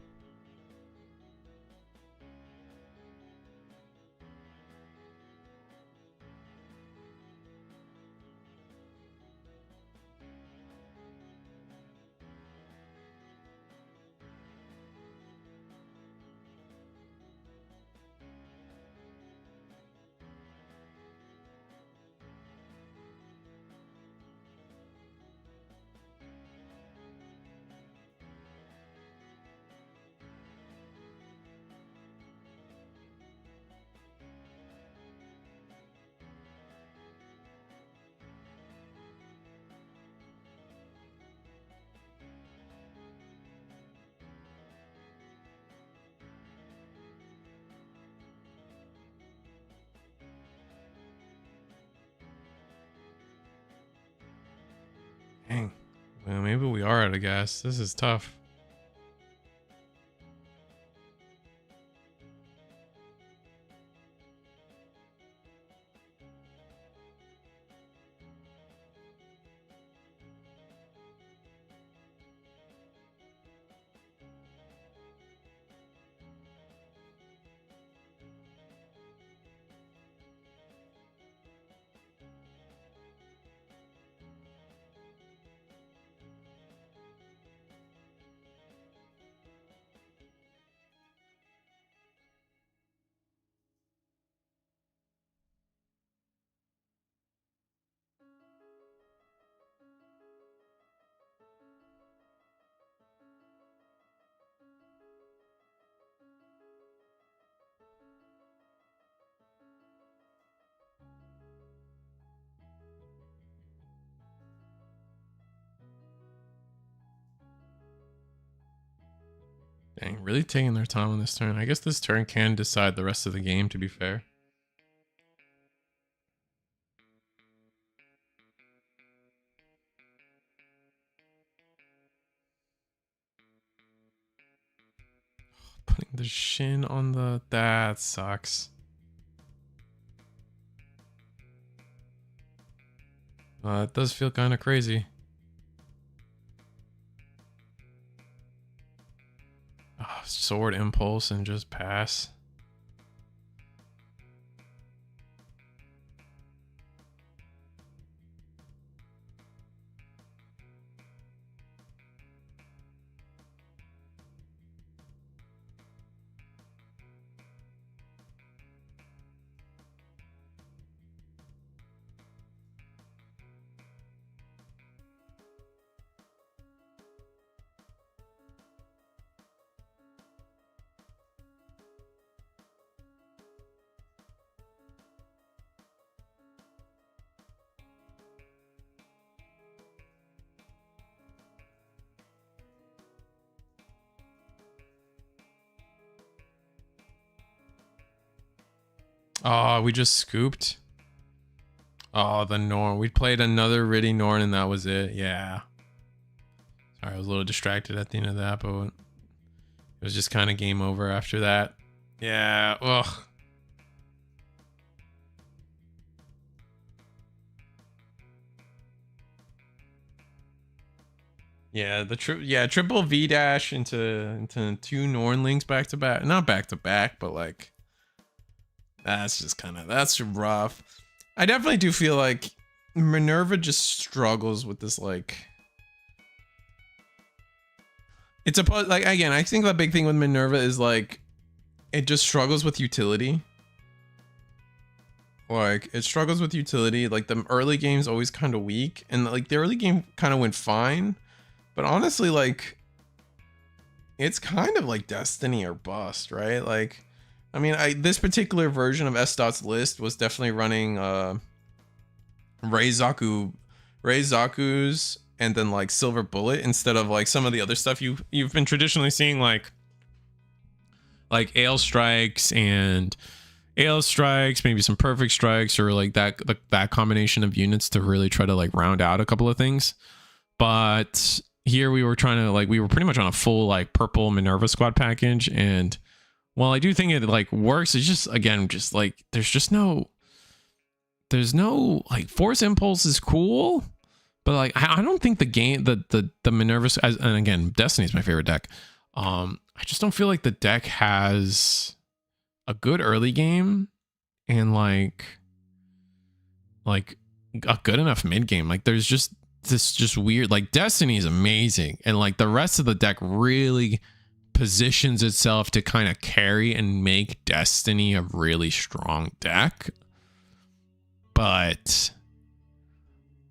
Well, maybe we are out of gas. This is tough. Dang, really taking their time on this turn. I guess this turn can decide the rest of the game, to be fair. Putting the shin on the... That sucks. It does feel kind of crazy. Oh, sword impulse and just pass. Oh, we just scooped. Oh, the Norn. We played another Riddy Norn and that was it. Yeah. Sorry, I was a little distracted at the end of that, but it was just kind of game over after that. Yeah. Ugh. Yeah, triple V dash into two Norn links back to back. Not back to back, but like that's rough. I definitely do feel like Minerva just struggles with this, like it's a like again, I think the big thing with Minerva is like it just struggles with utility. Like it struggles with utility. Like the early game's always kind of weak, and like the early game kind of went fine, but honestly, like it's kind of like Destiny or bust, right? Like I mean, this particular version of S.Dot's list was definitely running Zaku's and then like Silver Bullet instead of like some of the other stuff you've been traditionally seeing, like Ale Strikes, maybe some Perfect Strikes, or like that combination of units to really try to like round out a couple of things. But here we were we were pretty much on a full like purple Minerva squad package, and while I do think it like works, it's just again just like there's no like Force Impulse is cool, but like I don't think the game the Minerva, and again Destiny is my favorite deck. I just don't feel like the deck has a good early game and like a good enough mid game. Like there's just this just weird, like Destiny is amazing, and like the rest of the deck really positions itself to kind of carry and make Destiny a really strong deck, but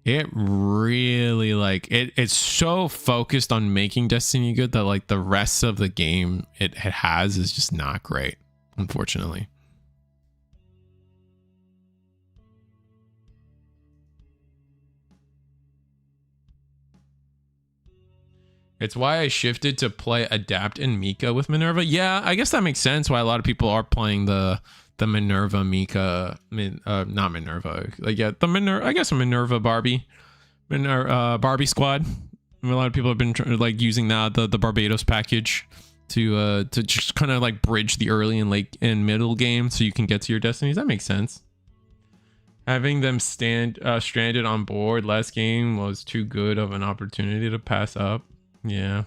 it really like it's so focused on making Destiny good that like the rest of the game it has is just not great, unfortunately. It's why I shifted to play Adapt and Mika with Minerva. Yeah, I guess that makes sense why a lot of people are playing the Minerva Mika, not Minerva. Like yeah, I guess Minerva Barbie, Barbie squad. I mean, a lot of people have been like using that the Barbados package to just kind of like bridge the early and late and middle game so you can get to your destinies. That makes sense. Having them stranded on board last game was too good of an opportunity to pass up. Yeah.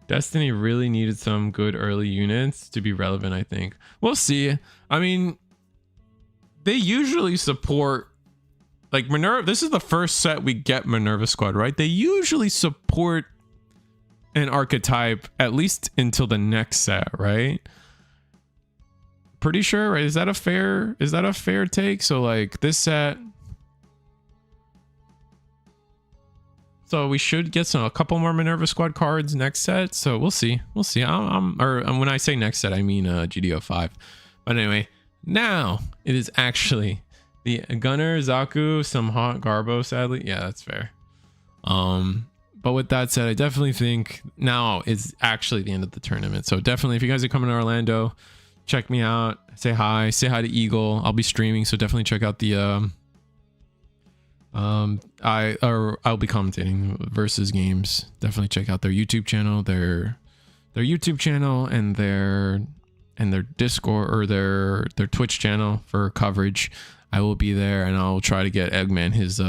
Destiny really needed some good early units to be relevant, I think. We'll see. I mean, they usually support like Minerva. This is the first set we get Minerva Squad, right? They usually support an archetype at least until the next set, right? Pretty sure, right? Is that a fair take? So like this set, so we should get a couple more Minerva Squad cards next set. So we'll see. Or when I say next set, I mean GD05. But anyway, now it is actually the Gunner, Zaku, some hot Garbo, sadly. Yeah, that's fair. But with that said, I definitely think now is actually the end of the tournament. So definitely, if you guys are coming to Orlando, check me out. Say hi to Eagle. I'll be streaming, so definitely check out the I'll be commentating versus games. Definitely check out their YouTube channel, their YouTube channel, and their Discord or their Twitch channel for coverage. I will be there, and I'll try to get Eggman his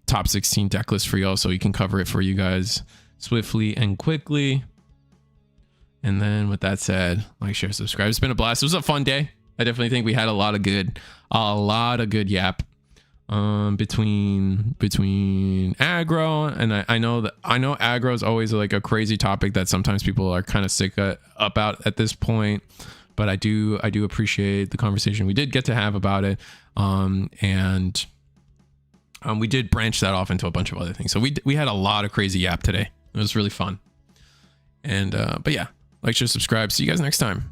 top 16 deck list for y'all so he can cover it for you guys swiftly and quickly. And then with that said, like, share, subscribe. It's been a blast. It was a fun day. I definitely think we had a lot of good yap between aggro, and I know aggro is always like a crazy topic that sometimes people are kind of sick about at this point, but I do appreciate the conversation we did get to have about it, and we did branch that off into a bunch of other things. So we had a lot of crazy yap today. It was really fun. And but yeah, like, share, subscribe. See you guys next time.